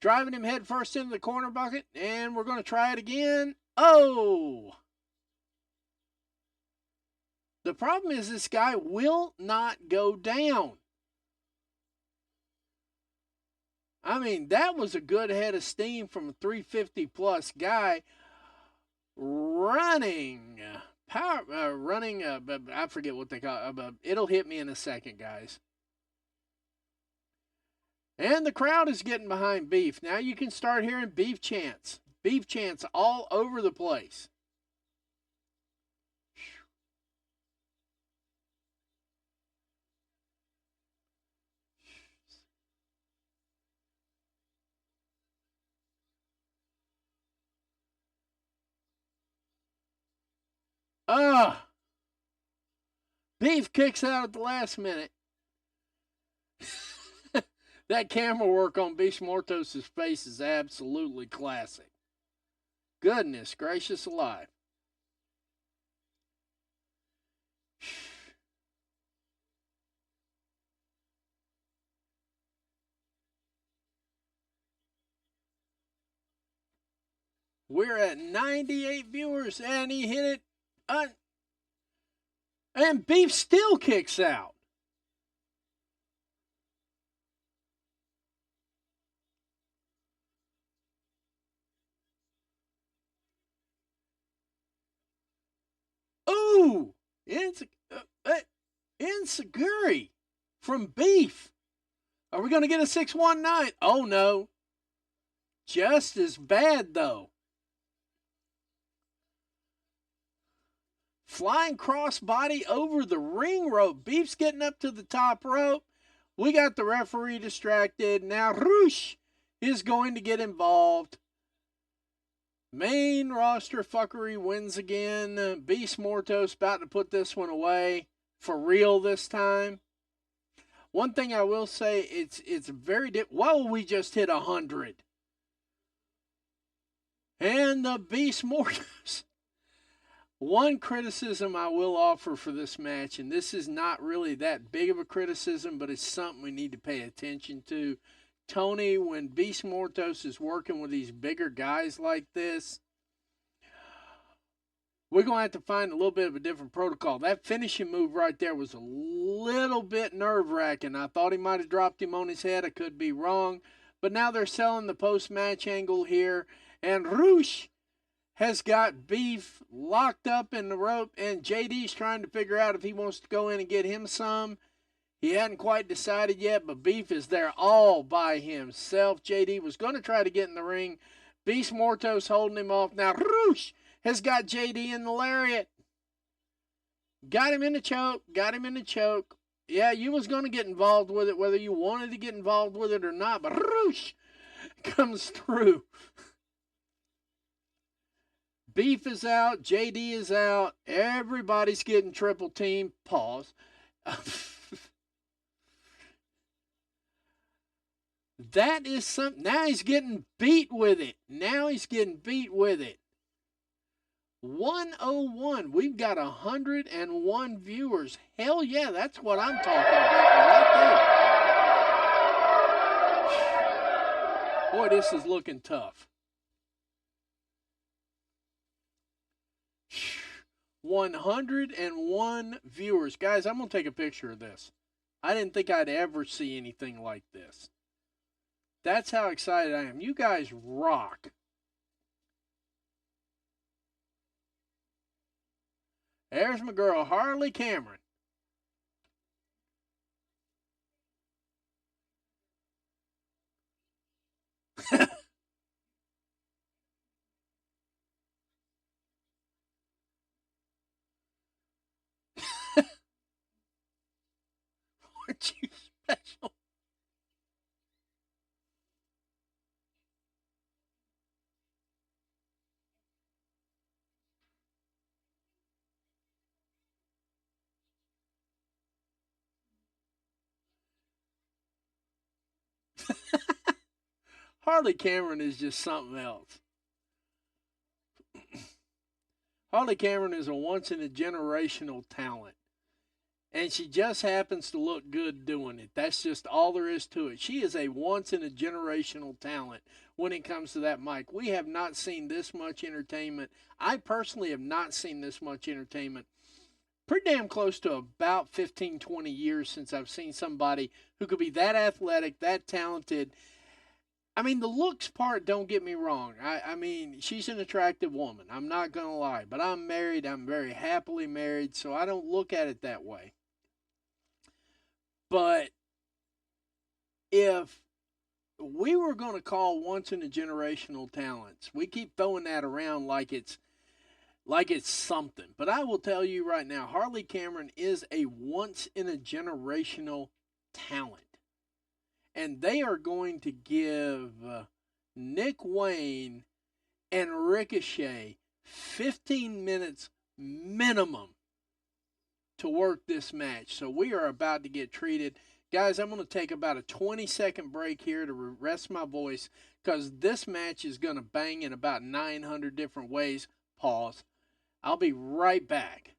Driving him head first into the corner bucket, and we're going to try it again. Oh! The problem is this guy will not go down. I mean, that was a good head of steam from a 350 plus guy running I forget what they call it. It'll hit me in a second, guys. And the crowd is getting behind Beef. Now you can start hearing Beef chants. Beef chants all over the place. Beef kicks out at the last minute. That camera work on Beast Mortos' face is absolutely classic. Goodness gracious alive. We're at 98 viewers, and he hit it. And Beef still kicks out. Ooh! Insecurity from Beef. Are we going to get a 619? Oh, no. Just as bad, though. Flying crossbody over the ring rope. Beef's getting up to the top rope. We got the referee distracted. Now Roosh is going to get involved. Main roster fuckery wins again. Beast Mortos about to put this one away. For real this time. One thing I will say, it's very Whoa, we just hit 100. And the Beast Mortos. One criticism I will offer for this match, and this is not really that big of a criticism, but it's something we need to pay attention to. Tony, when Beast Mortos is working with these bigger guys like this, we're going to have to find a little bit of a different protocol. That finishing move right there was a little bit nerve-wracking. I thought he might have dropped him on his head. I could be wrong. But now they're selling the post-match angle here, and Roosh has got Beef locked up in the rope, and JD's trying to figure out if he wants to go in and get him some. He hadn't quite decided yet, but Beef is there all by himself. JD was going to try to get in the ring. Beast Mortos holding him off. Now Roosh has got JD in the lariat. Got him in the choke. Yeah, you was going to get involved with it, whether you wanted to get involved with it or not, but Roosh comes through. Beef is out. JD is out. Everybody's getting triple team. Pause. That is something. Now he's getting beat with it. 101. We've got 101 viewers. Hell yeah, that's what I'm talking about right there. Boy, this is looking tough. 101 viewers. Guys, I'm going to take a picture of this. I didn't think I'd ever see anything like this. That's how excited I am. You guys rock. There's my girl, Harley Cameron. Aren't you special? Harley Cameron is just something else. Harley Cameron is a once-in-a-generational talent. And she just happens to look good doing it. That's just all there is to it. She is a once-in-a-generational talent when it comes to that mic. We have not seen this much entertainment. I personally have not seen this much entertainment. Pretty damn close to about 15, 20 years since I've seen somebody who could be that athletic, that talented. I mean, the looks part, don't get me wrong. I mean, she's an attractive woman. I'm not going to lie. But I'm married. I'm very happily married, so I don't look at it that way. But if we were going to call once-in-a-generational talents, we keep throwing that around like it's something. But I will tell you right now, Harley Cameron is a once-in-a-generational talent. And they are going to give Nick Wayne and Ricochet 15 minutes minimum to work this match. So we are about to get treated. Guys, I'm going to take about a 20-second break here to rest my voice because this match is going to bang in about 900 different ways. Pause. I'll be right back.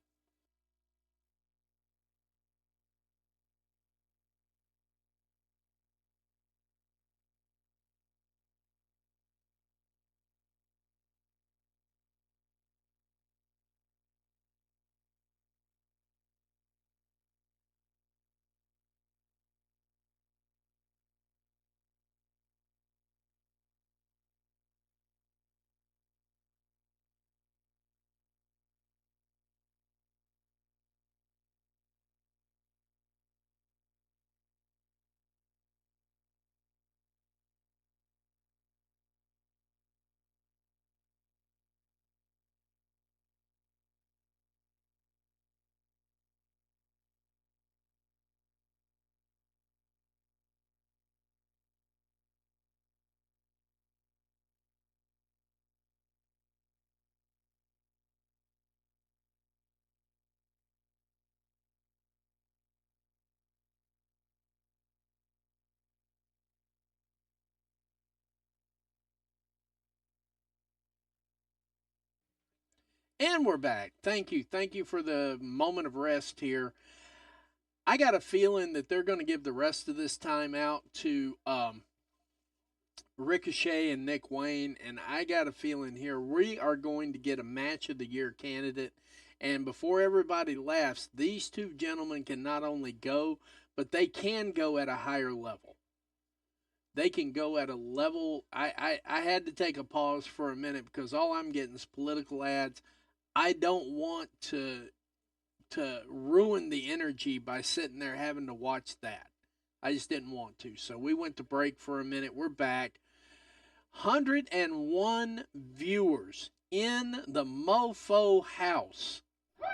And we're back. Thank you. Thank you for the moment of rest here. I got a feeling that they're going to give the rest of this time out to Ricochet and Nick Wayne. And I got a feeling here we are going to get a match of the year candidate. And before everybody laughs, these two gentlemen can not only go, but they can go at a higher level. They can go at a level. I had to take a pause for a minute because all I'm getting is political ads. I don't want to ruin the energy by sitting there having to watch that. I just didn't want to. So we went to break for a minute. We're back. 101 viewers in the Mofo house. You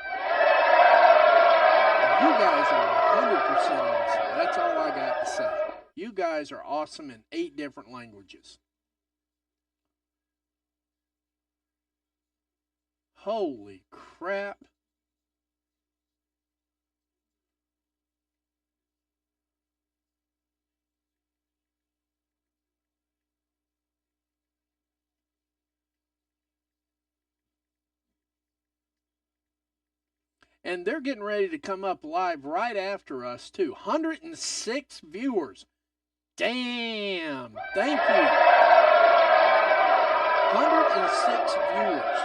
guys are 100% awesome. That's all I got to say. You guys are awesome in 8 different languages. Holy crap. And they're getting ready to come up live right after us, too. 106 viewers. Damn. Thank you. 106 viewers.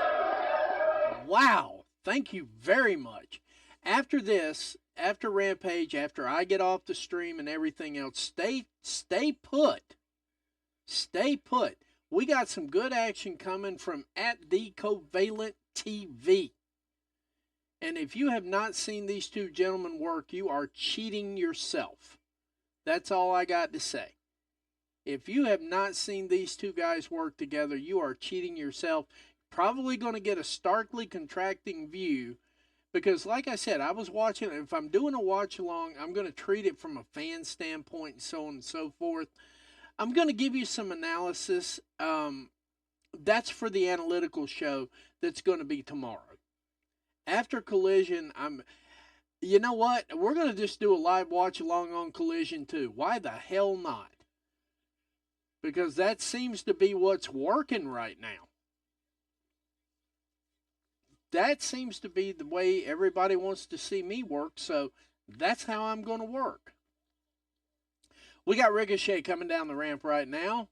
Wow. Thank you very much. After this, after Rampage, after I get off the stream and everything else, stay put. Stay put. We got some good action coming from at the Covalent TV. And if you have not seen these two gentlemen work, you are cheating yourself. That's all I got to say. If you have not seen these two guys work together, you are cheating yourself. Probably going to get a starkly contracting view because, like I said, I was watching. If I'm doing a watch along, I'm going to treat it from a fan standpoint and so on and so forth. I'm going to give you some analysis. That's for the analytical show that's going to be tomorrow. After Collision, you know what? We're going to just do a live watch along on Collision too. Why the hell not? Because that seems to be what's working right now. That seems to be the way everybody wants to see me work, so that's how I'm going to work. We got Ricochet coming down the ramp right now.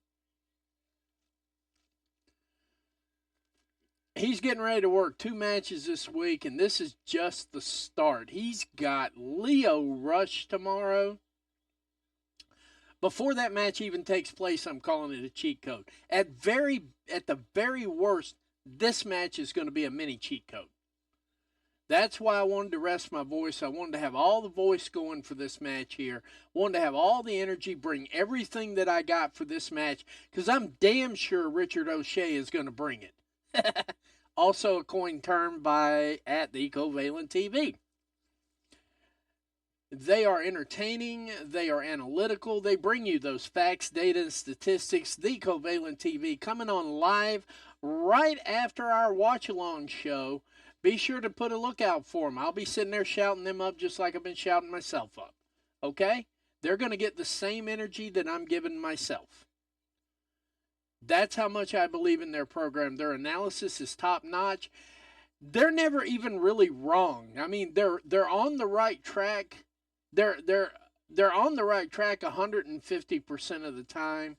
He's getting ready to work 2 matches this week, and this is just the start. He's got Leo Rush tomorrow. Before that match even takes place, I'm calling it a cheat code. At the very worst, this match is going to be a mini cheat code. That's why I wanted to rest my voice. I wanted to have all the voice going for this match here. Wanted to have all the energy, bring everything that I got for this match, because I'm damn sure Richard O'Shea is going to bring it. Also a coined term by at the Covalent TV. They are entertaining. They are analytical. They bring you those facts, data, and statistics. The Covalent TV coming on live right after our watch-along show. Be sure to put a lookout for them. I'll be sitting there shouting them up just like I've been shouting myself up. Okay? They're going to get the same energy that I'm giving myself. That's how much I believe in their program. Their analysis is top-notch. They're never even really wrong. I mean, they're on the right track. They're on the right track 150% of the time.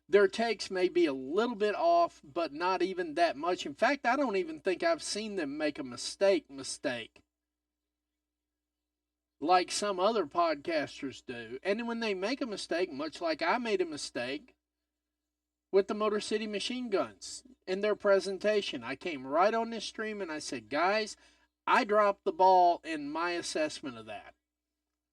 Their takes may be a little bit off, but not even that much. In fact, I don't even think I've seen them make a mistake like some other podcasters do. And when they make a mistake, much like I made a mistake with the Motor City Machine Guns in their presentation, I came right on this stream and I said, guys, I dropped the ball in my assessment of that.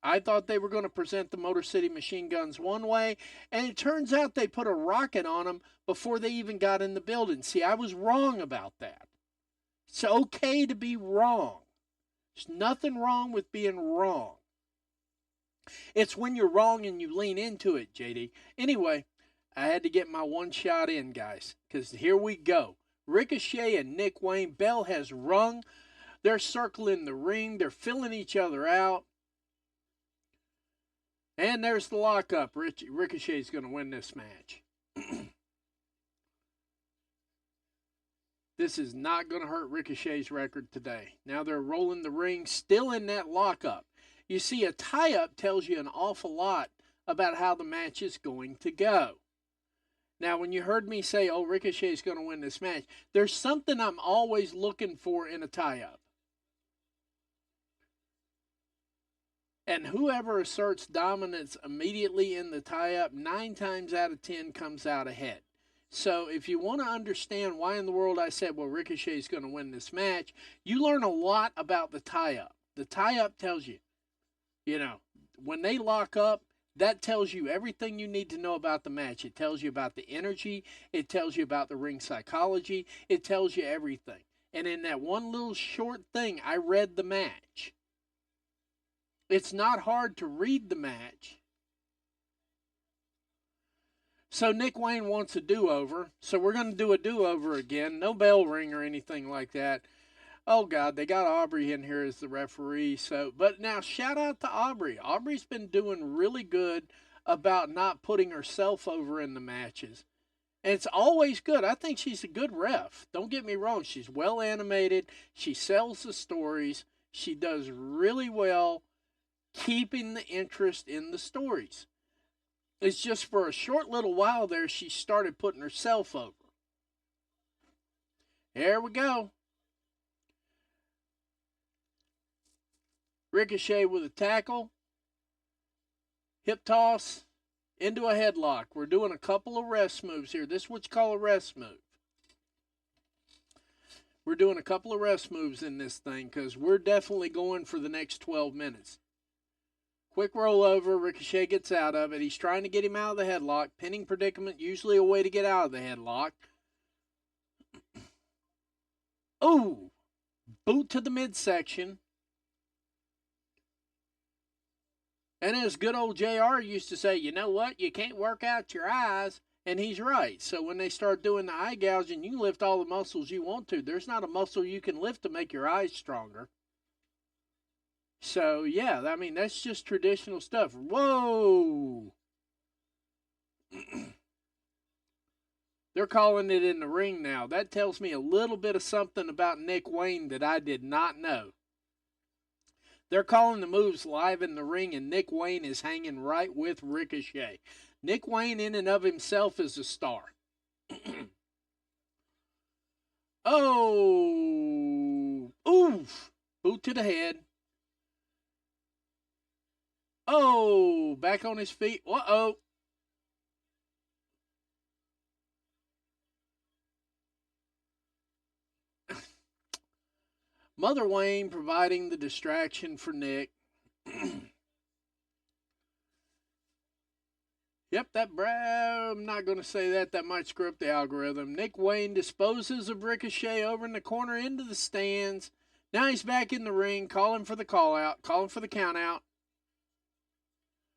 I thought they were going to present the Motor City Machine Guns one way, and it turns out they put a rocket on them before they even got in the building. See, I was wrong about that. It's okay to be wrong. There's nothing wrong with being wrong. It's when you're wrong and you lean into it, JD. Anyway, I had to get my one shot in, guys, because here we go. Ricochet and Nick Wayne. Bell has rung. They're circling the ring. They're filling each other out. And there's the lockup. Ricochet's going to win this match. This is not going to hurt Ricochet's record today. Now they're rolling the ring, still in that lockup. You see, a tie-up tells you an awful lot about how the match is going to go. Now, when you heard me say, oh, Ricochet's going to win this match, there's something I'm always looking for in a tie-up. And whoever asserts dominance immediately in the tie-up, 9 times out of 10 comes out ahead. So if you want to understand why in the world I said, well, Ricochet's going to win this match, you learn a lot about the tie-up. The tie-up tells you, when they lock up, that tells you everything you need to know about the match. It tells you about the energy. It tells you about the ring psychology. It tells you everything. And in that one little short thing, I read the match. It's not hard to read the match. So Nick Wayne wants a do-over. So we're going to do a do-over again. No bell ring or anything like that. Oh, God, they got Aubrey in here as the referee. But now, shout out to Aubrey. Aubrey's been doing really good about not putting herself over in the matches. And it's always good. I think she's a good ref. Don't get me wrong. She's well animated. She sells the stories. She does really well keeping the interest in the stories. It's just for a short little while there, she started putting herself over. Here we go. Ricochet with a tackle, hip toss, into a headlock. We're doing a couple of rest moves here. This is what you call a rest move. We're doing a couple of rest moves in this thing because we're definitely going for the next 12 minutes. Quick rollover, Ricochet gets out of it. He's trying to get him out of the headlock. Pinning predicament, usually a way to get out of the headlock. Ooh, boot to the midsection. And as good old JR used to say, you know what? You can't work out your eyes. And he's right. So when they start doing the eye gouging, you can lift all the muscles you want to. There's not a muscle you can lift to make your eyes stronger. So, yeah, I mean, that's just traditional stuff. Whoa! They're calling it in the ring now. That tells me a little bit of something about Nick Wayne that I did not know. They're calling the moves live in the ring, and Nick Wayne is hanging right with Ricochet. Nick Wayne, in and of himself, is a star. Oh! Oof! Boot to the head. Oh! Back on his feet. Uh-oh! Mother Wayne providing the distraction for Nick. Yep, I'm not going to say that. That might screw up the algorithm. Nick Wayne disposes of Ricochet over in the corner into the stands. Now he's back in the ring, calling for the call out, calling for the count out.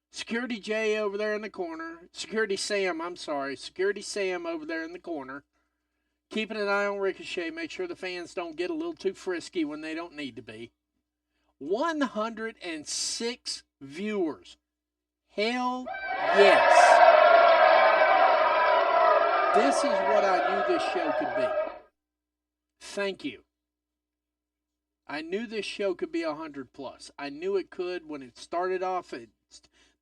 Security Jay over there in the corner. Security Sam over there in the corner. Keeping an eye on Ricochet, make sure the fans don't get a little too frisky when they don't need to be. 106 viewers. Hell yes. This is what I knew this show could be. Thank you. I knew this show could be 100 plus. I knew it could when it started off.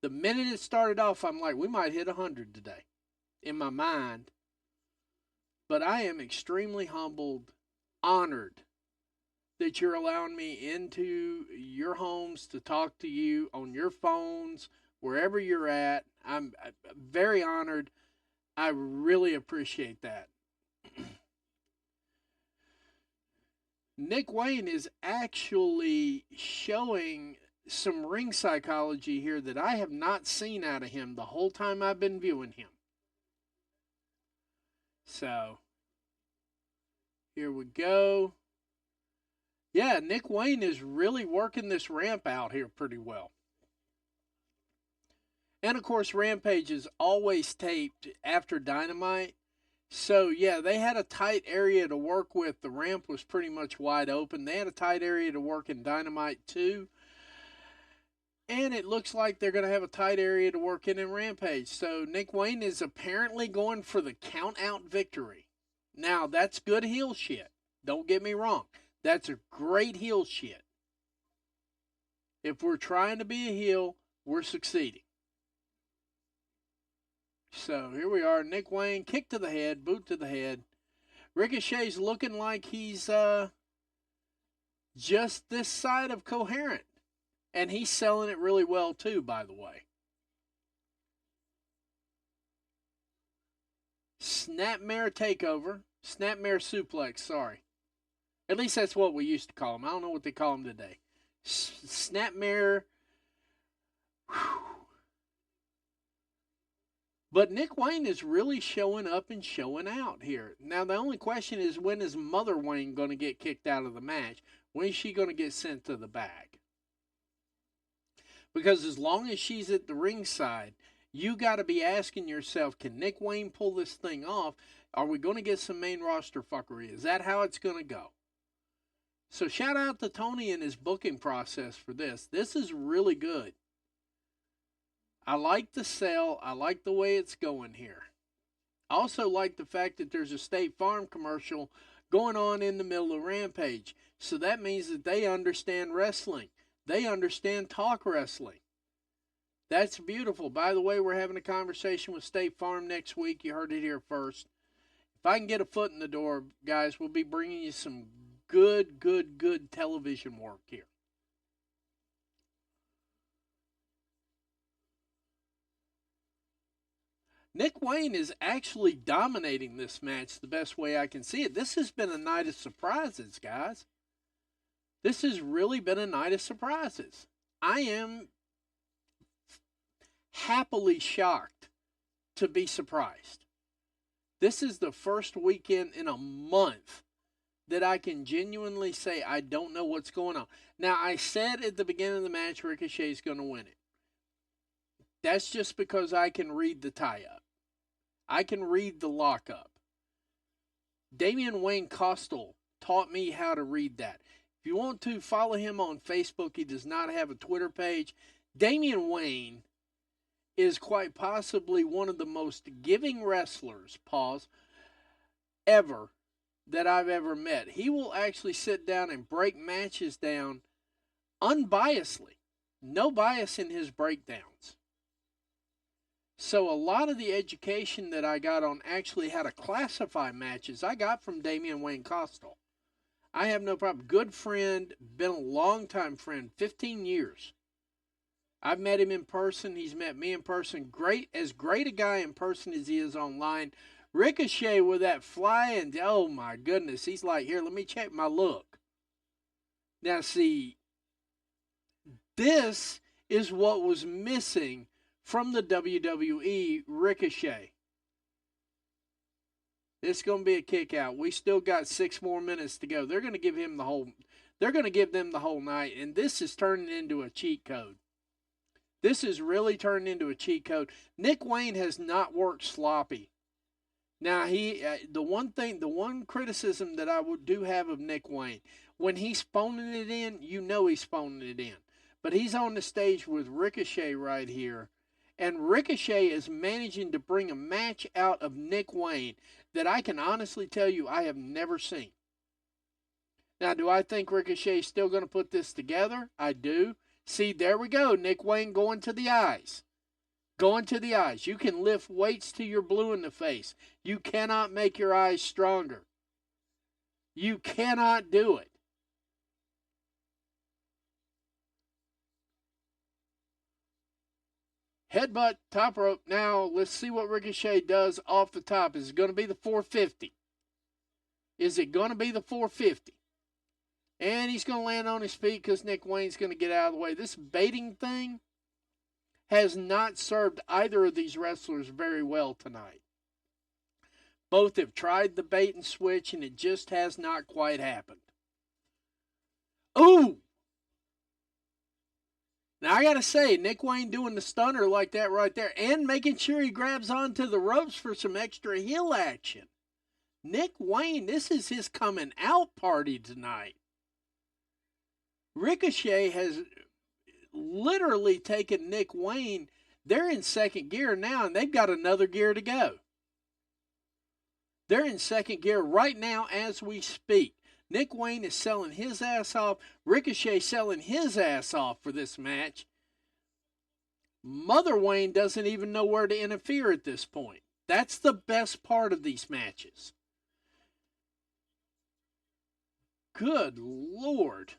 The minute it started off, I'm like, we might hit 100 today in my mind. But I am extremely humbled, honored that you're allowing me into your homes to talk to you on your phones, wherever you're at. I'm very honored. I really appreciate that. Nick Wayne is actually showing some ring psychology here that I have not seen out of him the whole time I've been viewing him. So, here we go. Yeah, Nick Wayne is really working this ramp out here pretty well. And, of course, Rampage is always taped after Dynamite. So, yeah, they had a tight area to work with. The ramp was pretty much wide open. They had a tight area to work in Dynamite, too. And it looks like they're going to have a tight area to work in Rampage. So Nick Wayne is apparently going for the count-out victory. Now, that's good heel shit. Don't get me wrong. That's a great heel shit. If we're trying to be a heel, we're succeeding. So here we are. Nick Wayne, kick to the head, boot to the head. Ricochet's looking like he's just this side of coherent. And he's selling it really well too, by the way. Snapmare takeover. Snapmare suplex, sorry. At least that's what we used to call them. I don't know what they call them today. Snapmare. Whew. But Nick Wayne is really showing up and showing out here. Now, the only question is, when is Mother Wayne going to get kicked out of the match? When is she going to get sent to the back? Because as long as she's at the ringside, you got to be asking yourself, can Nick Wayne pull this thing off? Are we going to get some main roster fuckery? Is that how it's going to go? So shout out to Tony and his booking process for this. This is really good. I like the sell. I like the way it's going here. I also like the fact that there's a State Farm commercial going on in the middle of Rampage. So that means that they understand wrestling. They understand talk wrestling. That's beautiful. By the way, we're having a conversation with State Farm next week. You heard it here first. If I can get a foot in the door, guys, we'll be bringing you some good television work here. Nick Wayne is actually dominating this match the best way I can see it. This has been a night of surprises, guys. This has really been a night of surprises. I am happily shocked to be surprised. This is the first weekend in a month that I can genuinely say I don't know what's going on. Now, I said at the beginning of the match Ricochet's going to win it. That's just because I can read the tie-up. I can read the lockup. Damian Wayne Costal taught me how to read that. If you want to, follow him on Facebook. He does not have a Twitter page. Damian Wayne is quite possibly one of the most giving wrestlers, ever that I've ever met. He will actually sit down and break matches down unbiasedly. No bias in his breakdowns. So a lot of the education that I got on actually how to classify matches, I got from Damian Wayne Costal. I have no problem. Good friend, been a long time friend, 15 years. I've met him in person. He's met me in person. As great a guy in person as he is online. Ricochet with that fly, and oh my goodness, he's like, here, let me check my look. Now see, this is what was missing from the WWE Ricochet. It's going to be a kick out. We still got 6 more minutes to go. They're going to give him the whole, they're going to give them the whole night, and this is turning into a cheat code. This is really turning into a cheat code. Nick Wayne has not worked sloppy. Now, the one criticism that I do have of Nick Wayne, when he's phoning it in, you know he's phoning it in. But he's on the stage with Ricochet right here, and Ricochet is managing to bring a match out of Nick Wayne that I can honestly tell you I have never seen. Now, do I think Ricochet's still going to put this together? I do. See, there we go. Nick Wayne going to the eyes. Going to the eyes. You can lift weights till you're blue in the face. You cannot make your eyes stronger. You cannot do it. Headbutt, top rope. Now, let's see what Ricochet does off the top. Is it going to be the 450? Is it going to be the 450? And he's going to land on his feet because Nick Wayne's going to get out of the way. This baiting thing has not served either of these wrestlers very well tonight. Both have tried the bait and switch, and it just has not quite happened. Ooh! Now, I got to say, Nick Wayne doing the stunner like that right there and making sure he grabs onto the ropes for some extra heel action. Nick Wayne, this is his coming out party tonight. Ricochet has literally taken Nick Wayne. They're in second gear now, and they've got another gear to go. They're in second gear right now as we speak. Nick Wayne is selling his ass off. Ricochet selling his ass off for this match. Mother Wayne doesn't even know where to interfere at this point. That's the best part of these matches. Good Lord.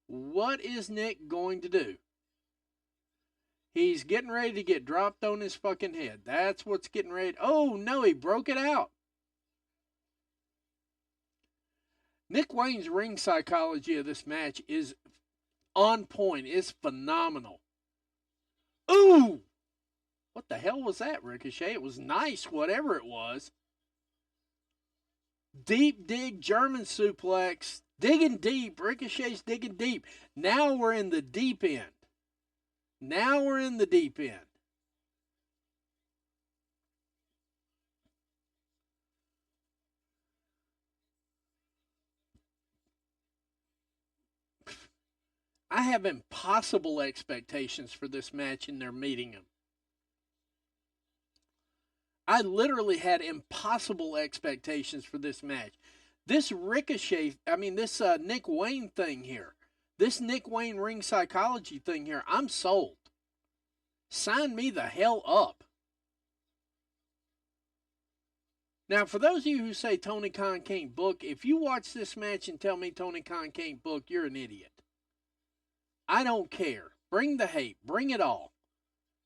What is Nick going to do? He's getting ready to get dropped on his fucking head. That's what's getting ready. Oh, no, he broke it out. Nick Wayne's ring psychology of this match is on point. It's phenomenal. Ooh! What the hell was that, Ricochet? It was nice, whatever it was. Deep dig German suplex. Digging deep. Ricochet's digging deep. Now we're in the deep end. Now we're in the deep end. I have impossible expectations for this match, and they're meeting them. I literally had impossible expectations for this match. This Ricochet, this Nick Wayne thing here, this Nick Wayne ring psychology thing here, I'm sold. Sign me the hell up. Now, for those of you who say Tony Khan can't book, if you watch this match and tell me Tony Khan can't book, you're an idiot. I don't care. Bring the hate. Bring it all.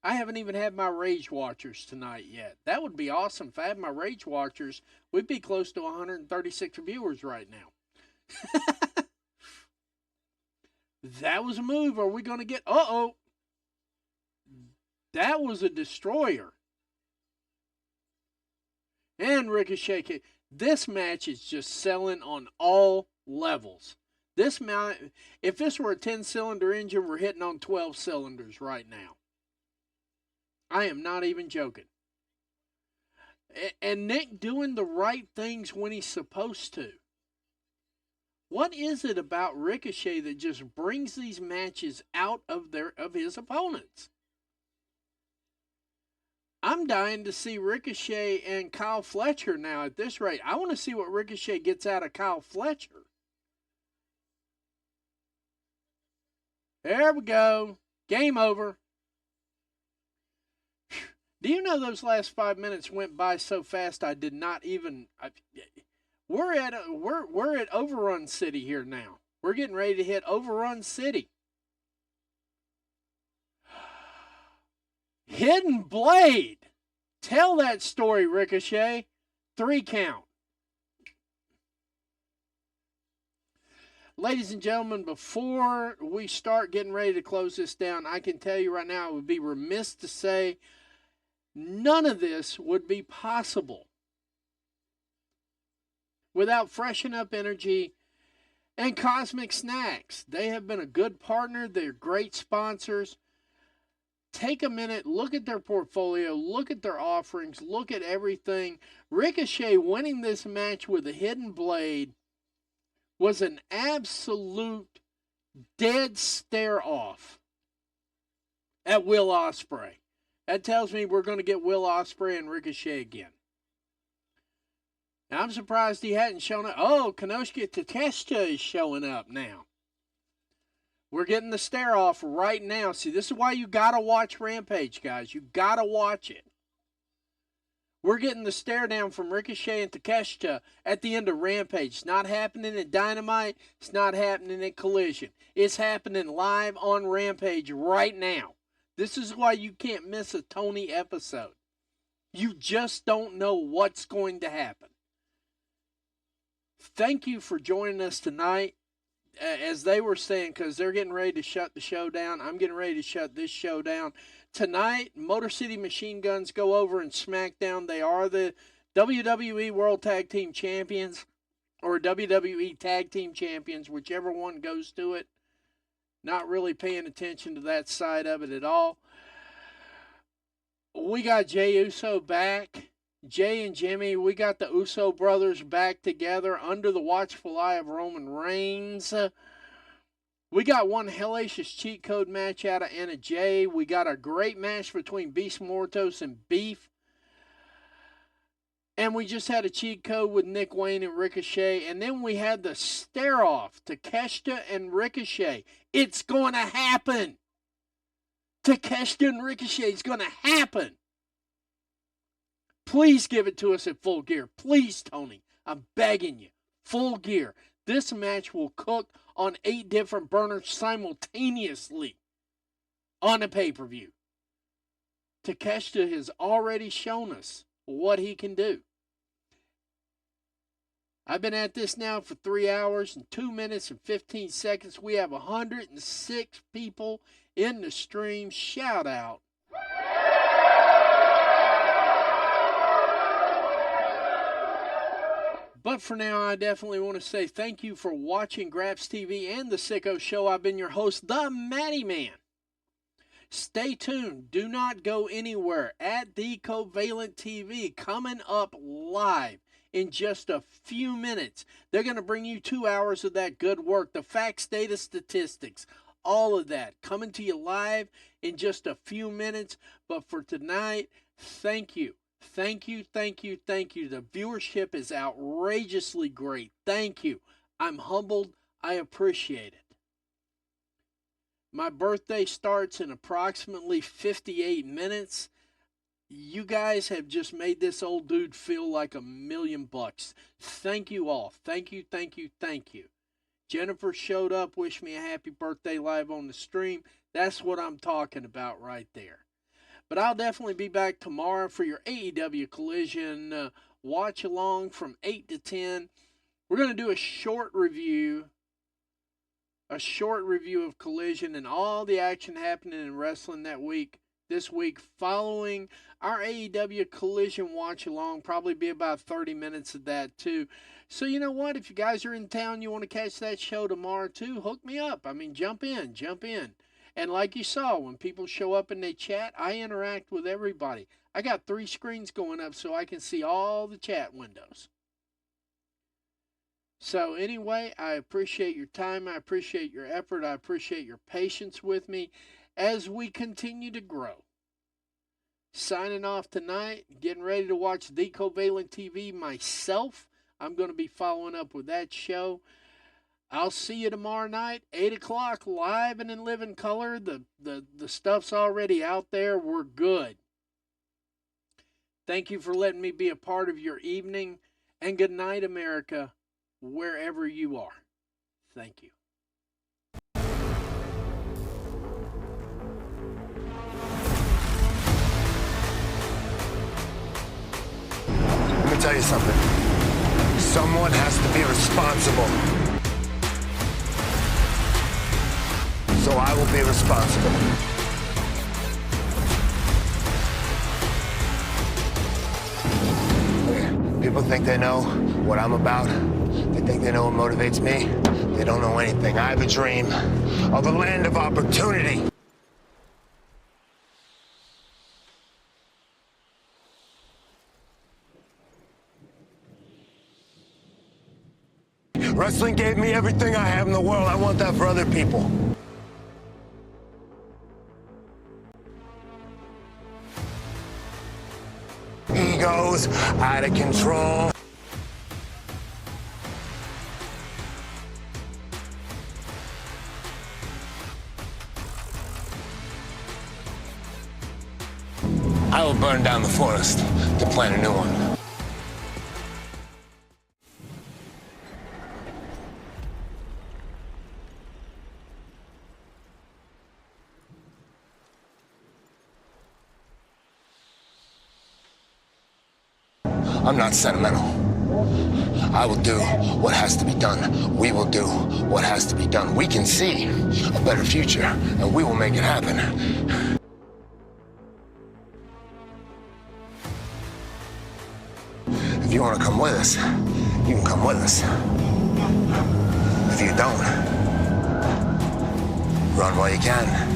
I haven't even had my Rage Watchers tonight yet. That would be awesome. If I had my Rage Watchers, we'd be close to 136 viewers right now. That was a move. Are we going to get... Uh-oh. That was a destroyer. And Ricochet. This match is just selling on all levels. This match, if this were a 10-cylinder engine, we're hitting on 12 cylinders right now. I am not even joking. And Nick doing the right things when he's supposed to. What is it about Ricochet that just brings these matches out of his opponents? I'm dying to see Ricochet and Kyle Fletcher now at this rate. I want to see what Ricochet gets out of Kyle Fletcher. There we go. Game over. Do you know those last 5 minutes went by so fast I did not even... We're at Overrun City here now. We're getting ready to hit Overrun City. Hidden Blade. Tell that story, Ricochet. 3 count. Ladies and gentlemen, before we start getting ready to close this down, I can tell you right now, it would be remiss to say none of this would be possible without Freshen Up Energy and Cosmic Snacks. They have been a good partner. They're great sponsors. Take a minute, look at their portfolio, look at their offerings, look at everything. Ricochet winning this match with a Hidden Blade was an absolute dead stare-off at Will Ospreay. That tells me we're going to get Will Ospreay and Ricochet again. Now, I'm surprised he hadn't shown up. Oh, Konosuke Takeshita is showing up now. We're getting the stare-off right now. See, this is why you got to watch Rampage, guys. You got to watch it. We're getting the stare down from Ricochet and Takeshita at the end of Rampage. It's not happening at Dynamite. It's not happening at Collision. It's happening live on Rampage right now. This is why you can't miss a Tony episode. You just don't know what's going to happen. Thank you for joining us tonight. As they were saying, because they're getting ready to shut the show down, I'm getting ready to shut this show down. Tonight, Motor City Machine Guns go over in Smackdown. They are the WWE World Tag Team Champions, or WWE Tag Team Champions, whichever one goes to it. Not really paying attention to that side of it at all. We got Jey Uso back. Jay and Jimmy, we got the Uso brothers back together under the watchful eye of Roman Reigns. We got one hellacious cheat code match out of Anna Jay. We got a great match between Beast Mortos and Beef. And we just had a cheat code with Nick Wayne and Ricochet. And then we had the stare off to Takeshita and Ricochet. It's going to happen. Takeshita and Ricochet is going to happen. Please give it to us at Full Gear. Please, Tony. I'm begging you. Full Gear. This match will cook on 8 different burners simultaneously on a pay-per-view. Takeshita has already shown us what he can do. I've been at this now for 3 hours and 2 minutes and 15 seconds. We have 106 people in the stream. Shout out. But for now, I definitely want to say thank you for watching Graps TV and The Sicko Show. I've been your host, The Matty Man. Stay tuned. Do not go anywhere. At The Covalent TV, coming up live in just a few minutes. They're going to bring you 2 hours of that good work, the facts, data, statistics, all of that coming to you live in just a few minutes. But for tonight, thank you. Thank you, thank you, thank you. The viewership is outrageously great. Thank you. I'm humbled. I appreciate it. My birthday starts in approximately 58 minutes. You guys have just made this old dude feel like $1,000,000. Thank you all. Thank you, thank you, thank you. Jennifer showed up, wished me a happy birthday live on the stream. That's what I'm talking about right there. But I'll definitely be back tomorrow for your AEW Collision watch along from 8 to 10. We're going to do a short review of Collision and all the action happening in wrestling this week following our AEW Collision watch along. Probably be about 30 minutes of that too. So you know what? If you guys are in town, you want to catch that show tomorrow too, hook me up. I mean, jump in. And like you saw, when people show up and they chat, I interact with everybody. I got 3 screens going up so I can see all the chat windows. So anyway, I appreciate your time. I appreciate your effort. I appreciate your patience with me as we continue to grow. Signing off tonight, getting ready to watch The Covalent TV myself. I'm going to be following up with that show. I'll see you tomorrow night, 8 o'clock, live and in living color. The stuff's already out there. We're good. Thank you for letting me be a part of your evening. And good night, America, wherever you are. Thank you. Let me tell you something. Someone has to be responsible. So I will be responsible. People think they know what I'm about. They think they know what motivates me. They don't know anything. I have a dream of a land of opportunity. Wrestling gave me everything I have in the world. I want that for other people. Egos out of control. I will burn down the forest to plant a new one. I'm not sentimental. I will do what has to be done. We will do what has to be done. We can see a better future, and we will make it happen. If you want to come with us, you can come with us. If you don't, run while you can.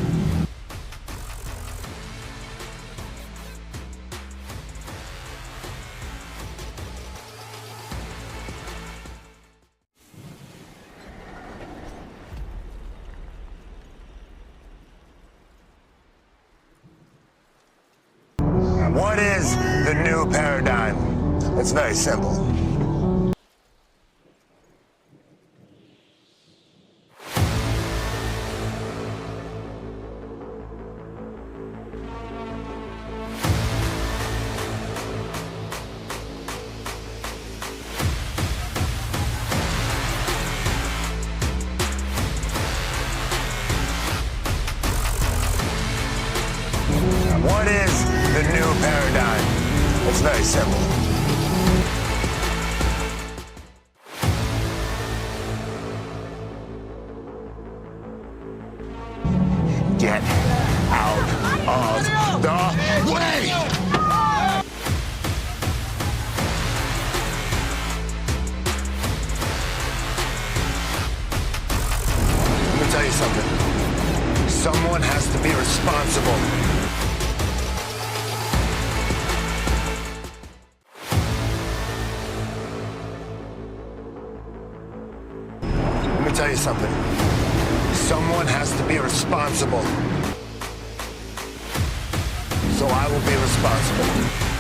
What is the new paradigm? It's very simple. What is the new paradigm? It's very simple. Get out of the way! Let me tell you something. Someone has to be responsible. Let me tell you something. Someone has to be responsible. So I will be responsible.